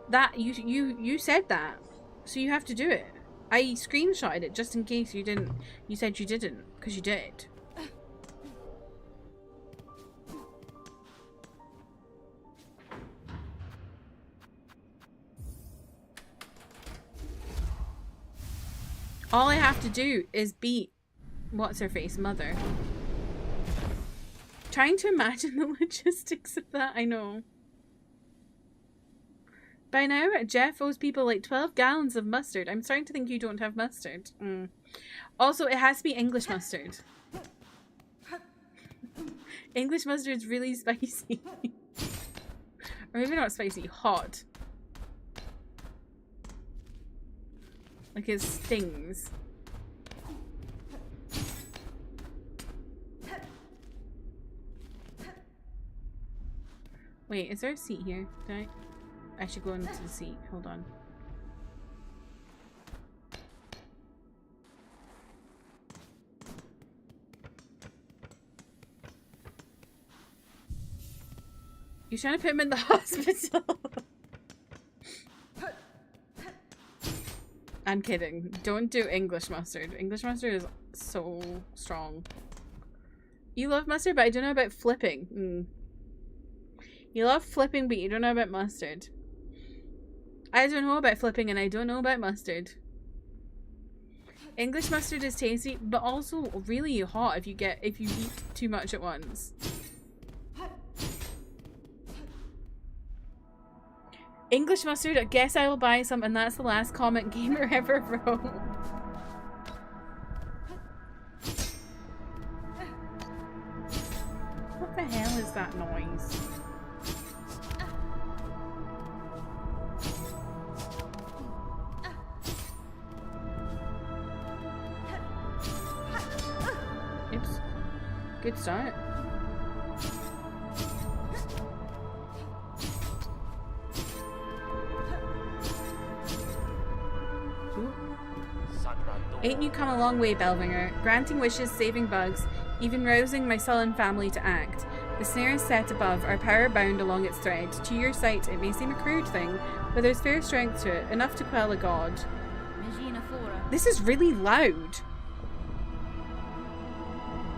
That, you said that. So you have to do it. I screenshotted it just in case you didn't. You said you didn't, because you did. All I have to do is beat what's-her-face mother. Trying to imagine the logistics of that, I know. By now, Jeff owes people like 12 gallons of mustard. I'm starting to think you don't have mustard. Also, it has to be English mustard. English mustard is really spicy. Or maybe not spicy, hot. Like it stings. Wait, is there a seat here? Did I should go into the seat. Hold on. You're trying to put him in the hospital. I'm kidding. Don't do English mustard. English mustard is so strong. You love mustard, but I don't know about flipping. You love flipping, but you don't know about mustard. I don't know about flipping, and I don't know about mustard. English mustard is tasty, but also really hot if you eat too much at once. English mustard, I guess I will buy some, and that's the last comment gamer ever wrote. What the hell is that noise? Oops. Good start. Ain't you come a long way, Bellringer, granting wishes, saving bugs, even rousing my sullen family to act. The snare is set above, our power bound along its thread. To your sight it may seem a crude thing, but there's fair strength to it, enough to quell a god. This is really loud.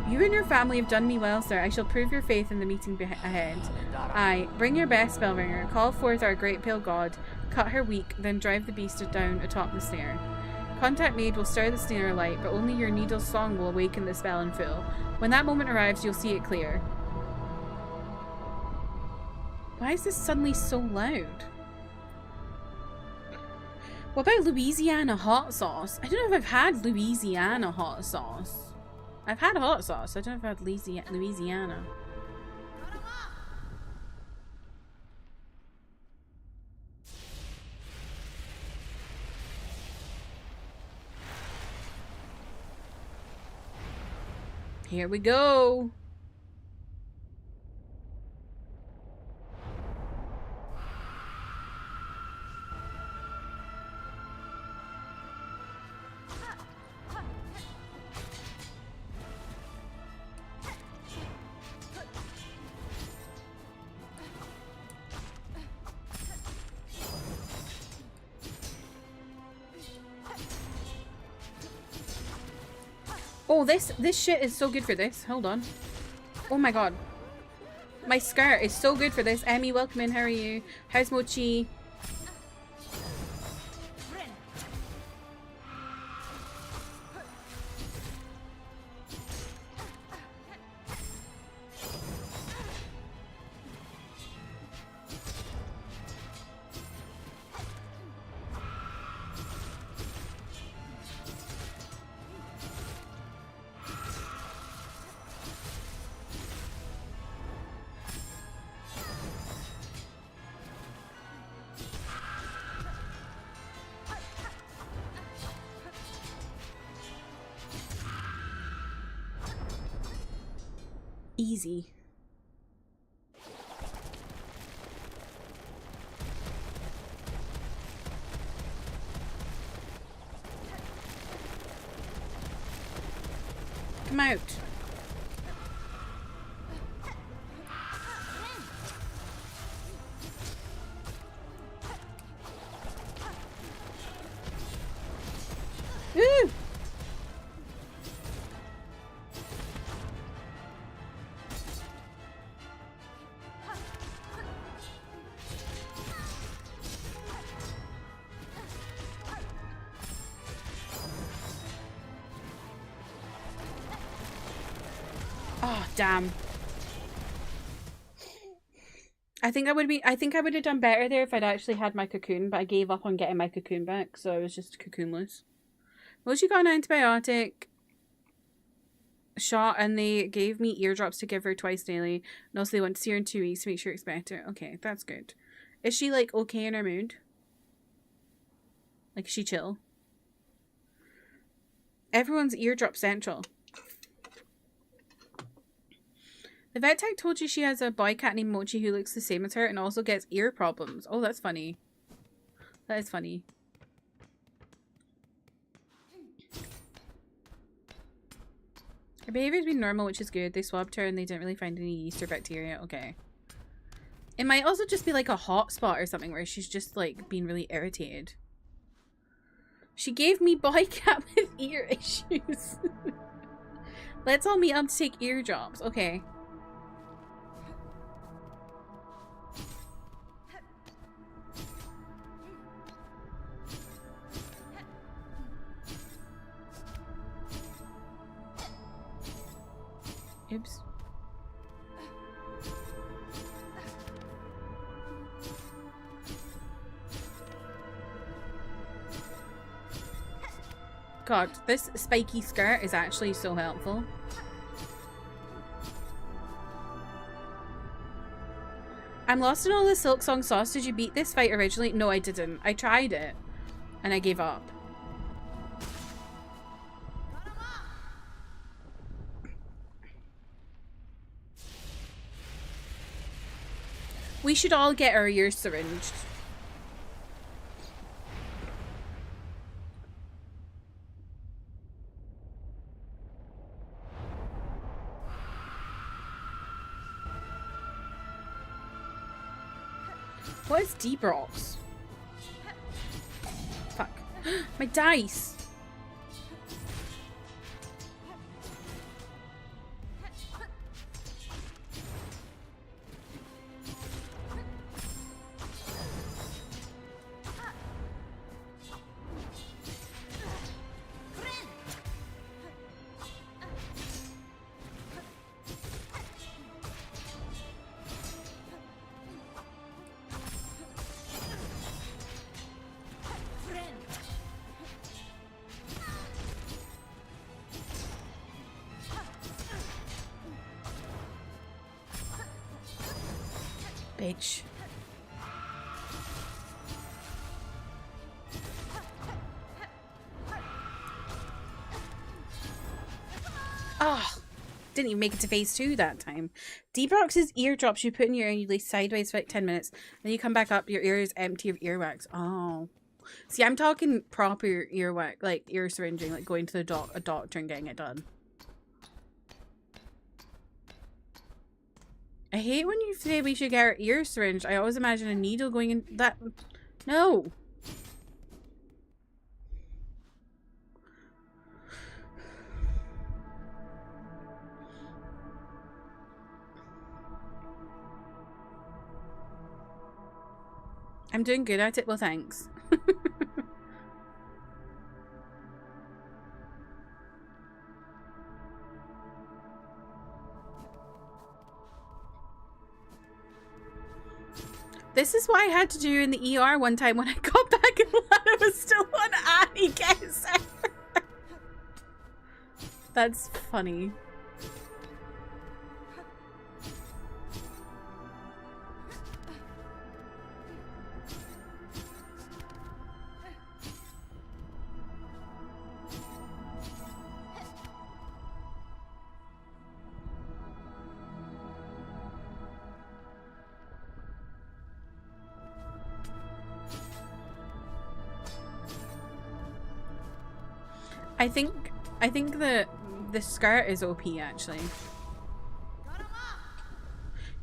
You and your family have done me well, sir. I shall prove your faith in the meeting ahead. Aye, bring your best, Bellringer. Call forth our great pale god. Cut her weak, then drive the beast down atop the snare. Contact made will stir the snare alight, but only your needle's song will awaken the spell in full. When that moment arrives, you'll see it clear. Why is this suddenly so loud? What about Louisiana hot sauce? I don't know if I've had Louisiana hot sauce. I've had hot sauce. I don't know if I've had Louisiana. Here we go. Oh, this shit is so good for this. Hold on. Oh my god. My skirt is so good for this. Emmy, welcome in. How are you? How's Mochi? Easy. Come out. Woo! Damn. I think I would have done better there if I'd actually had my cocoon, but I gave up on getting my cocoon back, so I was just cocoonless. Well, she got an antibiotic shot and they gave me eardrops to give her twice daily. And also they want to see her in 2 weeks to make sure it's better. Okay, that's good. Is she like okay in her mood? Like, is she chill? Everyone's eardrop central. The vet tech told you she has a boy cat named Mochi who looks the same as her and also gets ear problems. Oh, that's funny. That is funny. Her behavior's been normal, which is good. They swabbed her and they didn't really find any yeast or bacteria. Okay. It might also just be like a hot spot or something where she's just like being really irritated. She gave me boy cat with ear issues. Let's all meet up to take eardrops. Okay. Oops. God, this spiky skirt is actually so helpful. I'm lost in all the Silksong sauce. Did you beat this fight originally? No, I didn't. I tried it and I gave up. We should all get our ears syringed. What is deep rocks? Fuck. My dice! bitch. Oh, didn't even make it to phase 2 that time. Debrox's eardrops you put in your ear and you lay sideways for like 10 minutes. Then you come back up, your ear is empty of earwax. Oh. See, I'm talking proper earwax, like ear syringing, like going to the a doctor and getting it done. I hate when you say we should get our ear syringed. I always imagine a needle going in that. No. I'm doing good at it. Well, thanks. This is what I had to do in the ER one time when I got back and Lana was still on Annie Guess. That's funny. I think the skirt is OP actually.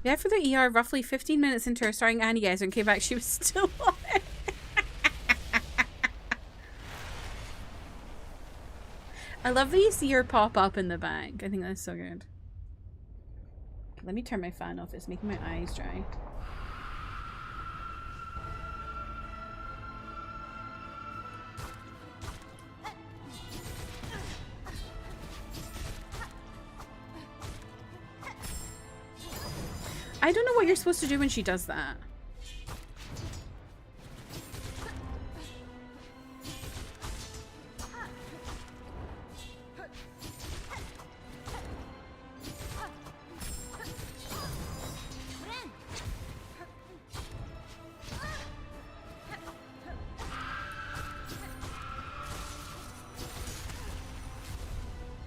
Yeah, for the ER, roughly 15 minutes into her starting Annie Guys and came back, she was still on it. I love that you see her pop up in the back. I think that's so good. Let me turn my fan off. It's making my eyes dry. I don't know what you're supposed to do when she does that.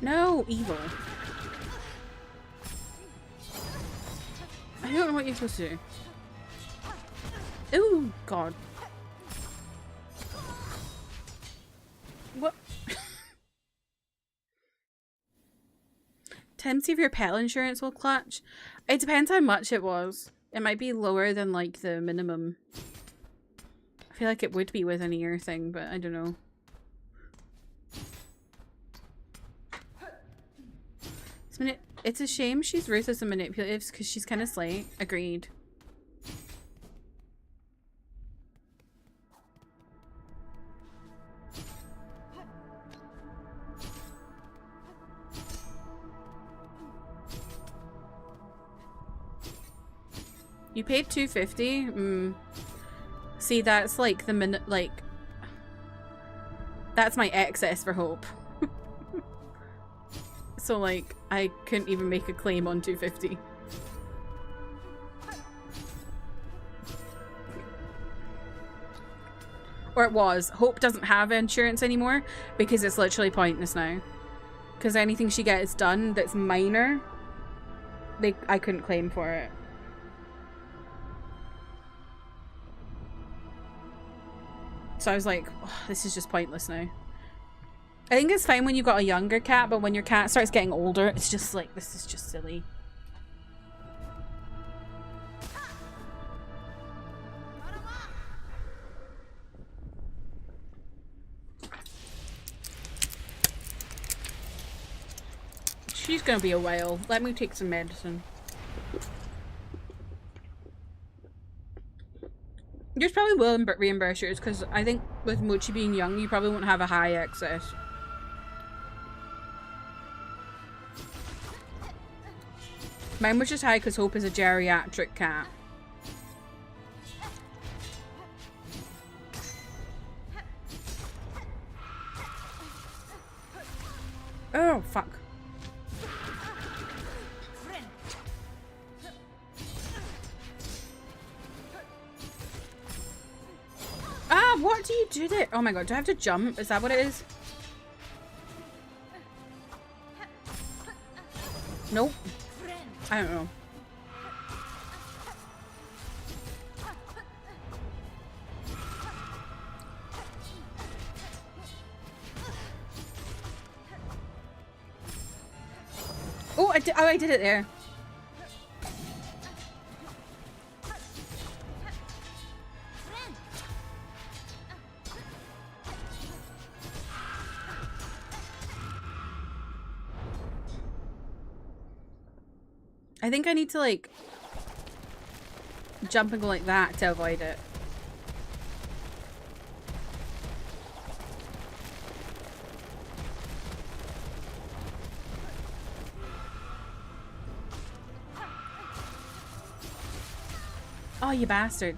No, evil. I don't know what you're supposed to do. Oh, God. What? Tim, see if your pet insurance will clutch. It depends how much it was. It might be lower than, like, the minimum. I feel like it would be with an ear thing, but I don't know. It's a shame she's ruthless and manipulative because she's kind of slight. Agreed. You paid $250? See, that's like the minute, like, that's my excess for Hope. So, like, I couldn't even make a claim on $250. Or it was. Hope doesn't have insurance anymore because it's literally pointless now. Because anything she gets done that's minor, I couldn't claim for it. So I was like, oh, this is just pointless now. I think it's fine when you've got a younger cat, but when your cat starts getting older, it's just like, this is just silly. She's gonna be a while. Let me take some medicine. Yours probably will reimburse yours, because I think with Mochi being young, you probably won't have a high excess. Mine was just high because Hope is a geriatric cat. Oh, fuck. do you do there? Oh my god, do I have to jump? Is that what it is? Nope. I don't know. Oh, I did it there. I think I need to like jump and go like that to avoid it. Oh, you bastard.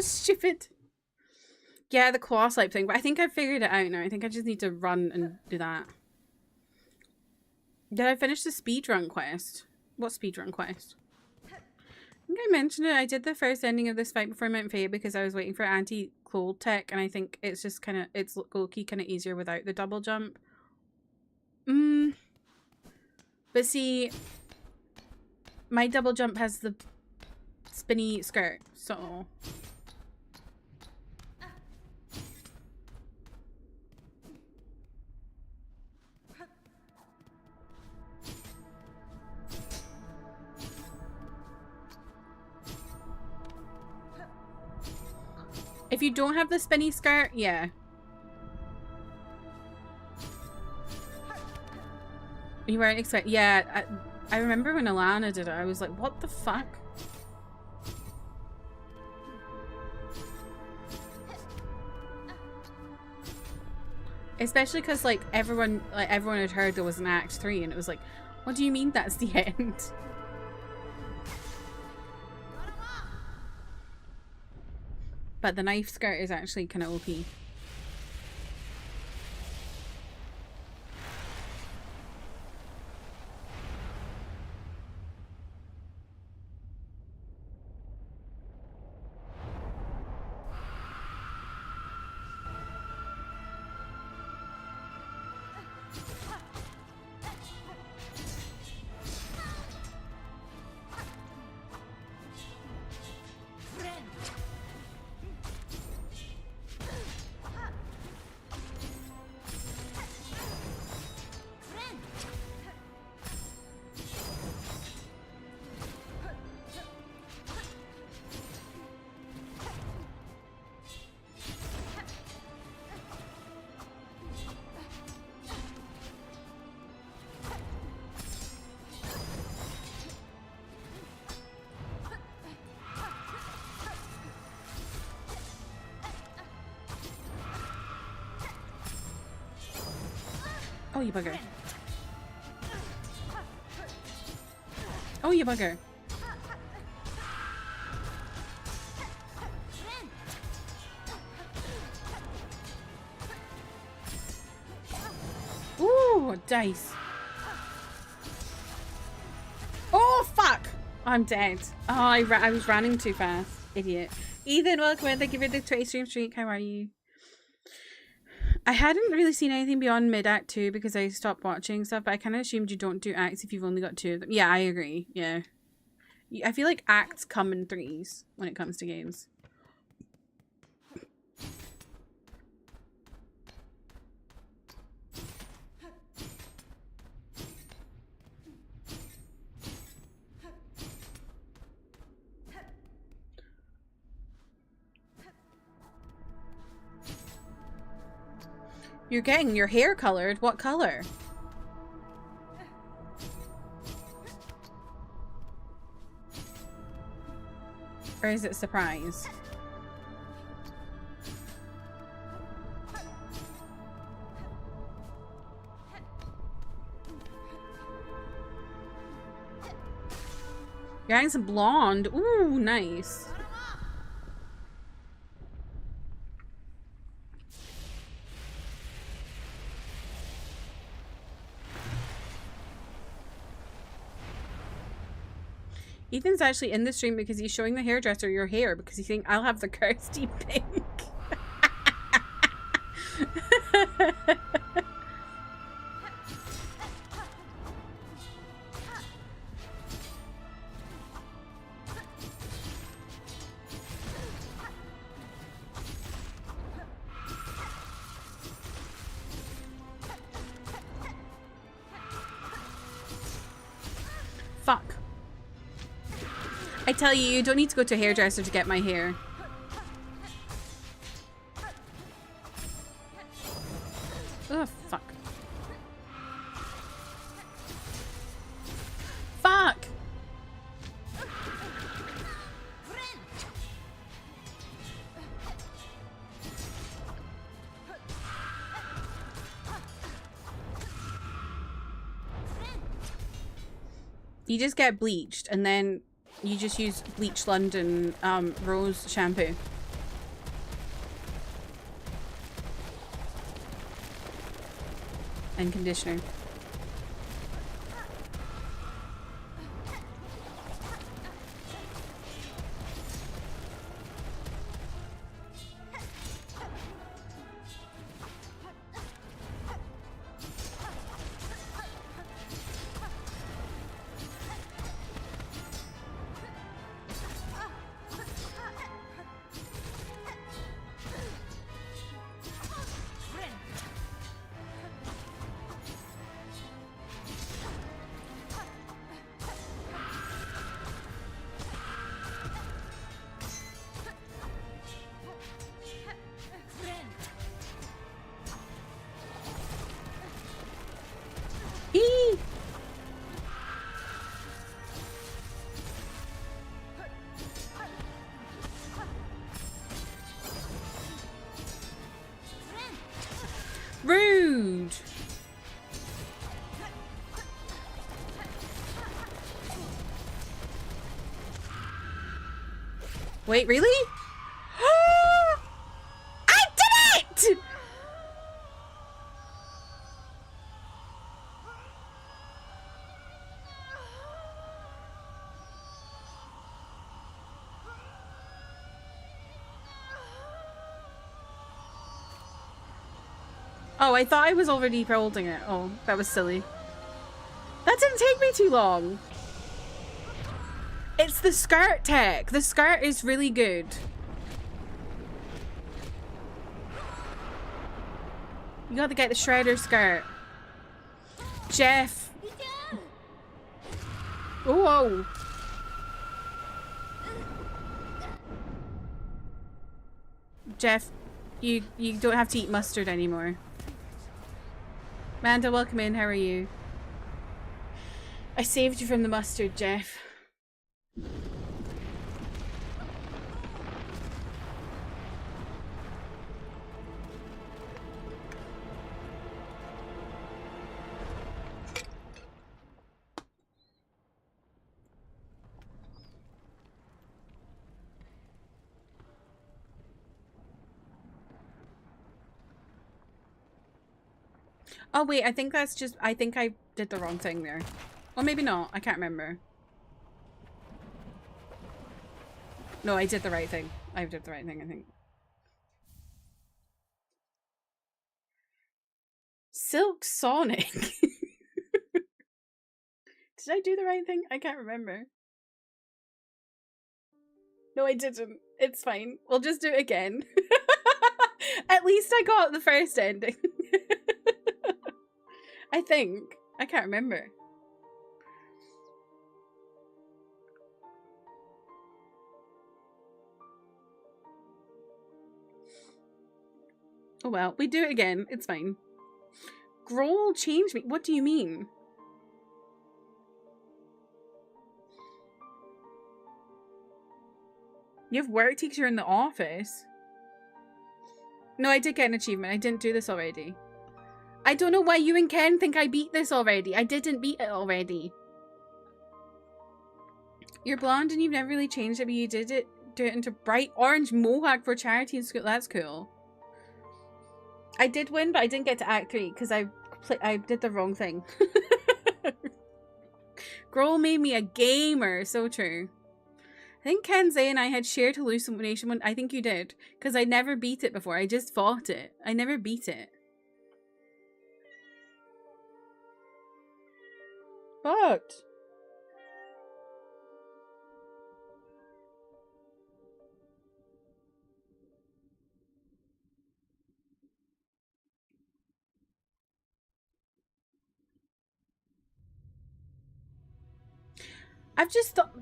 Stupid. Yeah, the claw swipe thing, but I think I figured it out now. I think I just need to run and do that. Did I finish the speedrun quest? What speedrun quest? I think I mentioned it. I did the first ending of this fight before Mount Fate because I was waiting for anti-cold tech, and I think it's just kind of, it's low-key kind of easier without the double jump. But see, my double jump has the spinny skirt, so... If you don't have the spinny skirt, yeah. You weren't expecting... Yeah, I remember when Alana did it, I was like, what the fuck? Especially because, like, everyone had heard there was an Act 3, and it was like, what do you mean that's the end? But the knife skirt is actually kind of OP. Oh, you bugger. Oh, you bugger. Ooh, dice. Oh, fuck. I'm dead. Oh, I was running too fast. Idiot. Ethan, welcome in. Thank you for the 20 stream streak. How are you? I hadn't really seen anything beyond mid-act 2 because I stopped watching stuff, but I kind of assumed you don't do acts if you've only got 2 of them. Yeah, I agree. Yeah. I feel like acts come in 3s when it comes to games. You're getting your hair colored? What color? Or is it surprise? You're adding some blonde. Ooh, nice. Ethan's actually in the stream because he's showing the hairdresser your hair because he thinks I'll have the Kirsty pink. Fuck. I tell you, you don't need to go to a hairdresser to get my hair. Oh, fuck. Fuck! You just get bleached and then you just use Bleach London rose shampoo. And conditioner. Rude. Wait, really? I did it! Oh, I thought I was already holding it. Oh, that was silly. That didn't take me too long. It's the skirt tech. The skirt is really good. You gotta get the shredder skirt. Jeff. Oh, whoa. Jeff, you don't have to eat mustard anymore. Amanda, welcome in. How are you? I saved you from the mustard, Jeff. Oh wait, I think that's just, I think I did the wrong thing there. Or maybe not, I can't remember. No, I did the right thing. I did the right thing, I think. Silk Sonic. Did I do the right thing? I can't remember. No, I didn't. It's fine. We'll just do it again. At least I got the first ending. I think. I can't remember. Oh well, we do it again. It's fine. Grohl changed me. What do you mean? You have work teacher in the office? No, I did get an achievement. I didn't do this already. I don't know why you and Ken think I beat this already. I didn't beat it already. You're blonde and you've never really changed it, but you do it into bright orange mohawk for charity in school. That's cool. I did win, but I didn't get to Act 3 because I did the wrong thing. Girl made me a gamer. So true. I think Kenzie and I had shared hallucination when I think you did. Because I never beat it before. I just fought it. I never beat it. But I've just thought,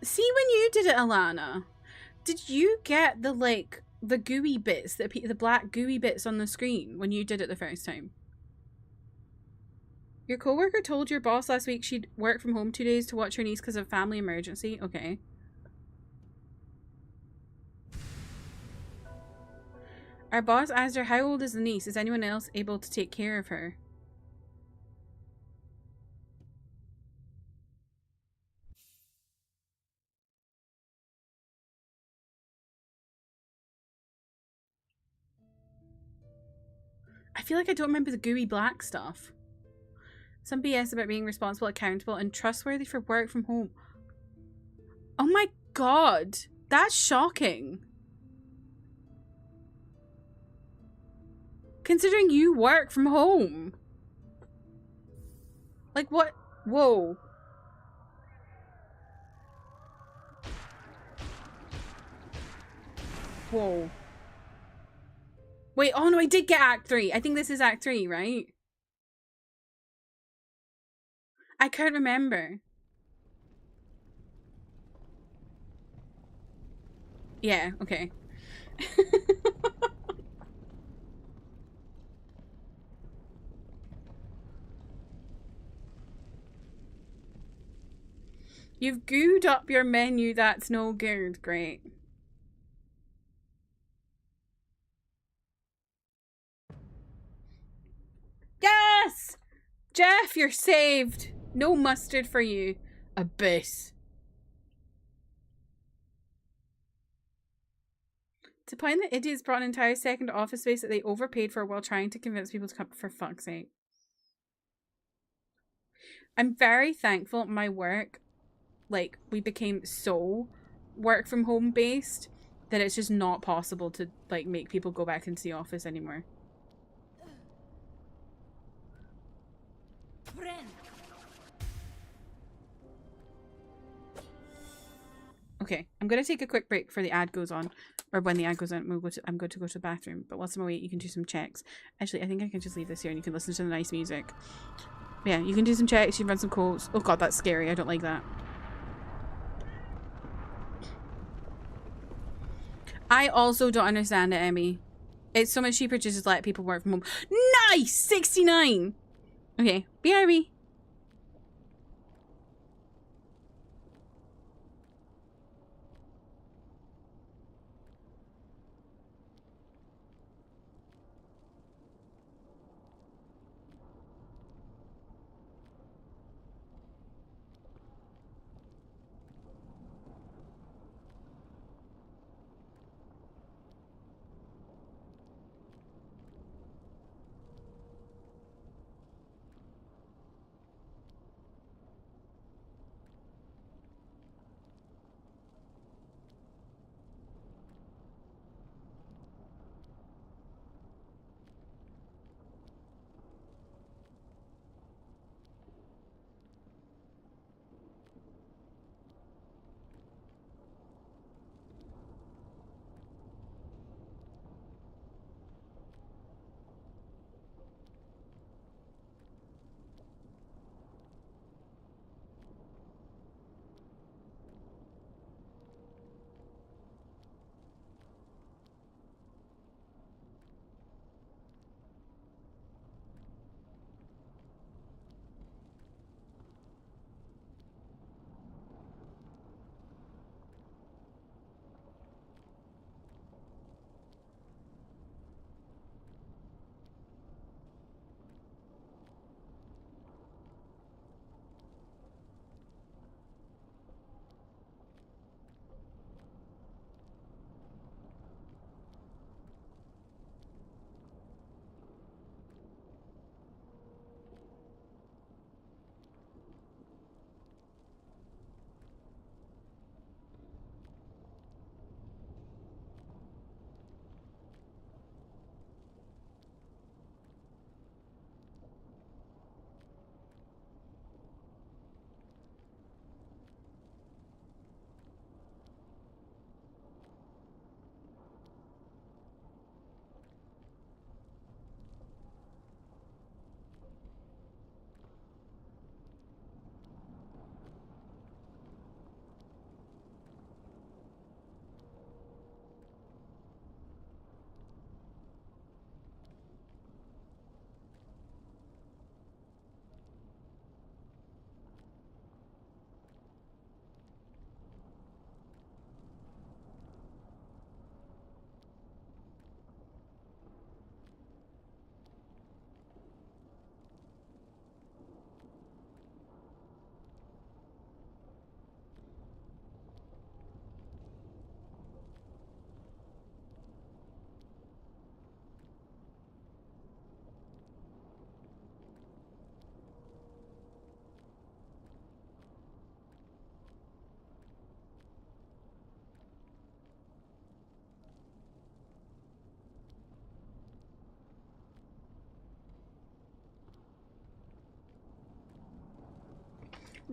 see when you did it, Alana, did you get the like the gooey bits, the black gooey bits on the screen when you did it the first time? Your coworker told your boss last week she'd work from home 2 days to watch her niece because of family emergency. Okay. Our boss asked her, how old is the niece? Is anyone else able to take care of her? I feel like I don't remember the gooey black stuff. Some BS about being responsible, accountable, and trustworthy for work from home. Oh my god. That's shocking. Considering you work from home. Like what? Whoa. Whoa. Wait, oh no, I did get Act 3. I think this is Act 3, right? I can't remember. Yeah, okay. You've gooed up your menu, that's no good. Great. Yes! Jeff, you're saved. No mustard for you. Abyss. To point that idiots brought an entire second office space that they overpaid for while trying to convince people to come, for fuck's sake. I'm very thankful my work, like, we became so work from home based that it's just not possible to, like, make people go back into the office anymore. Okay, I'm gonna take a quick break before the ad goes on, or when the ad goes on. I'm going to go to the bathroom. But whilst I'm away, you can do some checks. Actually, I think I can just leave this here, and you can listen to the nice music. Yeah, you can do some checks. You can run some quotes. Oh god, that's scary. I don't like that. I also don't understand it, Emmy. It's so much cheaper to just let people work from home. Nice! 69! Okay, BRB.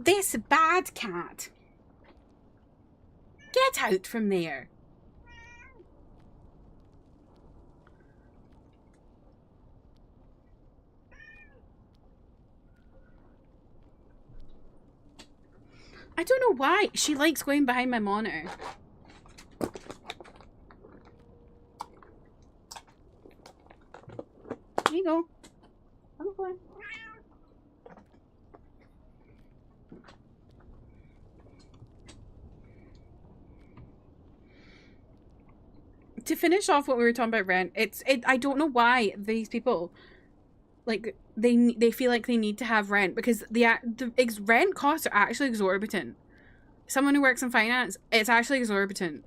This bad cat. Get out from there. I don't know why. She likes going behind my monitor. There you go. I'm fine. To finish off what we were talking about rent, I don't know why these people, like, they feel like they need to have rent, because the rent costs are actually exorbitant. Someone who works in finance, it's actually exorbitant.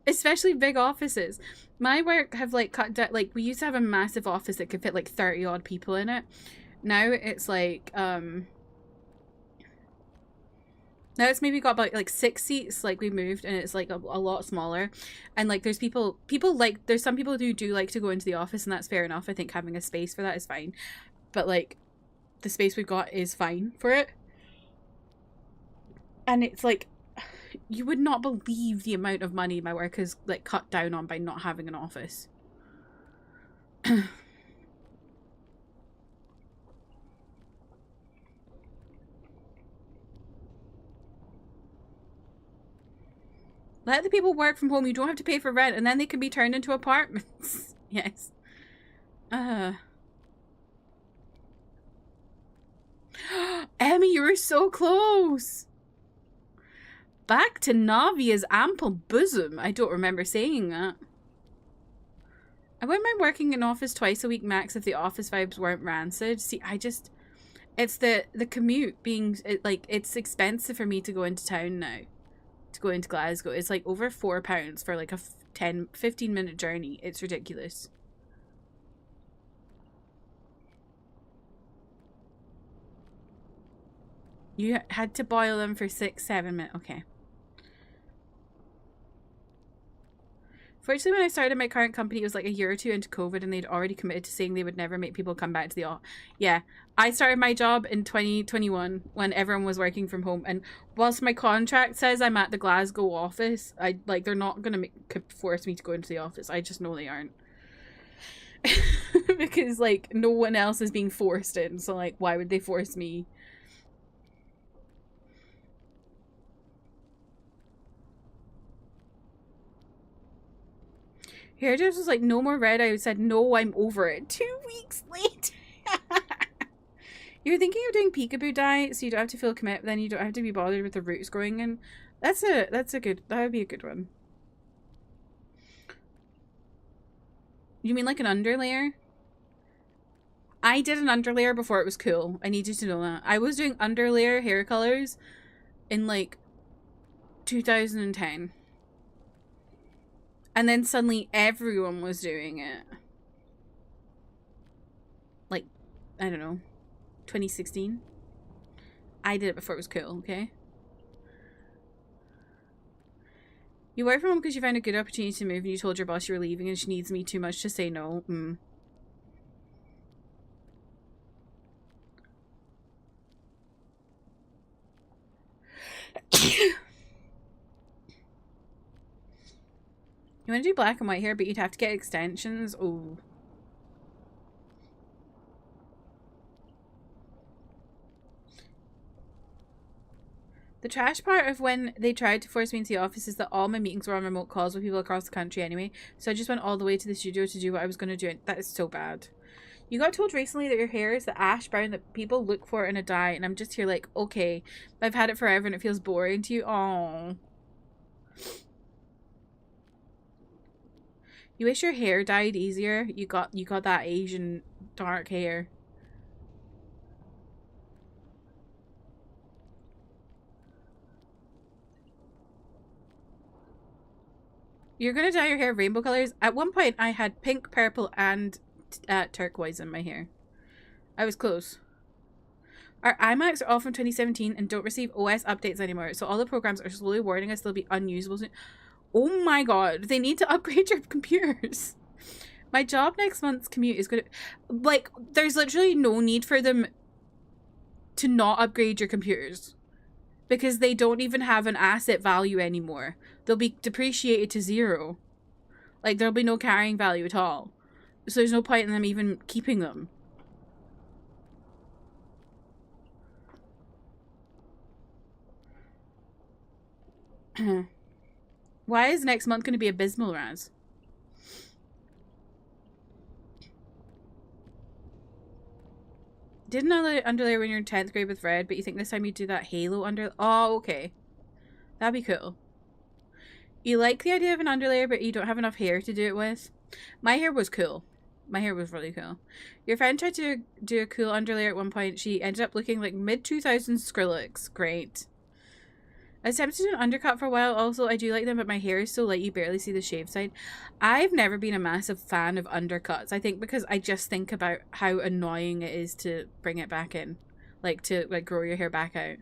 Especially big offices. My work have like cut down, like we used to have a massive office that could fit like 30 odd people in it. Now it's like now it's maybe got about like 6 seats, like we moved, and it's like a lot smaller. And like there's people like, there's some people who do like to go into the office, and that's fair enough. I think having a space for that is fine. But like the space we've got is fine for it. And it's like, you would not believe the amount of money my work is like cut down on by not having an office. Let the people work from home. You don't have to pay for rent, and then they can be turned into apartments. Yes. Emmy, you were so close. Back to Navia's ample bosom. I don't remember saying that. I wouldn't mind working in office twice a week max if the office vibes weren't rancid. See, it's the commute being, like, it's expensive for me to go into town now. To go into Glasgow. It's like over £4 for like a 10-15 minute journey. It's ridiculous. You had to boil them for 6-7 minutes. Okay. Fortunately, when I started my current company, it was like a year or two into COVID, and they'd already committed to saying they would never make people come back to the office. Yeah, I started my job in 2021 when everyone was working from home, and whilst my contract says I'm at the Glasgow office, they're not gonna force me to go into the office. I just know they aren't. Because like no one else is being forced in, so like why would they force me? Hairdresser was like, no more red. I said, no, I'm over it. 2 weeks later. You're thinking of doing peekaboo dye, so you don't have to feel commit, but then you don't have to be bothered with the roots growing in. That would be a good one. You mean like an underlayer? I did an underlayer before it was cool. I need you to know that. I was doing underlayer hair colors in like 2010. And then suddenly everyone was doing it. Like, I don't know, 2016. I did it before it was cool, okay? You work from home because you found a good opportunity to move and you told your boss you were leaving and she needs me too much to say no. You want to do black and white hair, but you'd have to get extensions? Oh. The trash part of when they tried to force me into the office is that all my meetings were on remote calls with people across the country anyway, so I just went all the way to the studio to do what I was going to do. That is so bad. You got told recently that your hair is the ash brown that people look for in a dye, and I'm just here like, okay, I've had it forever and it feels boring to you. Oh. You wish your hair dyed easier. You got that Asian dark hair. You're gonna dye your hair rainbow colors? At one point, I had pink, purple, and turquoise in my hair. I was close. Our iMacs are all from 2017 and don't receive OS updates anymore, so all the programs are slowly warning us they'll be unusable soon. Oh my god, they need to upgrade your computers. My job next month's commute is gonna... Like, there's literally no need for them to not upgrade your computers. Because they don't even have an asset value anymore. They'll be depreciated to 0. Like, there'll be no carrying value at all. So there's no point in them even keeping them. Why is next month going to be abysmal, Raz? Did another underlayer when you're in 10th grade with red, but you think this time you do that halo under... Oh, okay. That'd be cool. You like the idea of an underlayer, but you don't have enough hair to do it with. My hair was cool. My hair was really cool. Your friend tried to do a cool underlayer at one point. She ended up looking like mid-2000s Skrillex. Great. I was tempted to do an undercut for a while. Also, I do like them, but my hair is so light you barely see the shave side. I've never been a massive fan of undercuts. I think because I just think about how annoying it is to bring it back in. Like, to like grow your hair back out.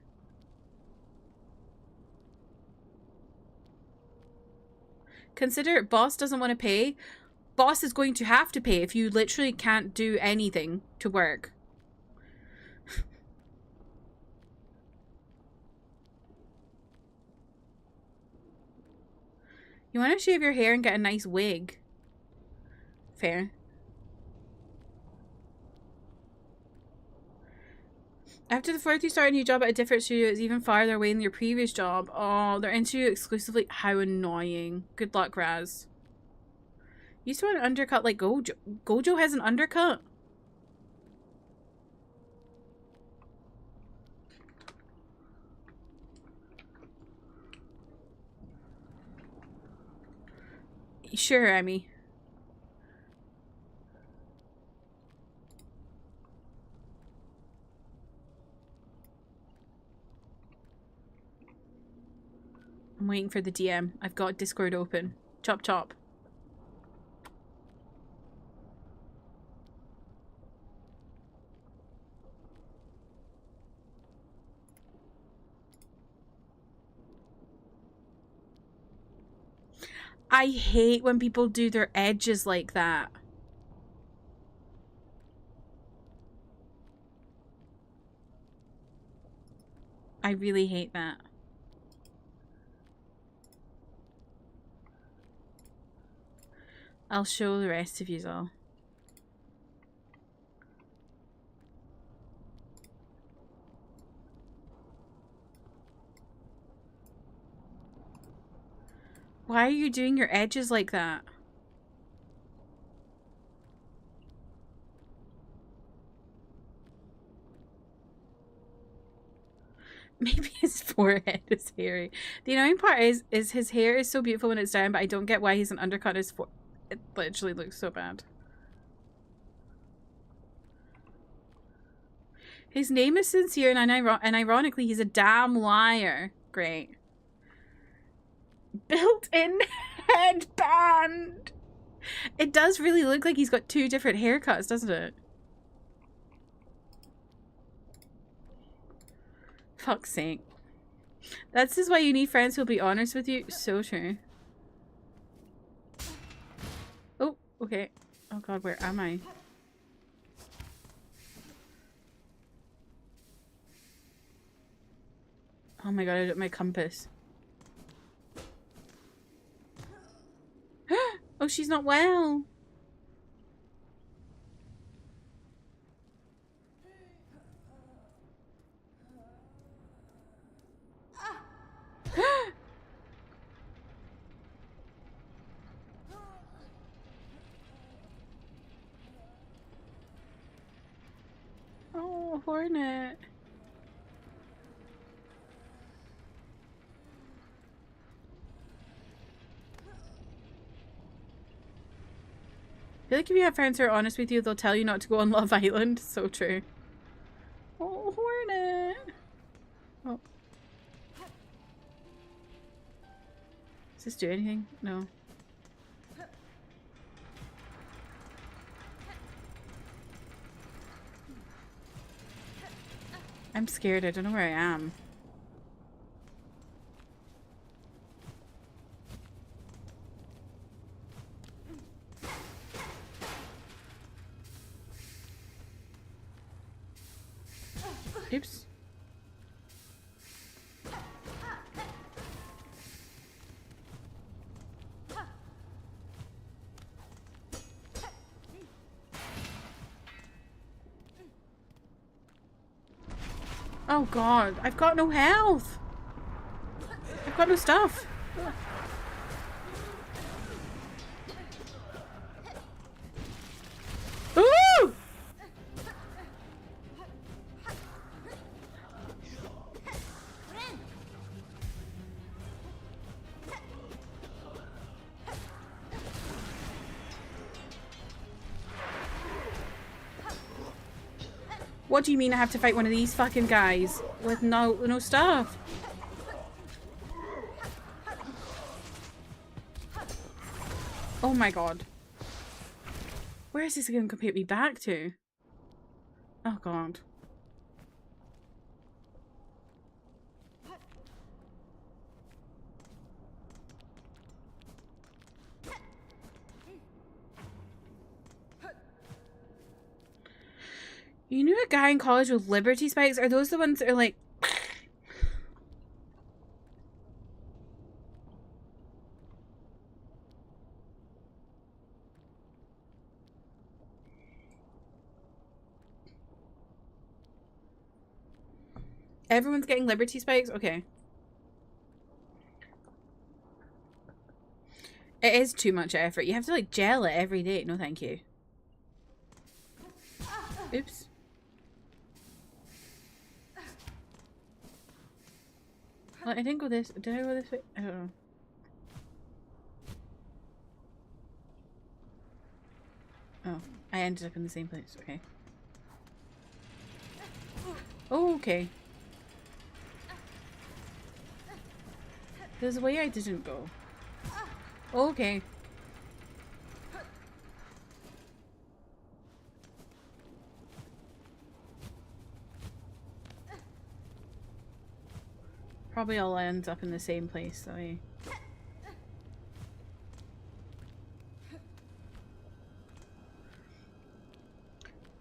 Consider boss doesn't want to pay. Boss is going to have to pay if you literally can't do anything to work. You want to shave your hair and get a nice wig. Fair. After the 4th, you start a new job at a different studio. It's even farther away than your previous job. Oh, they're into you exclusively. How annoying. Good luck, Raz. You used to want an undercut like Gojo. Gojo has an undercut? Sure, Emmy. I'm waiting for the DM. I've got Discord open. Chop chop. I hate when people do their edges like that. I really hate that. I'll show the rest of you all. Why are you doing your edges like that? Maybe his forehead is hairy. The annoying part is his hair is so beautiful when it's down, but I don't get why he's an undercut his forehead. It literally looks so bad. His name is Sincere, and ironically, he's a damn liar. Great. Built-in headband! It does really look like he's got 2 different haircuts, doesn't it? Fuck's sake. That's just why you need friends who'll be honest with you. So true. Oh, okay. Oh god, where am I? Oh my god, I don't have my compass. Oh, she's not well. Oh, Hornet. I feel like if you have friends who are honest with you, they'll tell you not to go on Love Island. So true. Oh, Hornet. Oh. Does this do anything? No. I'm scared. I don't know where I am. Oops. Oh god, I've got no health. I've got no stuff. Ooh! What do you mean I have to fight one of these fucking guys with no stuff? Oh my god. Where is this going to compete me back to? Oh god. You knew a guy in college with Liberty spikes? Are those the ones that are like... Everyone's getting Liberty spikes? Okay. It is too much effort. You have to like gel it every day. No thank you. Oops. Well, I didn't go this... Did I go this way? I don't know. Oh, I ended up in the same place. Okay. Oh, okay. There's a way I didn't go. Okay. Probably all ends up in the same place, though. Eh?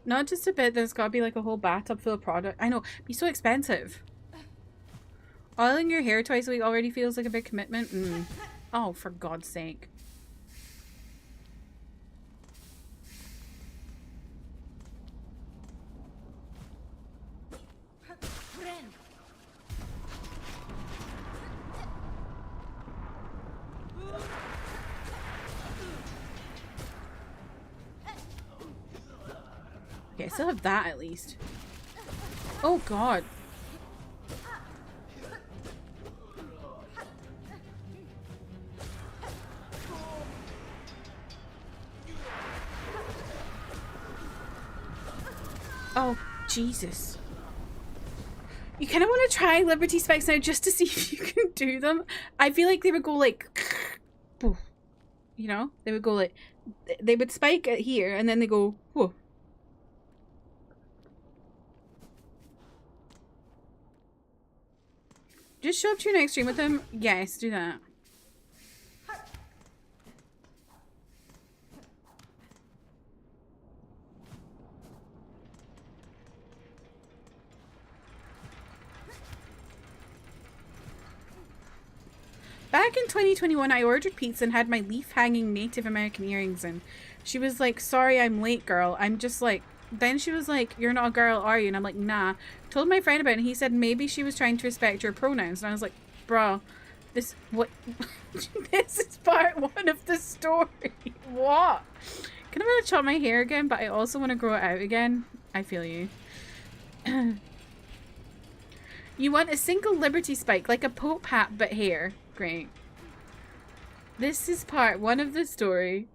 Not just a bit, there's gotta be like a whole bathtub full of product. I know, it'd be so expensive. Oiling your hair twice a week already feels like a big commitment. Oh, for God's sake. Okay, I still have that at least. Oh God. Oh, Jesus. You kind of want to try Liberty Spikes now just to see if you can do them. I feel like they would go like... You know? They would go like... They would spike it here and then they go... Whoa. Just show up to your next stream with them. Yes, do that. Back in 2021, I ordered pizza and had my leaf-hanging Native American earrings in. She was like, sorry I'm late, girl. I'm just like... Then she was like, you're not a girl, are you? And I'm like, nah. Told my friend about it and he said maybe she was trying to respect your pronouns. And I was like, bruh, this... What? This is part one of the story. What? Kind of want to chop my hair again, but I also want to grow it out again. I feel you. You want a single Liberty Spike, like a Pope hat, but hair. Great. This is part one of the story.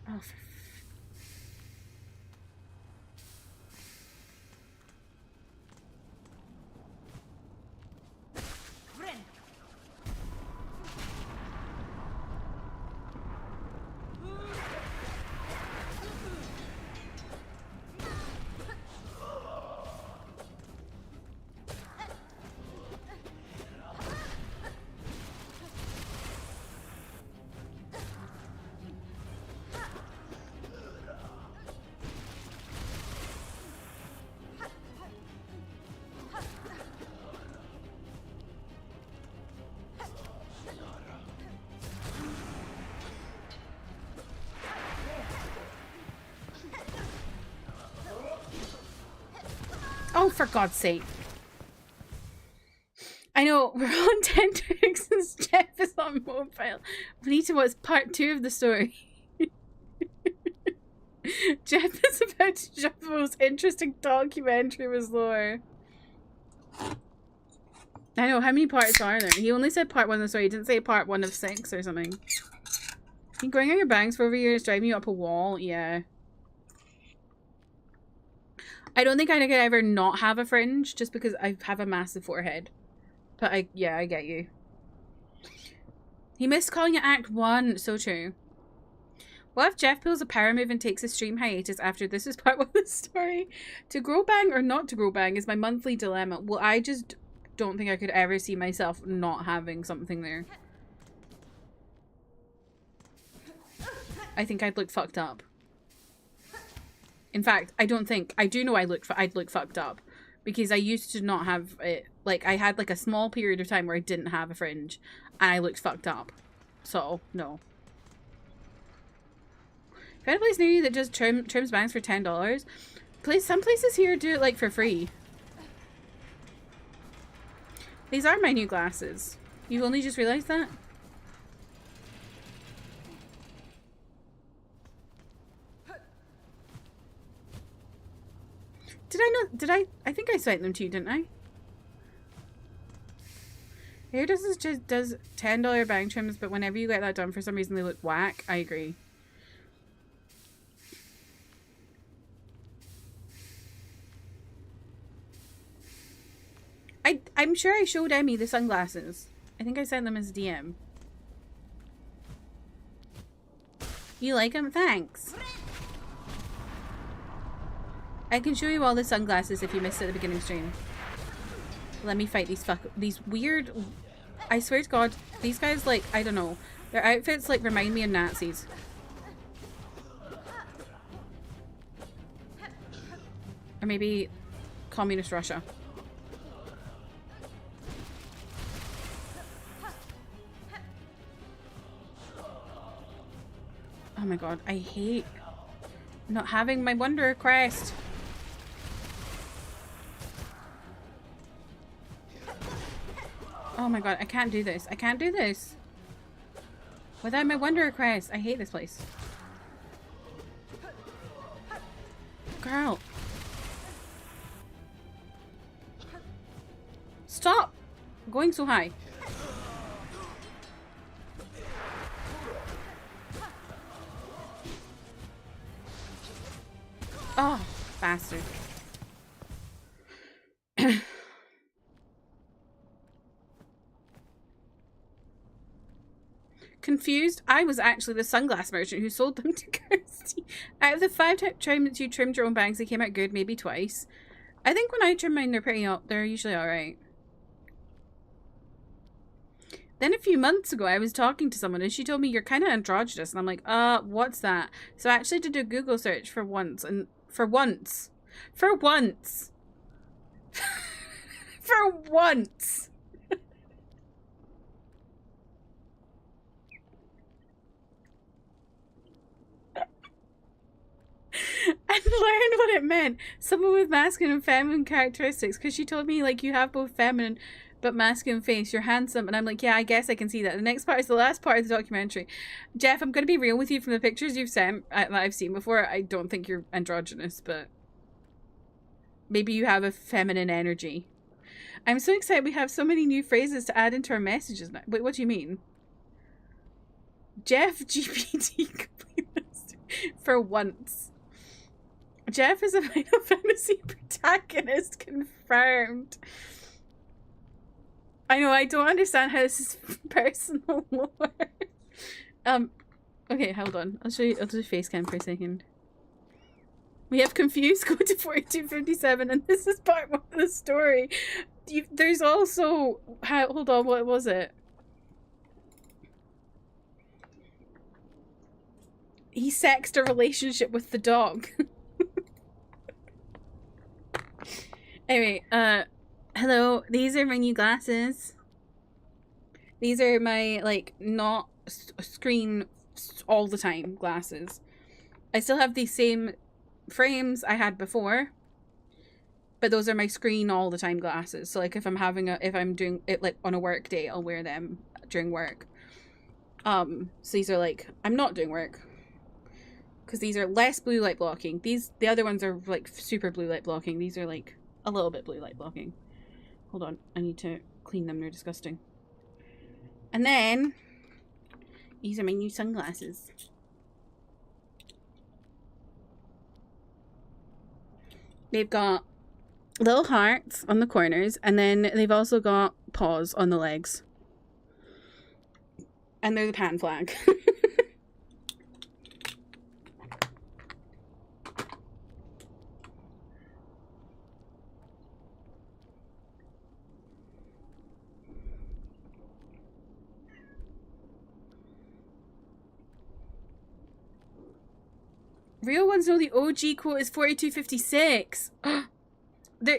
Oh, Oh, for God's sake. I know, we're on 10 tricks since Jeff is on mobile. We need to watch part 2 of the story. Jeff is about to jump the most interesting documentary with lore. I know, how many parts are there? He only said part 1 of the story, he didn't say part 1 of 6 or something. You growing out your bangs for over years, driving you up a wall? Yeah. I don't think I could ever not have a fringe, just because I have a massive forehead. But yeah, I get you. He missed calling it Act 1. So true. What if Jeff pulls a power move and takes a stream hiatus after this is part 1 of the story? To grow bang or not to grow bang is my monthly dilemma. Well, I just don't think I could ever see myself not having something there. I think I'd look fucked up. In fact, I don't think. I do know I'd look fucked up. Because I used to not have it. Like, I had like a small period of time where I didn't have a fringe. And I looked fucked up. So, no. Found a place near you that just trims bangs for $10. Some places here do it like for free. These are my new glasses. You only just realized that? I think I sent them to you, didn't I? Hairdressers just does $10 bang trims, but whenever you get that done, for some reason they look whack. I agree. I'm sure I showed Emmy the sunglasses. I think I sent them as a DM. You like them? Thanks. I can show you all the sunglasses if you missed it at the beginning stream. Let me fight these weird... I swear to God, these guys, like, I don't know. Their outfits, like, remind me of Nazis. Or maybe communist Russia. Oh my God, I hate not having my Wanderer crest. Oh my God, I can't do this. I can't do this. Without my Wanderer crest. I hate this place. Girl. Stop going so high. Oh, bastard. Confused? I was actually the sunglass merchant who sold them to Kirsty. Out of the 5 times you trimmed your own bangs, they came out good, maybe twice. I think when I trim mine, they're usually alright. Then a few months ago, I was talking to someone and she told me you're kind of androgynous. And I'm like, what's that? So I actually did a Google search for once. And for once. For once. For once. And learned what it meant. Someone with masculine and feminine characteristics. Because she told me, like, you have both feminine but masculine face. You're handsome. And I'm like, yeah, I guess I can see that. The next part is the last part of the documentary. Jeff, I'm going to be real with you. From the pictures you've sent that I've seen before, I don't think you're androgynous, but maybe you have a feminine energy. I'm so excited we have so many new phrases to add into our messages now. Wait, what do you mean? Jeff GPT completist for once. Jeff is a Final Fantasy protagonist confirmed. I know, I don't understand how this is personal lore. Okay, hold on. I'll show you, I'll do face cam for a second. We have confused, go to 4257, and this is part 1 of the story. There's also, hold on, what was it? He sexed a relationship with the dog. Anyway, hello, these are my new glasses. These are my, like, not screen all the time glasses. I still have the same frames I had before. But those are my screen all the time glasses. So like if I'm doing it like on a work day, I'll wear them during work. So these are like, I'm not doing work because these are less blue light blocking. The other ones are like super blue light blocking. These are like a little bit blue light blocking. Hold on, I need to clean them. They're disgusting. And then these are my new sunglasses. They've got little hearts on the corners, and then they've also got paws on the legs. And they're the pan flag. Real ones know the OG quote is 4256.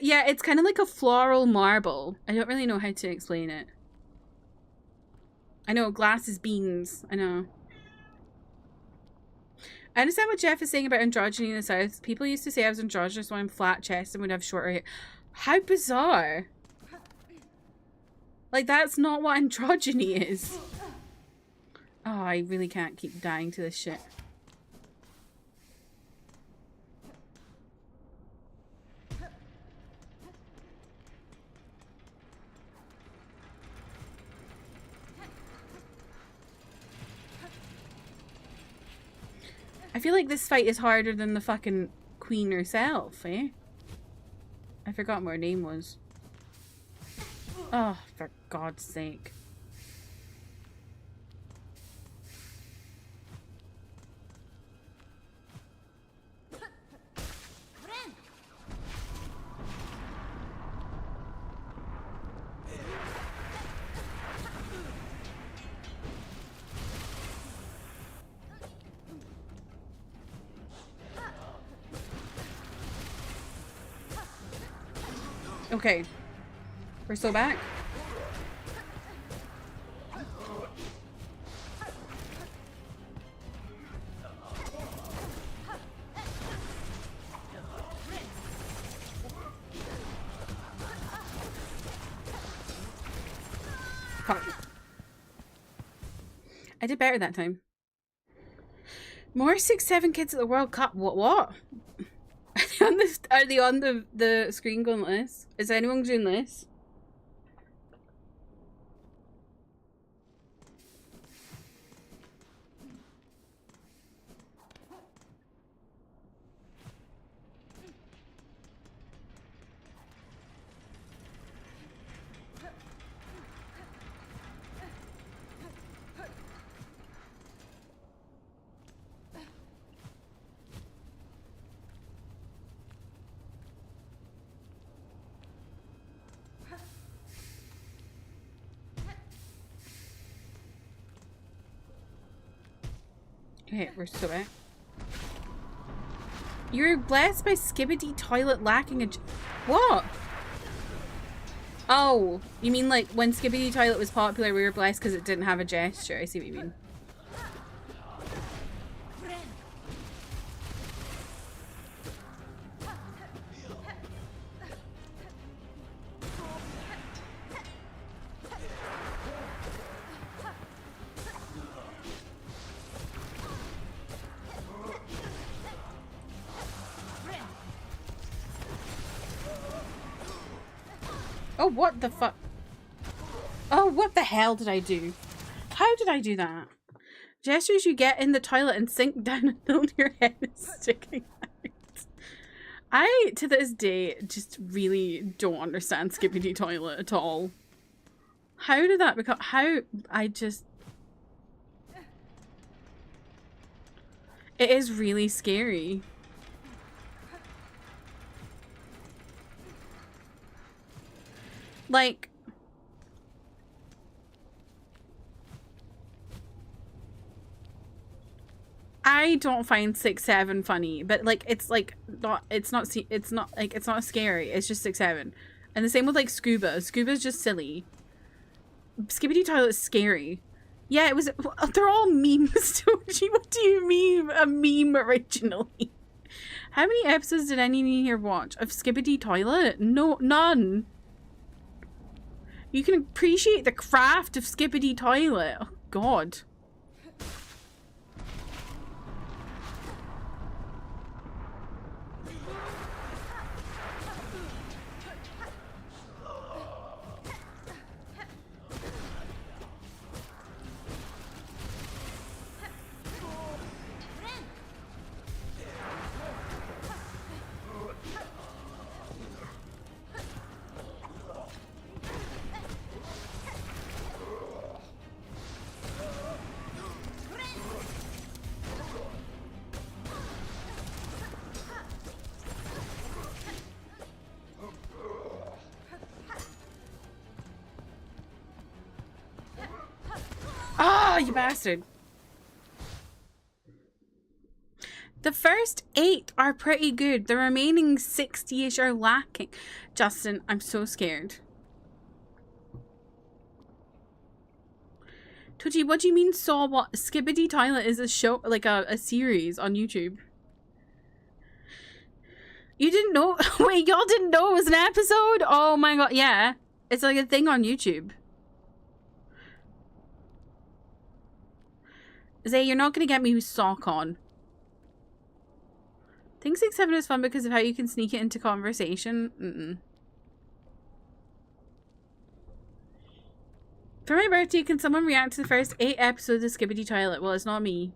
Yeah, it's kind of like a floral marble. I don't really know how to explain it. I know, glass is beans. I know. I understand what Jeff is saying about androgyny in the South. People used to say I was androgynous when I'm flat chested and would have shorter hair. How bizarre. Like, that's not what androgyny is. Oh, I really can't keep dying to this shit. I feel like this fight is harder than the fucking queen herself, eh? I forgot what her name was. Oh, for God's sake. Okay. We're still back. Fuck. I did better that time. More 6-7 kids at the World Cup. What? Are they on the screen going like this? Is anyone doing this? Okay, we're still back. You're blessed by Skibbity Toilet lacking a... What? Oh, you mean like when Skibbity Toilet was popular, we were blessed because it didn't have a gesture. I see what you mean. Oh, what the fuck? Oh, what the hell did I do? How did I do that? Gestures you get in the toilet and sink down until your head is sticking out. I, to this day, just really don't understand Skibbity Toilet at all. How did that become... How... I just... It is really scary. Like... I don't find 6-7 funny, but like it's like not scary. It's just 6-7, and the same with like Scuba. Scuba's just silly. Skibbity Toilet is scary. Yeah, it was. They're all memes. What do you mean a meme originally? How many episodes did any of you here watch of Skibbity Toilet? No, none. You can appreciate the craft of Skibbity Toilet. Oh, God. Ah, you bastard. The first 8 are pretty good. The remaining 60-ish are lacking. Justin, I'm so scared. Tucci, what do you mean saw what? Skibbity Toilet is a show, like a series on YouTube. You didn't know? Wait, y'all didn't know it was an episode? Oh my god, yeah. It's like a thing on YouTube. Zay, you're not gonna get me with sock on. I think 6-7 is fun because of how you can sneak it into conversation. For my birthday, can someone react to the first 8 episodes of Skibbity Toilet? Well, it's not me.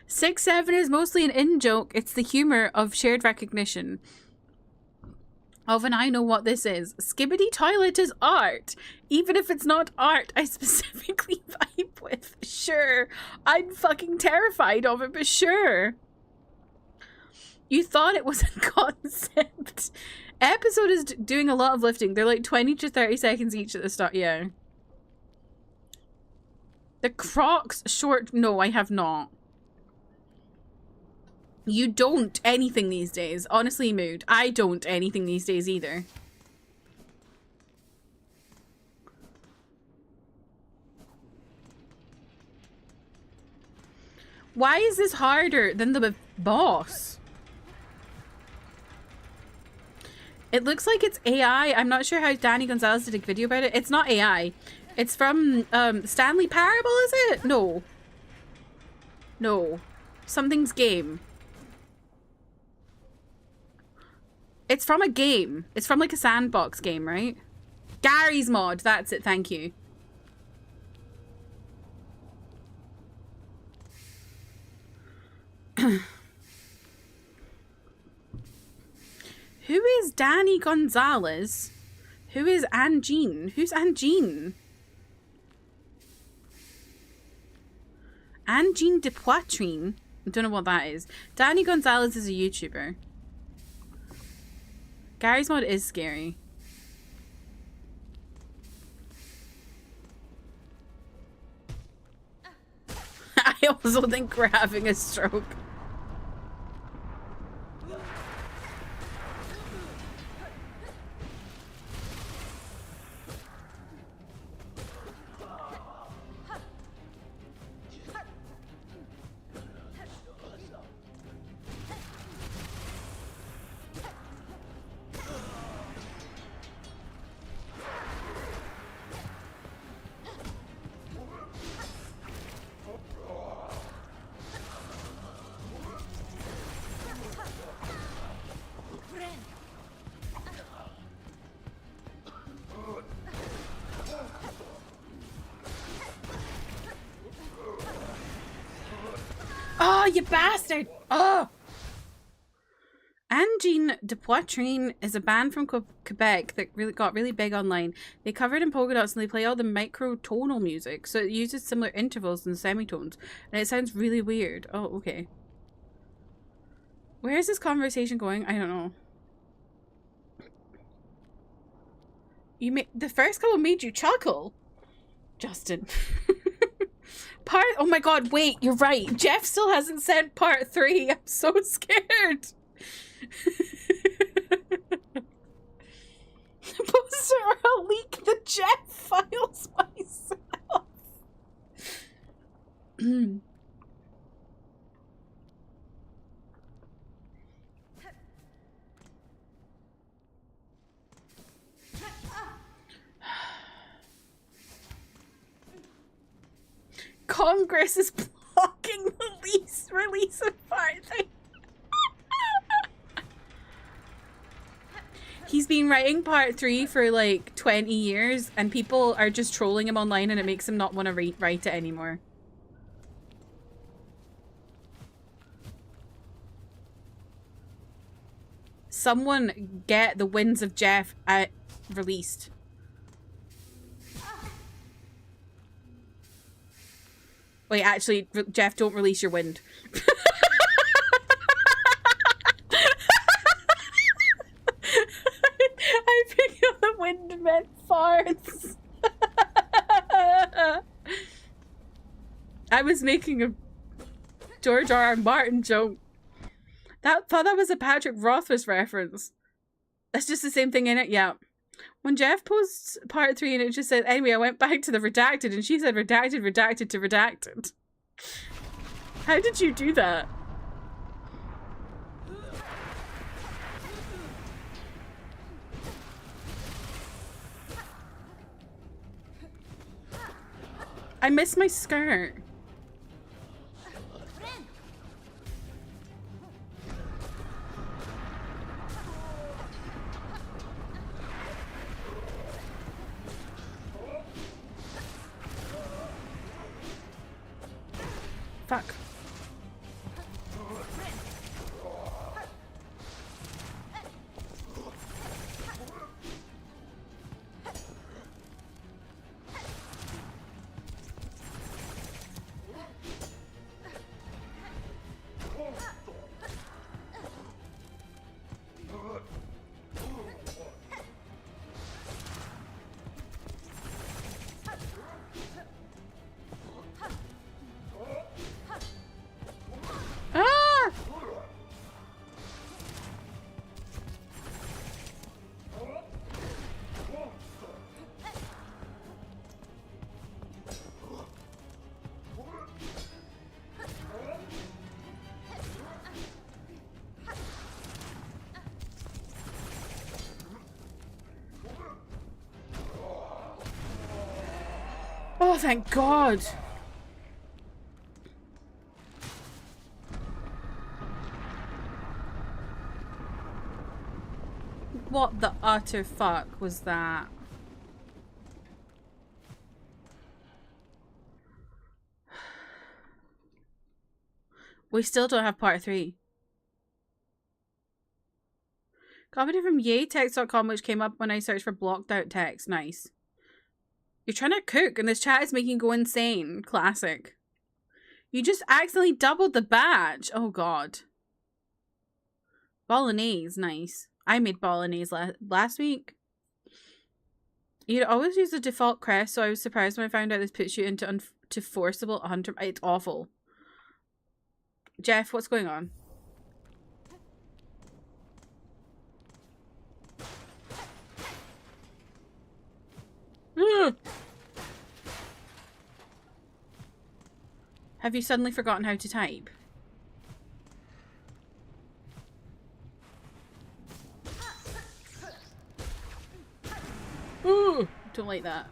Six, 7 is mostly an in-joke. It's the humor of shared recognition. Of and I know what this is. Skibbity Toilet is art. Even if it's not art I specifically vibe with. Sure. I'm fucking terrified of it, but sure. You thought it was a concept. Episode is doing a lot of lifting. They're like 20 to 30 seconds each at the start. Yeah. The Crocs short. No, I have not. You don't anything these days. Honestly, Mood. I don't anything these days either. Why is this harder than the boss? It looks like it's AI. I'm not sure how Danny Gonzalez did a video about it. It's not AI. It's from Stanley Parable, is it? No. No. Something's game. It's from a game. It's from like a sandbox game, right? Gary's mod. That's it. Thank you. Who is Danny Gonzalez? Who is Anjean? Who's Anjean? Anjean de Poitrine. I don't know what that is. Danny Gonzalez is a YouTuber. Gary's mod is scary. I also think we're having a stroke. Oh, you bastard! Oh! Anjean de Poitrine is a band from Quebec that got really big online. They covered in polka dots and they play all the microtonal music, so it uses similar intervals and semitones, and it sounds really weird. Oh, okay. Where is this conversation going? I don't know. The first couple made you chuckle, Justin. Oh my god, wait, you're right. Jeff still hasn't sent part 3. I'm so scared. Poster or I'll leak the Jeff files myself. Congress is blocking the release of part 3. He's been writing part 3 for like 20 years and people are just trolling him online and it makes him not want to write it anymore. Someone get the Winds of Jeff released. Wait, actually, Jeff, don't release your wind. I think the wind meant farts. I was making a George R.R. Martin joke. Thought that was a Patrick Rothfuss reference. That's just the same thing in it, yeah. When Jeff posts part 3 and it just said, anyway, I went back to the redacted and she said redacted, redacted to redacted. How did you do that? I missed my skirt. Fuck. Oh, thank God. What the utter fuck was that? We still don't have part 3. Copied it from yaytext.com, which came up when I searched for blocked out text. Nice. You're trying to cook and this chat is making you go insane. Classic. You just accidentally doubled the batch. Oh God. Bolognese. Nice. I made bolognese last week. You'd always use the default crest, so I was surprised when I found out this puts you into forcible 100. It's awful. Jeff, what's going on? Have you suddenly forgotten how to type? Ooh, don't like that.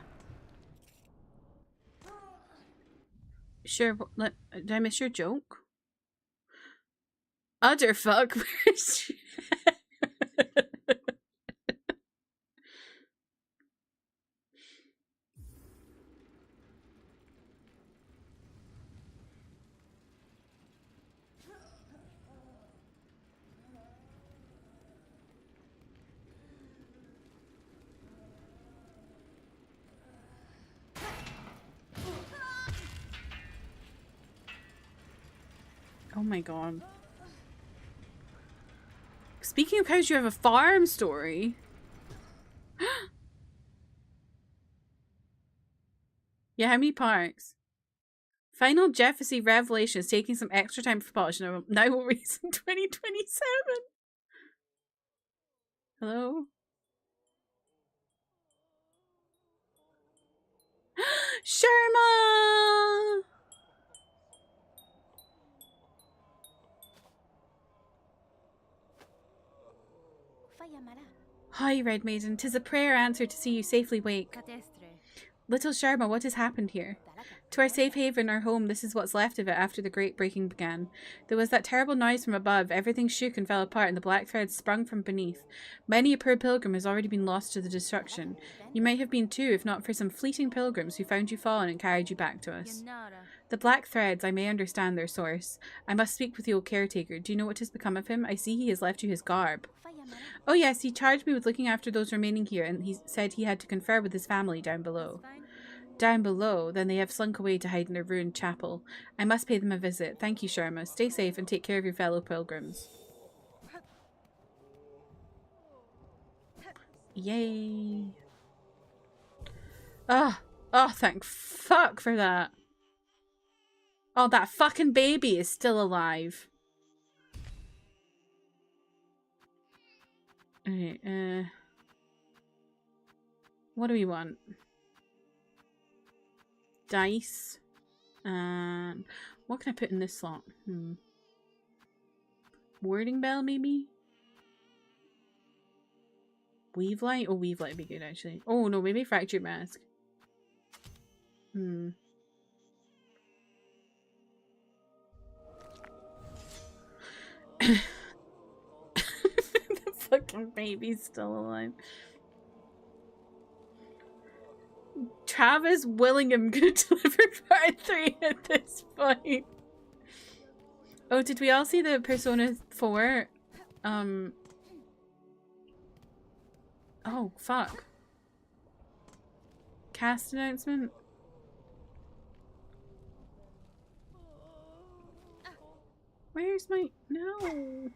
Sure, did I miss your joke? Utter fuck. Oh my God. Speaking of cows, you have a farm story. Yeah, how many parts? Final Jeffersy revelation is taking some extra time for polish. Now will release in 2027. Hello? Sherma! Hi, Red Maiden. 'Tis a prayer answered to see you safely wake. Little Sharma, what has happened here? To our safe haven, our home, this is what's left of it after the great breaking began. There was that terrible noise from above, everything shook and fell apart, and the black threads sprung from beneath. Many a poor pilgrim has already been lost to the destruction. You might have been too, if not for some fleeting pilgrims who found you fallen and carried you back to us. The black threads, I may understand their source. I must speak with the old caretaker. Do you know what has become of him? I see he has left you his garb. Oh yes, he charged me with looking after those remaining here, and he said he had to confer with his family down below. Down below, then they have slunk away to hide in a ruined chapel. I must pay them a visit. Thank you, Sharma. Stay safe and take care of your fellow pilgrims. Yay. Oh, thank fuck for that. Oh, that fucking baby is still alive. Okay, what do we want? Dice. And what can I put in this slot? Warding bell, maybe? Weave light? Oh, weave light would be good, actually. Oh, no, maybe fractured mask. The fucking baby's still alive. Travis Willingham could deliver part 3 at this point. Oh, did we all see the Persona 4? Oh, fuck. Cast announcement? Where's my... No.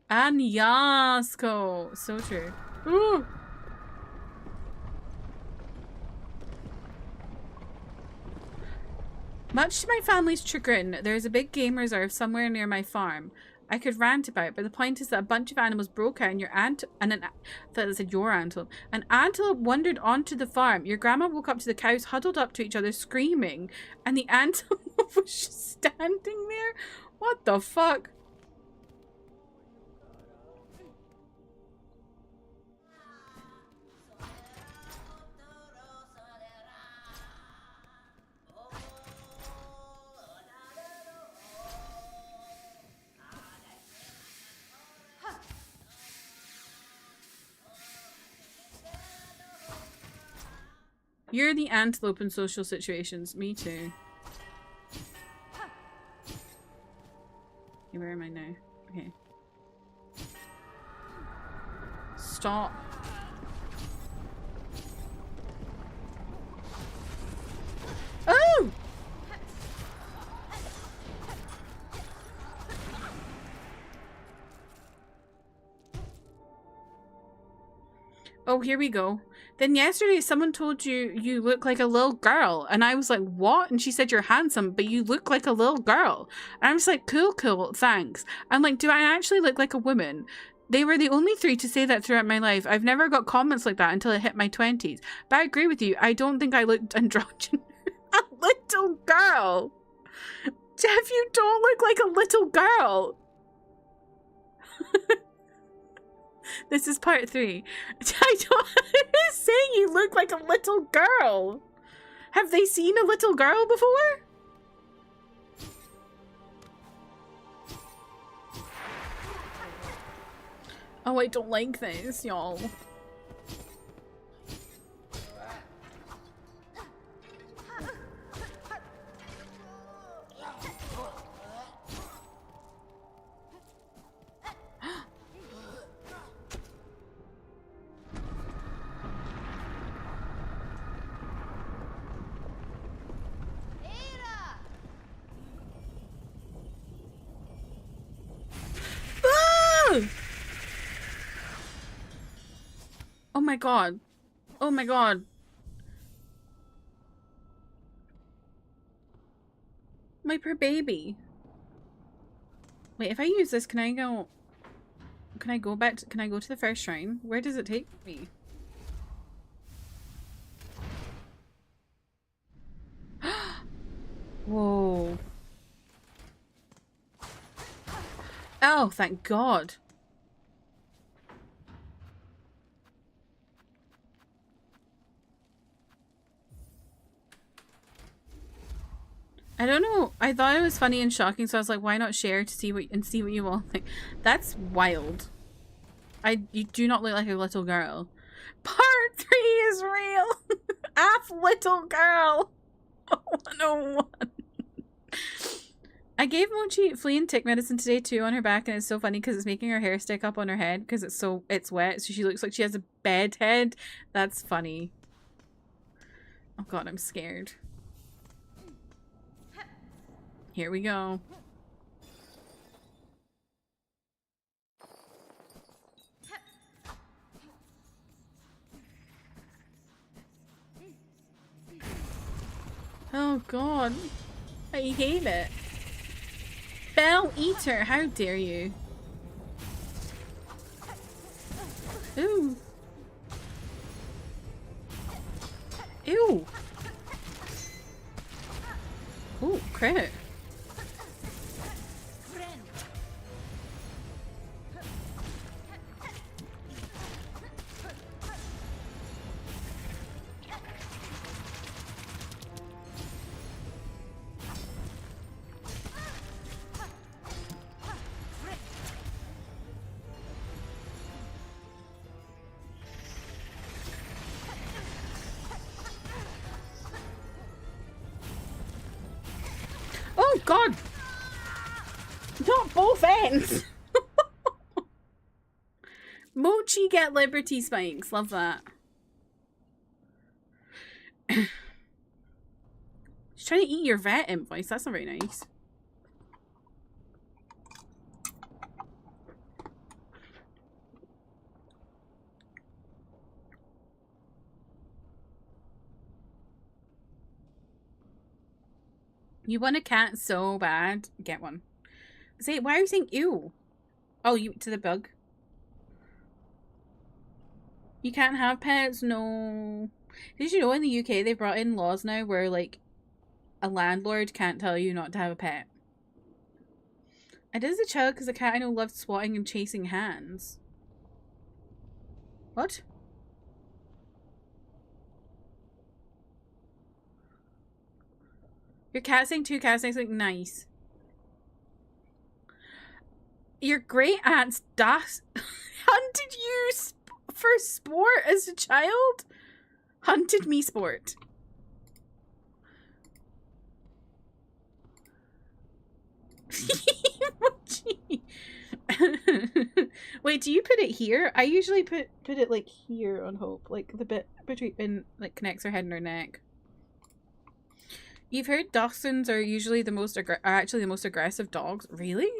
Anyasko. So true. Ooh. Much to my family's chagrin, there is a big game reserve somewhere near my farm. I could rant about, but the point is that a bunch of animals broke out and an antelope wandered onto the farm. Your grandma woke up to the cows huddled up to each other screaming, and the antelope was just standing there? What the fuck? You're the antelope in social situations. Me too. Okay, where am I now? Okay. Stop. Oh! Oh, here we go. Then yesterday someone told you you look like a little girl. And I was like, what? And she said, you're handsome, but you look like a little girl. And I was like, cool, thanks. I'm like, do I actually look like a woman? They were the only 3 to say that throughout my life. I've never got comments like that until I hit my 20s. But I agree with you. I don't think I looked androgynous. A little girl. Jeff, you don't look like a little girl. This is part 3. I don't saying you look like a little girl. Have they seen a little girl before? Oh, I don't like this, y'all. Oh my god. Oh my god. My poor baby. Wait, if I use this, can I go back to, can I go to the first shrine? Where does it take me? Whoa. Oh, thank God. I don't know. I thought it was funny and shocking, so I was like, why not share to see what you all think. That's wild. You do not look like a little girl. Part 3 is real. Ass little girl. 101. I gave Mochi flea and tick medicine today too on her back, and it's so funny because it's making her hair stick up on her head because it's wet, so she looks like she has a bed head. That's funny. Oh god, I'm scared. Here we go. Oh god. I hate it. Bell Eater, how dare you? Ooh. Ew. Ooh, crit. Oh god! Not both ends! Mochi get Liberty Spikes. Love that. She's trying to eat your vet invoice. That's not very nice. You want a cat so bad. Get one. Say, why are you saying ew? Oh, you to the bug. You can't have pets? No. Did you know in the UK they brought in laws now where like a landlord can't tell you not to have a pet? I did as a child because the cat I know loved swatting and chasing hands. What? Your cat saying two cats saying something nice. Your great aunt's dust hunted you for sport as a child? Hunted me sport. Wait, do you put it here? I usually put it like here on Hope, like the bit between like connects her head and her neck. You've heard Dachshunds are usually are actually the most aggressive dogs. Really?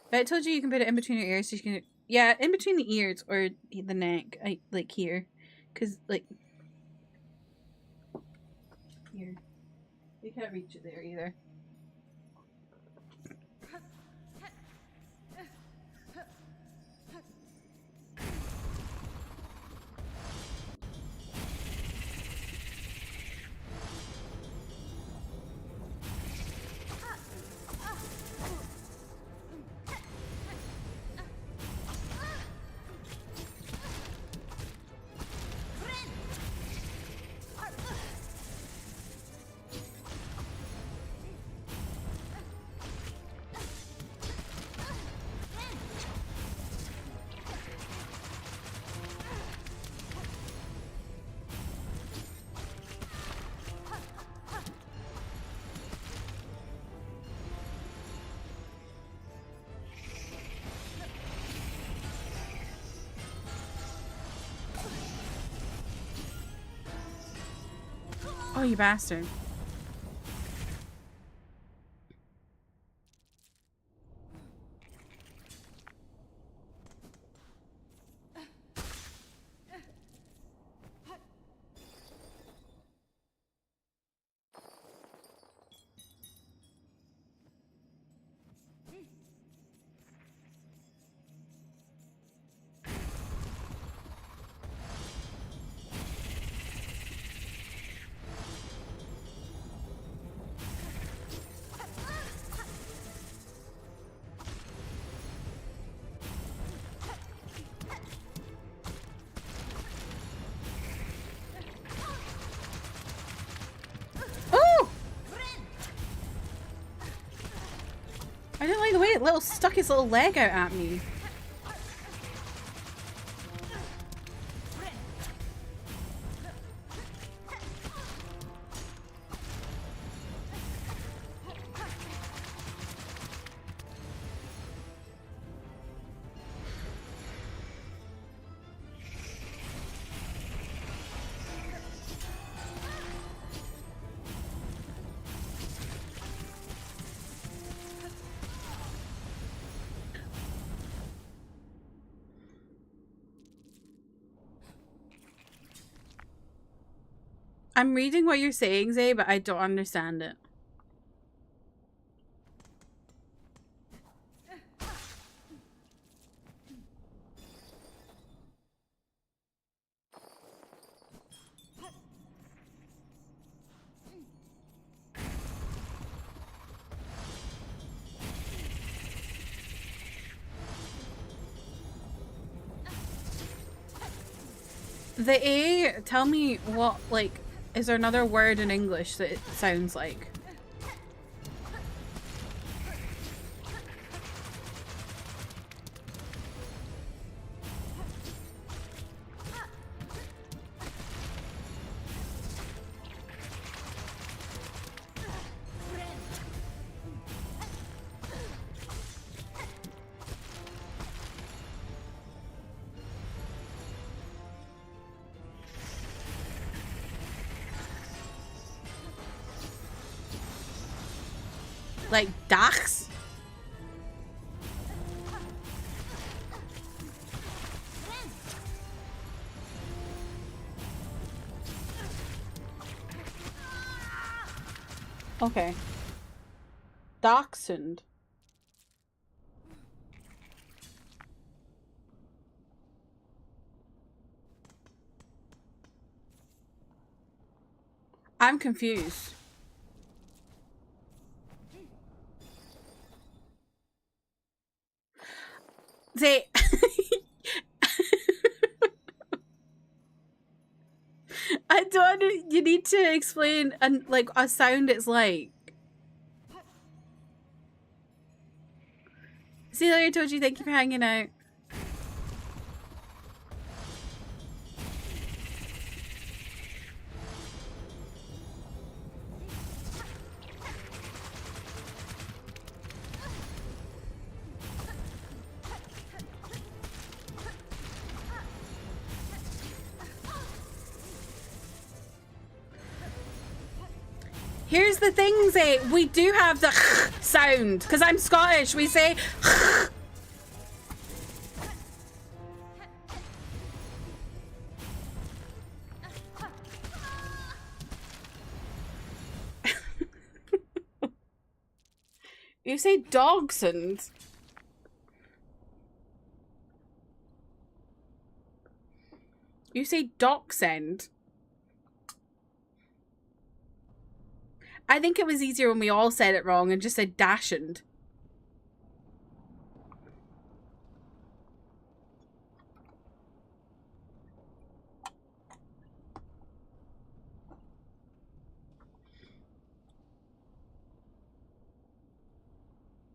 But I told you can put it in between your ears so you can, yeah, in between the ears or the neck, like here, cause like here, you can't reach it there either. Oh, you bastard. it stuck its little leg out at me. I'm reading what you're saying, Zay, but I don't understand it. The A, tell me what, like, is there another word in English that it sounds like? Like Dax? Okay. Dachshund. I'm confused. Say, I don't. You need to explain and like a sound it's like. See you later, Toji. Thank you for hanging out. Here's the thing, Zay. We do have the sound because I'm Scottish. We say. You say dachshund. You say dachshund. I think it was easier when we all said it wrong and just said dachshund.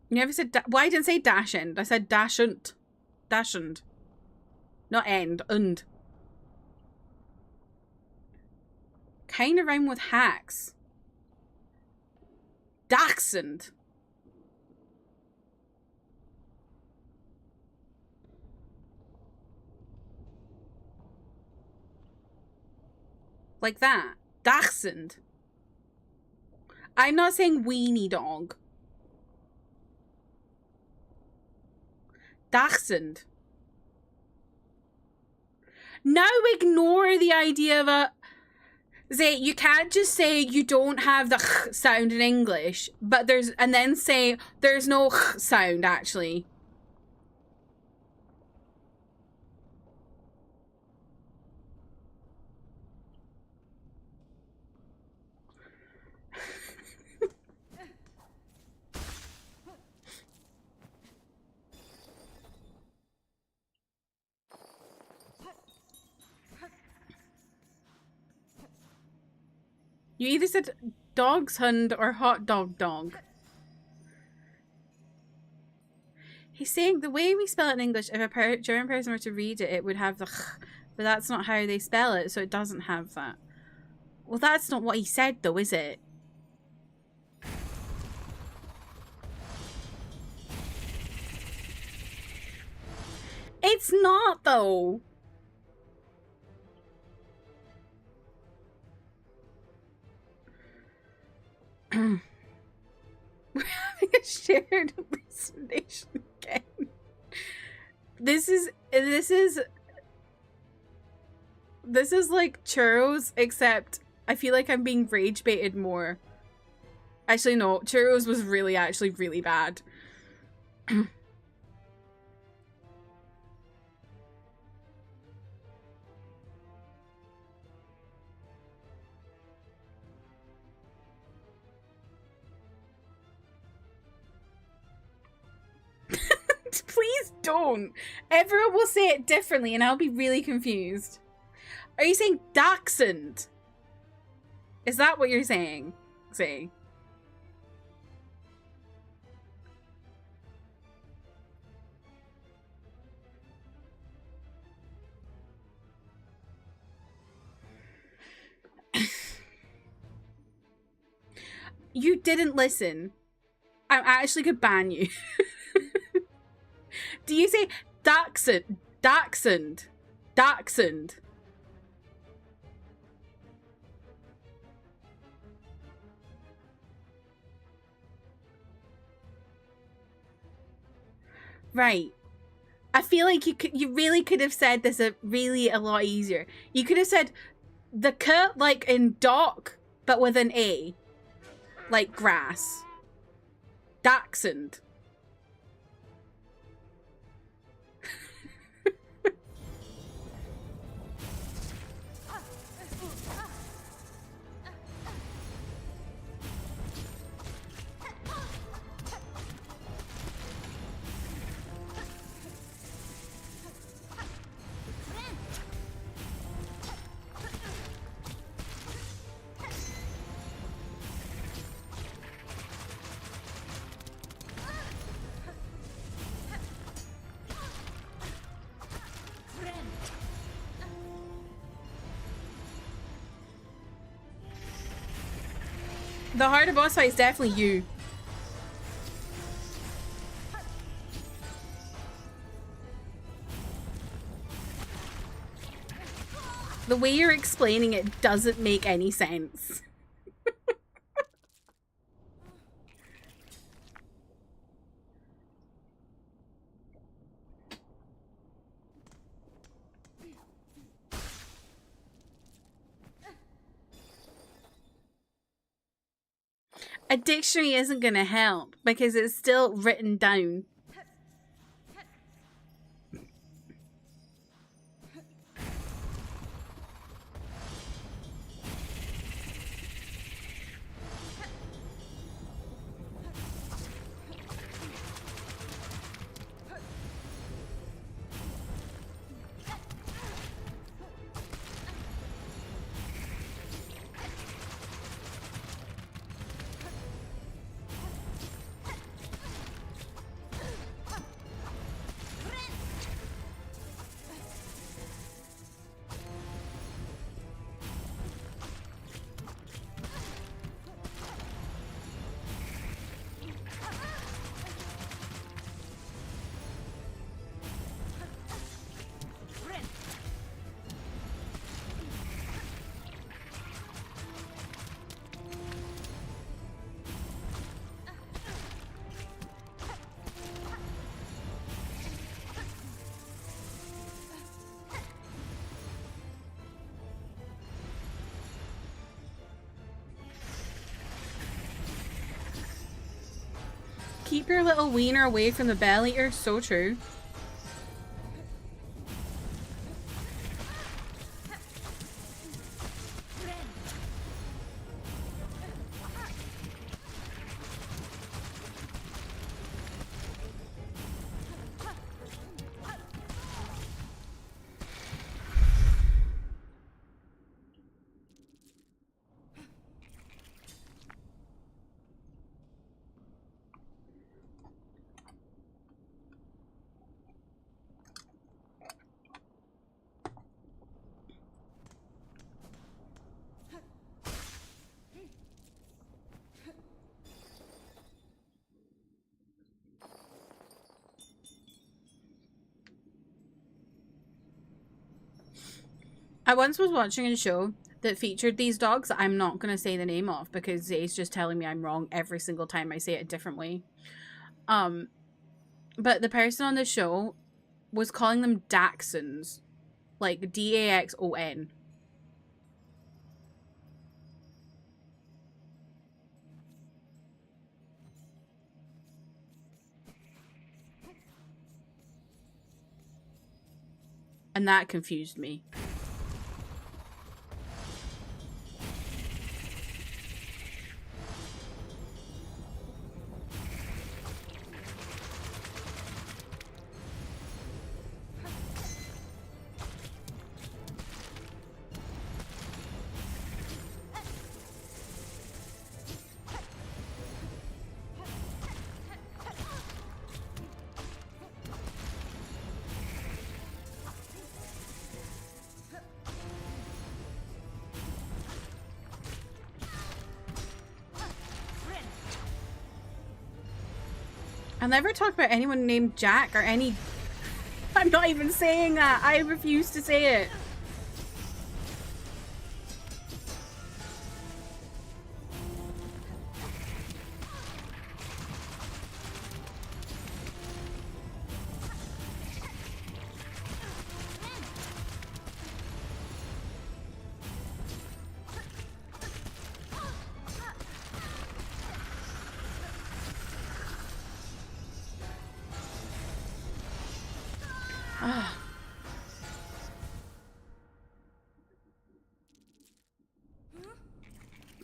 You never said why didn't I say dachshund? I said dachshund. Dachshund. Not end. Und. Kind of rhyme with hacks. Dachshund. Like that. Dachshund. I'm not saying weenie dog. Dachshund. Now ignore the idea of a... Say, you can't just say you don't have the sound in English, but there's... And then say there's no sound, actually. You either said dog's hund or hot dog dog. He's saying the way we spell it in English, if a German person were to read it, it would have the but that's not how they spell it, so it doesn't have that. Well, that's not what he said, though, is it? It's not, though. We're having a shared hallucination again. This is like churros, except I feel like I'm being rage baited more. Actually, no, churros was actually really bad. Please don't. Everyone will say it differently and I'll be really confused. Are you saying dachshund? Is that what you're saying? Say. You didn't listen. I actually could ban you. Do you say dachshund? Dachshund? Dachshund? Right. I feel like you really could have said this a lot easier. You could have said the k like in dock, but with an A. Like grass. Dachshund. The harder boss fight is definitely you. The way you're explaining it doesn't make any sense. A dictionary isn't going to help because it's still written down. Keep your little wiener away from the bell eater. So true. I once was watching a show that featured these dogs that I'm not going to say the name of because Zay's just telling me I'm wrong every single time I say it a different way. But the person on the show was calling them Dachshunds, like Daxon. And that confused me. I'll never talk about anyone named Jack or any... I'm not even saying that. I refuse to say it.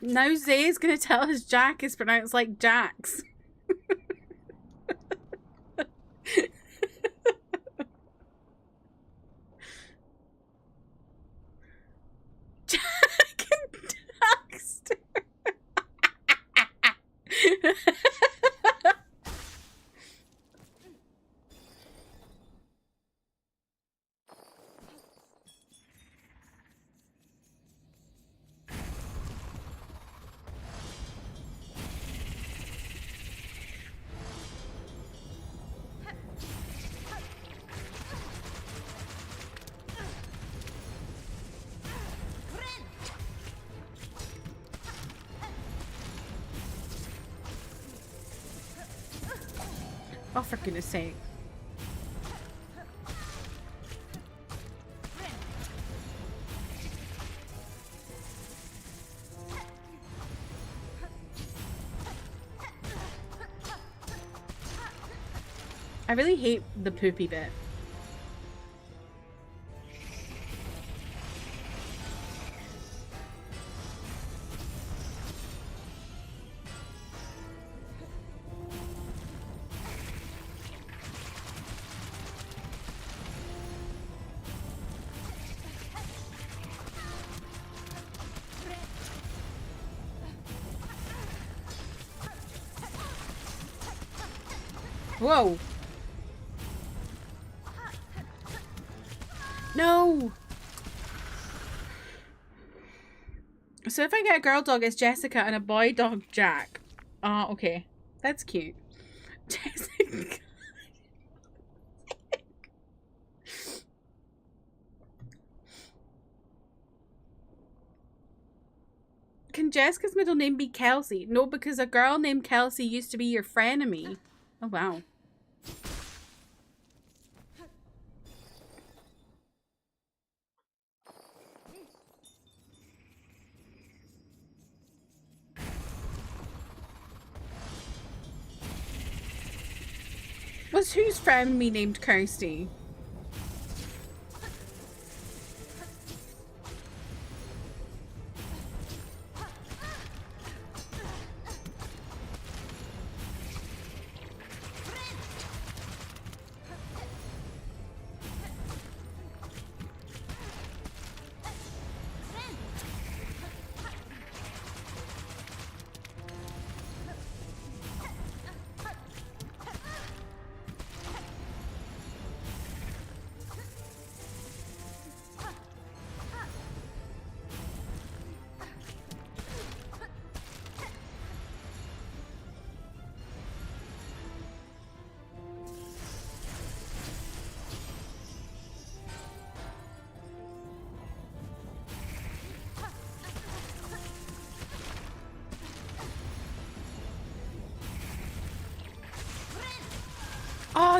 Now Zay's gonna tell us Jack is pronounced like Jax. Jack and Daxter. Oh, for goodness sake. I really hate the poopy bit. Whoa. No. So if I get a girl dog, it's Jessica, and a boy dog, Jack. Okay. That's cute. Jessica. Can Jessica's middle name be Kelsey? No, because a girl named Kelsey used to be your frenemy. Oh, wow. Was whose frenemy named Kirsty?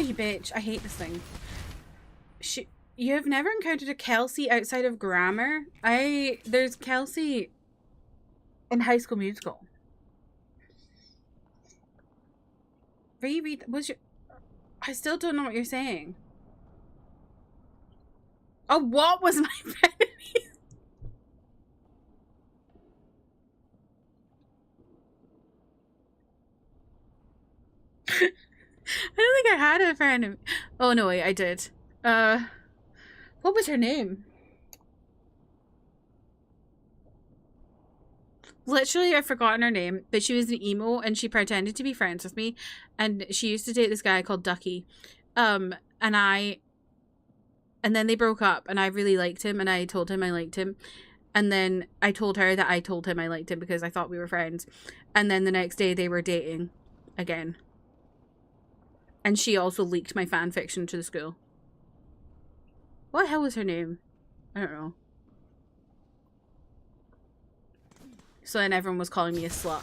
you bitch. I hate this thing. You have never encountered a Kelsey outside of grammar? There's Kelsey in High School Musical. Reread. I still don't know what you're saying. Oh, what was my frenemy? I don't think I had a frenemy. Oh no, wait, I did. What was her name? Literally, I've forgotten her name, but she was an emo and she pretended to be friends with me, and she used to date this guy called Ducky, and then they broke up, and I really liked him, and I told him I liked him, and then I told her that I told him I liked him because I thought we were friends, and then the next day they were dating again, and she also leaked my fan fiction to the school. What the hell was her name? I don't know. So then everyone was calling me a slut.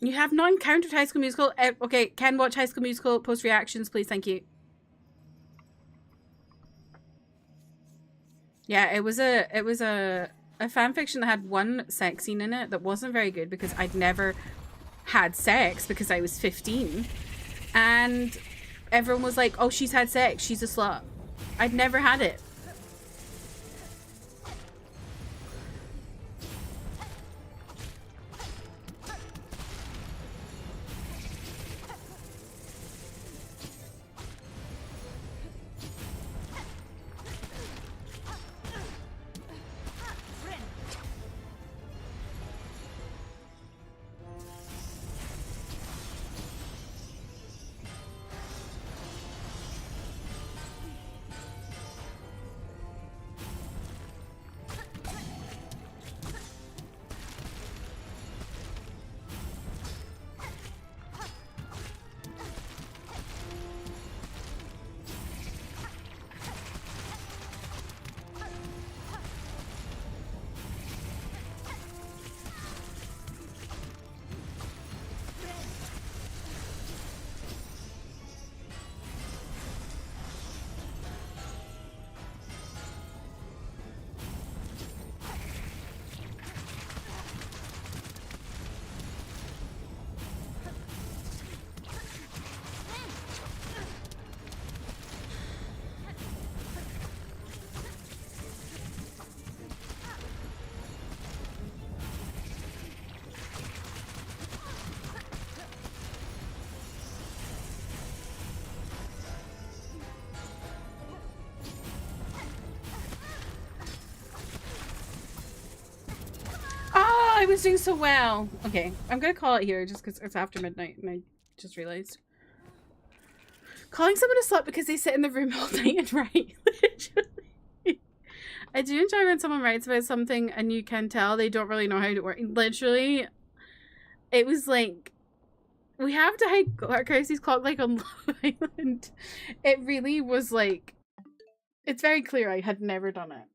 You have not encountered High School Musical? Okay, can watch High School Musical, post reactions, please, thank you. Yeah, it was a fanfiction that had one sex scene in it that wasn't very good because I'd never had sex because I was 15. And everyone was like, oh, she's had sex, she's a slut. I'd never had it. I was doing so well. Okay, I'm gonna call it here just because it's after midnight and I just realized. Calling someone a slut because they sit in the room all night and write. Literally. I do enjoy when someone writes about something and you can tell they don't really know how to work. Literally, it was like, we have to hide Kirsty's clock like on Love Island. It really was like, it's very clear I had never done it.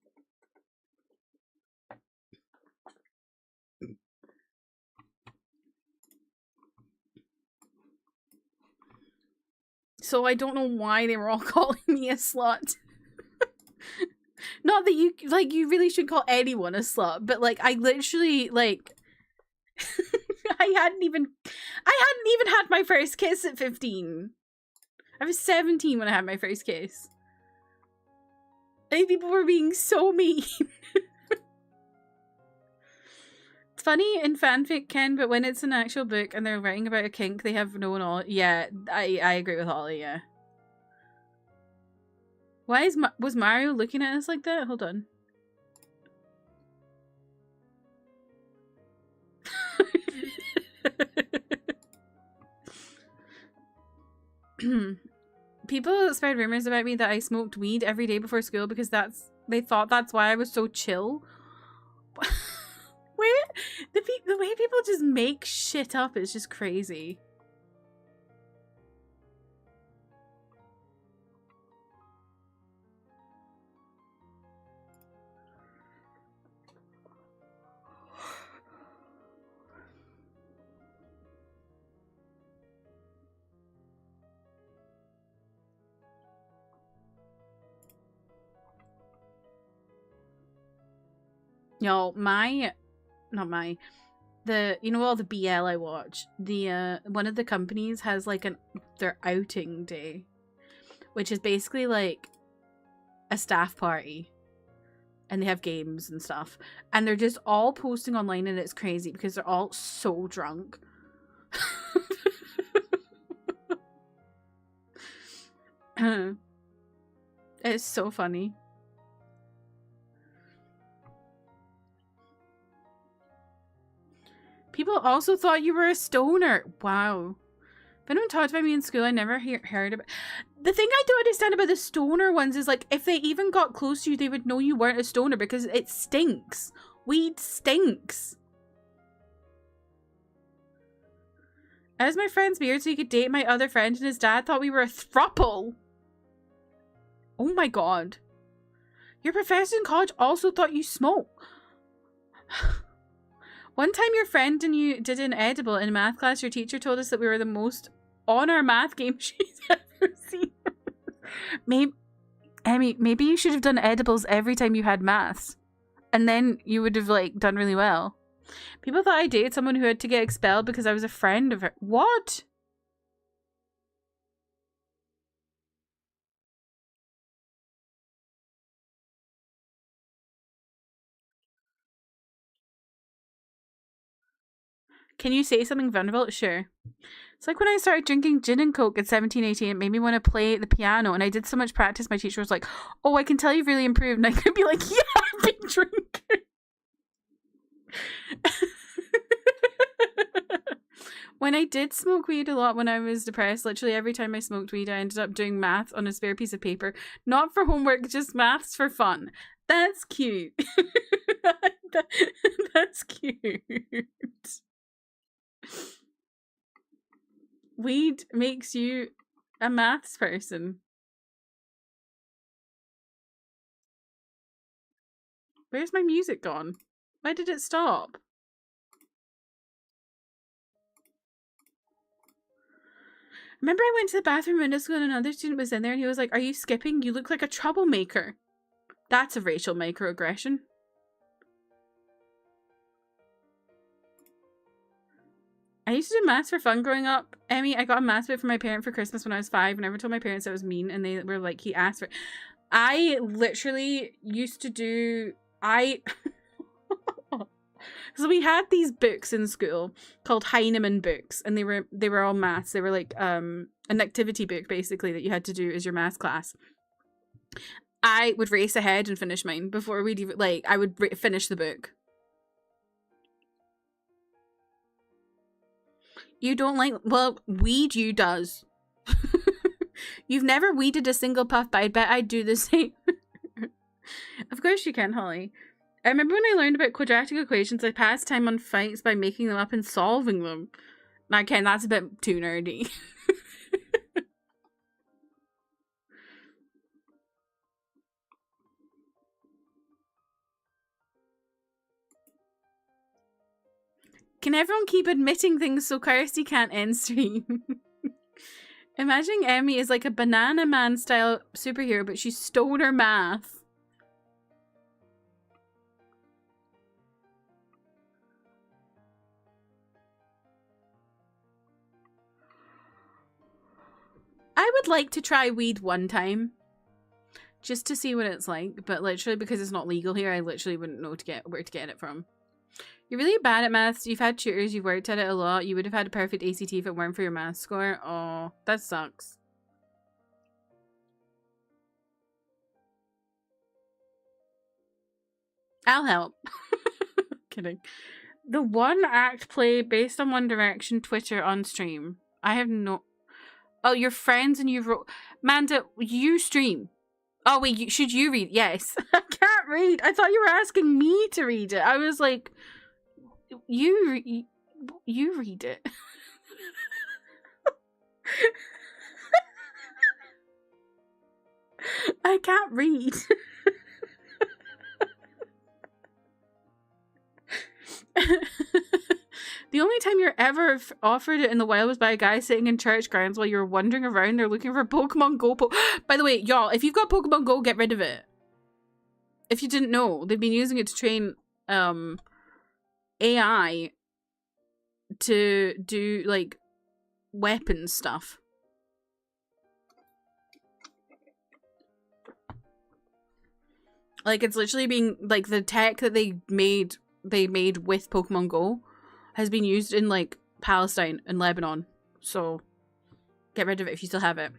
So I don't know why they were all calling me a slut. Not that you, like, you really should call anyone a slut, but, like, I literally, like, I hadn't even had my first kiss at 15. I was 17 when I had my first kiss. I think people were being so mean. It's funny in fanfic, Ken, but when it's an actual book and they're writing about a kink, they have no knowledge. Yeah, I agree with Holly, yeah. Why was Mario looking at us like that? Hold on. People spread rumors about me that I smoked weed every day before school because they thought that's why I was so chill. Where the way people just make shit up is just crazy. Y'all, you know all the BL I watch, one of the companies has like their outing day, which is basically like a staff party, and they have games and stuff, and they're just all posting online, and it's crazy because they're all so drunk. It's so funny. People also thought you were a stoner. Wow. If anyone talked about me in school, I never heard about. The thing I don't understand about the stoner ones is, like, if they even got close to you, they would know you weren't a stoner because it stinks. Weed stinks. As my friend's beard so he could date my other friend, and his dad thought we were a throuple. Oh my god. Your professor in college also thought you smoked. One time your friend and you did an edible in math class. Your teacher told us that we were the most on our math game she's ever seen. Maybe you should have done edibles every time you had maths. And then you would have, like, done really well. People thought I dated someone who had to get expelled because I was a friend of her. What? Can you say something vulnerable? Sure. It's like when I started drinking gin and coke at 17, 18, it made me want to play the piano, and I did so much practice, my teacher was like, oh, I can tell you've really improved, and I could be like, yeah, I've been drinking. When I did smoke weed a lot when I was depressed, literally every time I smoked weed, I ended up doing math on a spare piece of paper. Not for homework, just maths for fun. That's cute. That's cute. Weed makes you a maths person. Where's my music gone? Why did it stop? Remember I went to the bathroom in middle school and another student was in there and he was like, are you skipping? You look like a troublemaker. That's a racial microaggression. I used to do maths for fun growing up. Emmy, I got a maths book from my parent for Christmas when I was 5. I never told my parents I was mean, and they were like, he asked for it. I literally used to do... So we had these books in school called Heinemann books, and they were all maths. They were like an activity book, basically, that you had to do as your maths class. I would race ahead and finish mine before we'd even... Like, I would finish the book. You don't like... Well, weed you does. You've never weeded a single puff, but I bet I'd do the same. Of course you can, Holly. I remember when I learned about quadratic equations, I passed time on fights by making them up and solving them. Again, that's a bit too nerdy. Can everyone keep admitting things so Kirsty can't end stream? Imagining Emmy is like a Banana Man style superhero, but she's stoner math. I would like to try weed one time. Just to see what it's like, but literally because it's not legal here, I literally wouldn't know where to get it from. You're really bad at maths. You've had tutors. You've worked at it a lot. You would have had a perfect ACT if it weren't for your math score. Oh, that sucks. I'll help. Kidding. The one act play based on One Direction Twitter on stream. I have no... Oh, your friends and you wrote... Manda, you stream. Oh, wait, should you read? Yes. I can't read. I thought you were asking me to read it. I was like... You read it. I can't read. The only time you're ever offered it in the wild was by a guy sitting in church grounds while you're wandering around there looking for Pokemon Go. By the way, y'all, if you've got Pokemon Go, get rid of it. If you didn't know, they've been using it to train AI to do like weapons stuff. Like, it's literally being like the tech that they made with Pokemon Go has been used in like Palestine and Lebanon. So get rid of it if you still have it.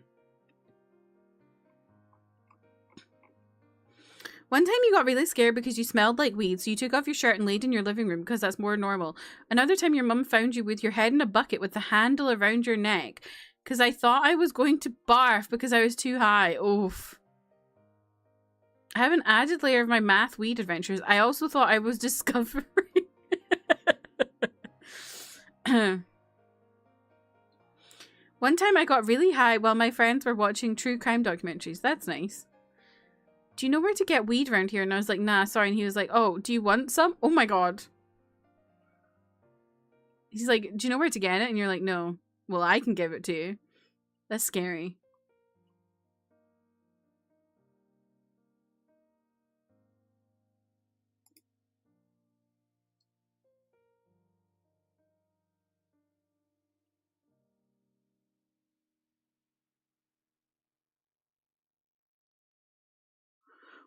One time you got really scared because you smelled like weed, so you took off your shirt and laid in your living room because that's more normal. Another time your mum found you with your head in a bucket with the handle around your neck because I thought I was going to barf because I was too high. Oof. I have an added layer of my math weed adventures. I also thought I was discovering. One time I got really high while my friends were watching true crime documentaries. That's nice. Do you know where to get weed around here? And I was like, nah, sorry. And he was like, oh, do you want some? Oh my god. He's like, do you know where to get it? And you're like, no. Well, I can give it to you. That's scary.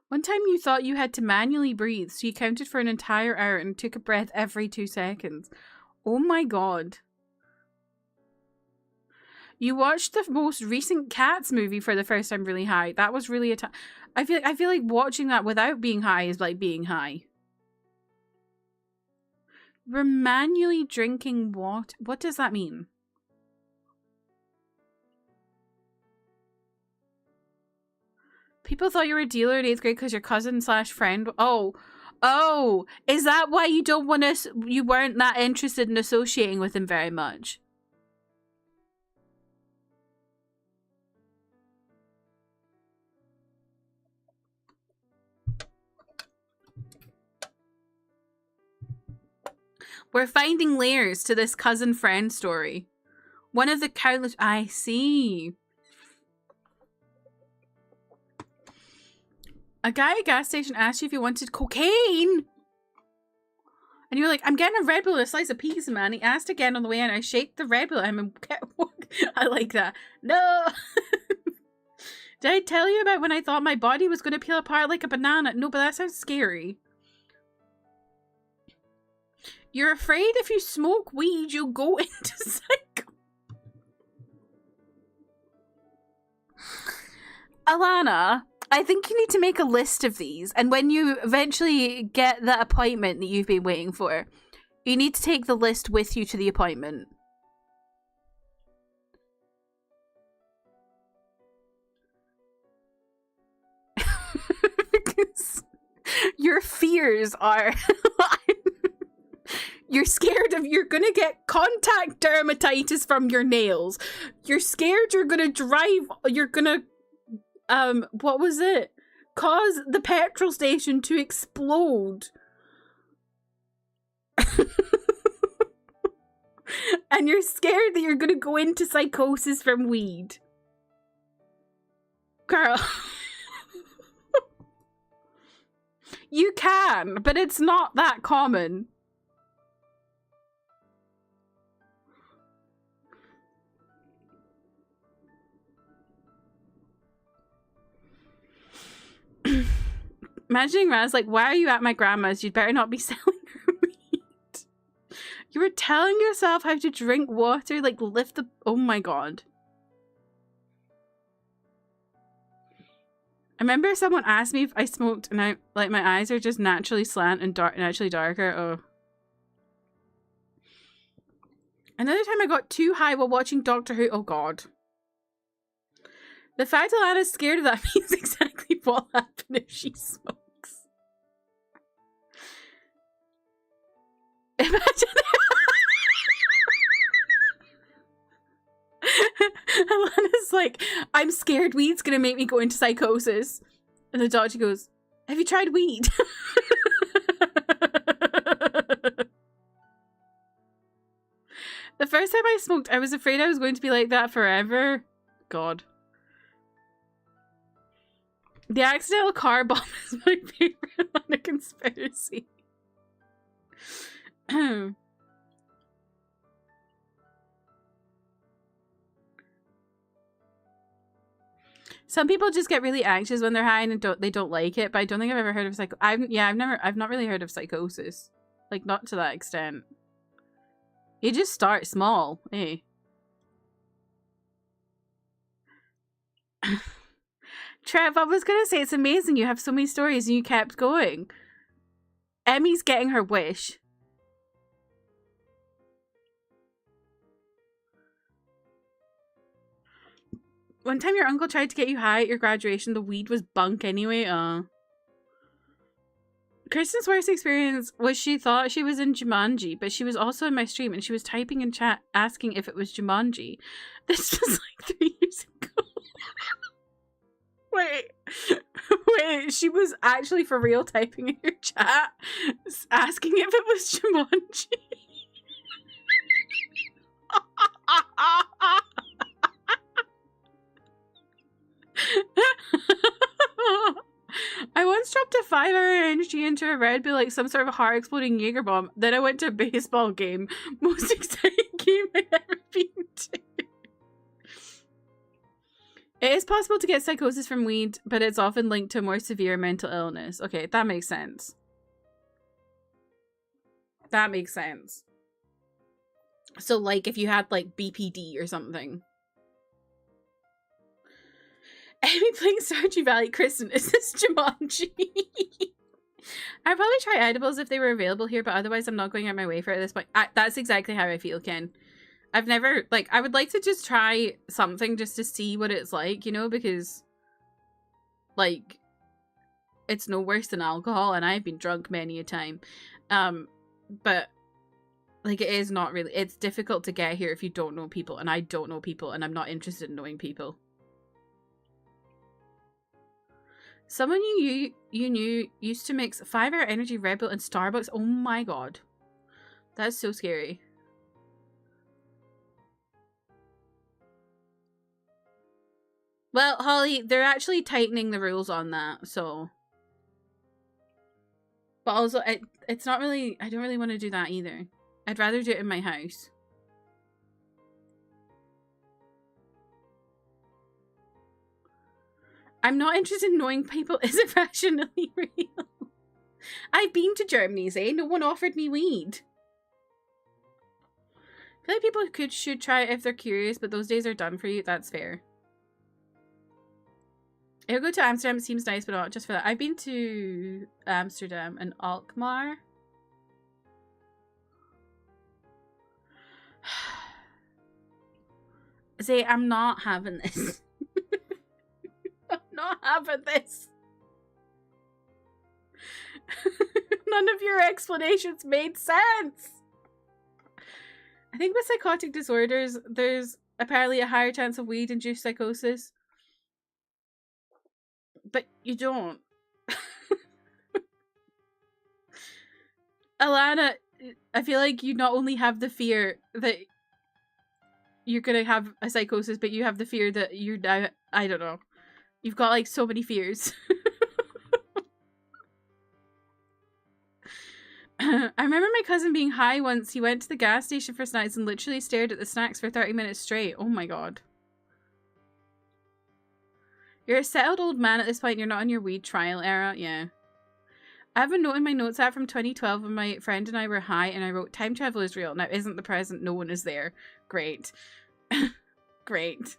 One time you thought you had to manually breathe, so you counted for an entire hour and took a breath every 2 seconds. Oh my god. You watched the most recent Cats movie for the first time really high. That was really I feel like watching that without being high is like being high. We're manually drinking water. What does that mean? People thought you were a dealer in 8th grade because your cousin / friend. Oh, is that why you don't want to? You weren't that interested in associating with him very much? We're finding layers to this cousin friend story. One of the countless. I see. A guy at a gas station asked you if you wanted cocaine. And you were like, I'm getting a Red Bull and a slice of pizza, man. He asked again on the way in. I shaked the Red Bull at him and kept walking. I like that. No. Did I tell you about when I thought my body was going to peel apart like a banana? No, but that sounds scary. You're afraid if you smoke weed, you'll go into psycho. Alana, I think you need to make a list of these, and when you eventually get that appointment that you've been waiting for, you need to take the list with you to the appointment. Because your fears are... You're scared of you're gonna get contact dermatitis from your nails. You're scared you're gonna what was it? Cause the petrol station to explode. And you're scared that you're gonna go into psychosis from weed. Carl. You can, but it's not that common. Imagining Raz like, why are you at my grandma's? You'd better not be selling her weed. You were telling yourself how to drink water, like lift the... Oh my god. I remember someone asked me if I smoked and I like my eyes are just naturally slant and naturally darker. Oh. Another time I got too high while watching Doctor Who. Oh god. The fact Alana's scared of that means exactly what will happen if she smokes. Imagine. Alana's like, I'm scared weed's gonna make me go into psychosis. And the doctor goes, have you tried weed? The first time I smoked, I was afraid I was going to be like that forever. God. The accidental car bomb is my favorite on a conspiracy. Some people just get really anxious when they're high and they don't like it, but I don't think I've ever heard of I've not really heard of psychosis. Like, not to that extent. You just start small, eh? Trev, I was gonna say, it's amazing you have so many stories and you kept going. Emmy's getting her wish. One time your uncle tried to get you high at your graduation, the weed was bunk anyway. Kristen's worst experience was she thought she was in Jumanji, but she was also in my stream and she was typing in chat asking if it was Jumanji. This was like 3 years ago. Wait, she was actually for real typing in your chat asking if it was Jumanji. I once dropped a 5-hour energy into a Red Bull like some sort of heart exploding Jaeger bomb. Then I went to a baseball game. Most exciting game I've ever been to. It is possible to get psychosis from weed, but it's often linked to a more severe mental illness. Okay, that makes sense. That makes sense. So, like, if you had, like, BPD or something. Amy playing Stardew Valley. Kristen, is this Jumanji? I'd probably try edibles if they were available here, but otherwise I'm not going out my way for it at this point. That's exactly how I feel, Ken. I've never, like, I would like to just try something just to see what it's like, you know, because, like, it's no worse than alcohol, and I've been drunk many a time. But, like, it is not really, it's difficult to get here if you don't know people, and I don't know people, and I'm not interested in knowing people. Someone you knew used to mix 5-hour energy Red Bull and Starbucks. Oh my god. That's so scary. Well, Holly, they're actually tightening the rules on that, so. But also, it's not really, I don't really want to do that either. I'd rather do it in my house. I'm not interested in knowing people. Is it rationally real? I've been to Germany's, eh? No one offered me weed. I feel like people should try it if they're curious, but those days are done for you. That's fair. I would go to Amsterdam. It seems nice, but not just for that. I've been to Amsterdam and Alkmaar. Say, I'm not having this. I'm not having this. None of your explanations made sense. I think with psychotic disorders, there's apparently a higher chance of weed-induced psychosis. But you don't. Alana, I feel like you not only have the fear that you're gonna have a psychosis, but you have the fear that you're now, I don't know. You've got like so many fears. I remember my cousin being high once. He went to the gas station for snacks and literally stared at the snacks for 30 minutes straight. Oh my god. You're a settled old man at this point. You're not in your weed trial era. Yeah. I have a note in my notes app from 2012 when my friend and I were high and I wrote, time travel is real. Now isn't the present. No one is there. Great. Great.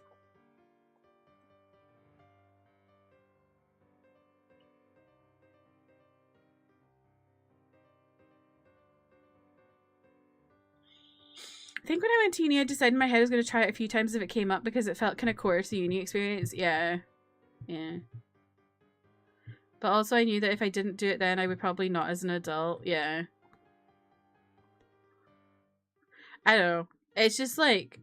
I think when I went to uni, I decided in my head I was going to try it a few times if it came up because it felt kind of core to the uni experience. Yeah. Yeah. But also I knew that if I didn't do it then, I would probably not as an adult. Yeah. I don't know. It's just like...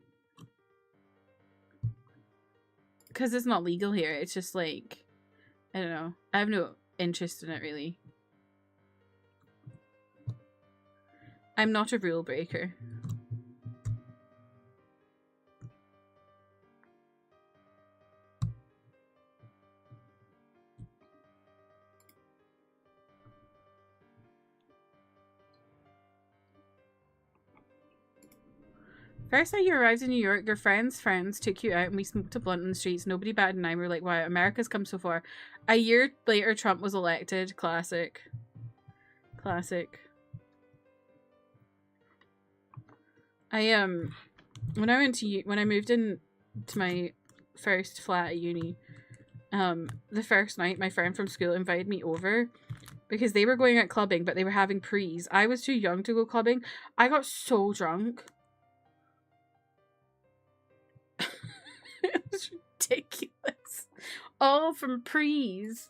because it's not legal here, it's just like... I don't know. I have no interest in it, really. I'm not a rule breaker. First night you arrived in New York, your friends' friends took you out and we smoked a blunt in the streets. Nobody batted an eye. We were like, wow, America's come so far. A year later, Trump was elected. Classic. Classic. When I moved in to my first flat at uni, the first night my friend from school invited me over because they were going out clubbing, but they were having prees. I was too young to go clubbing. I got so drunk. It was ridiculous. All from prees.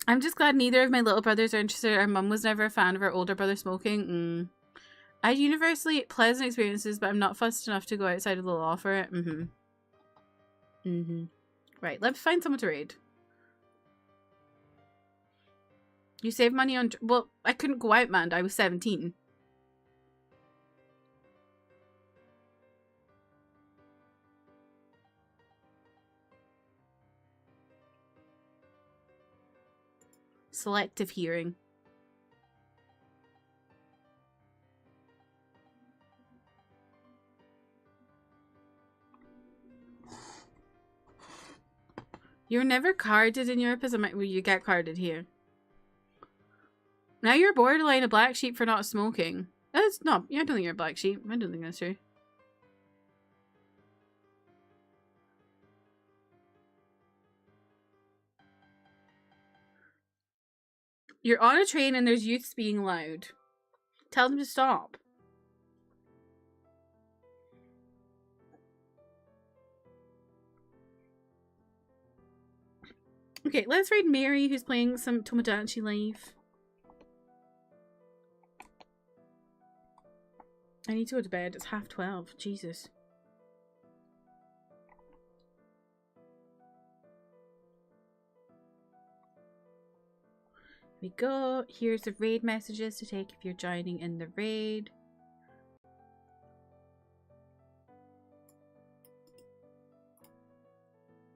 I'm just glad neither of my little brothers are interested. Our mum was never a fan of our older brother smoking. I had universally pleasant experiences, but I'm not fussed enough to go outside of the law for it. Right, let's find someone to raid. You save money on... Well, I couldn't go out, man. I was 17. Selective hearing. You're never carded in Europe as a... Well, you get carded here. Now you're borderline a black sheep for not smoking. That's not... I don't think you're a black sheep. I don't think that's true. You're on a train and there's youths being loud. Tell them to stop. Okay, let's raid Mary, who's playing some Tomodachi Life. I need to go to bed. It's 12:30. Jesus. Here we go. Here's the raid messages to take if you're joining in the raid.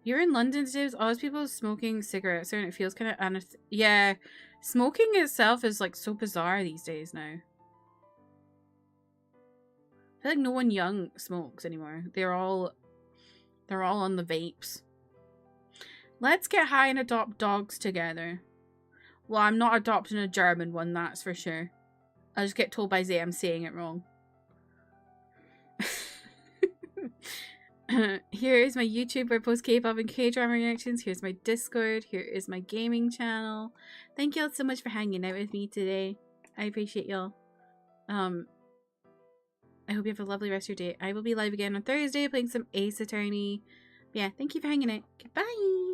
You're in London today with all those people smoking cigarettes and it feels kind of... Yeah, smoking itself is like so bizarre these days now. I feel like no one young smokes anymore. They're all on the vapes. Let's get high and adopt dogs together. Well, I'm not adopting a German one, that's for sure. I'll just get told by Zay I'm saying it wrong. Here is my YouTube where I post K-pop and K-drama reactions. Here's my Discord. Here is my gaming channel. Thank you all so much for hanging out with me today. I appreciate y'all. I hope you have a lovely rest of your day. I will be live again on Thursday playing some Ace Attorney. Yeah, thank you for hanging out. Goodbye.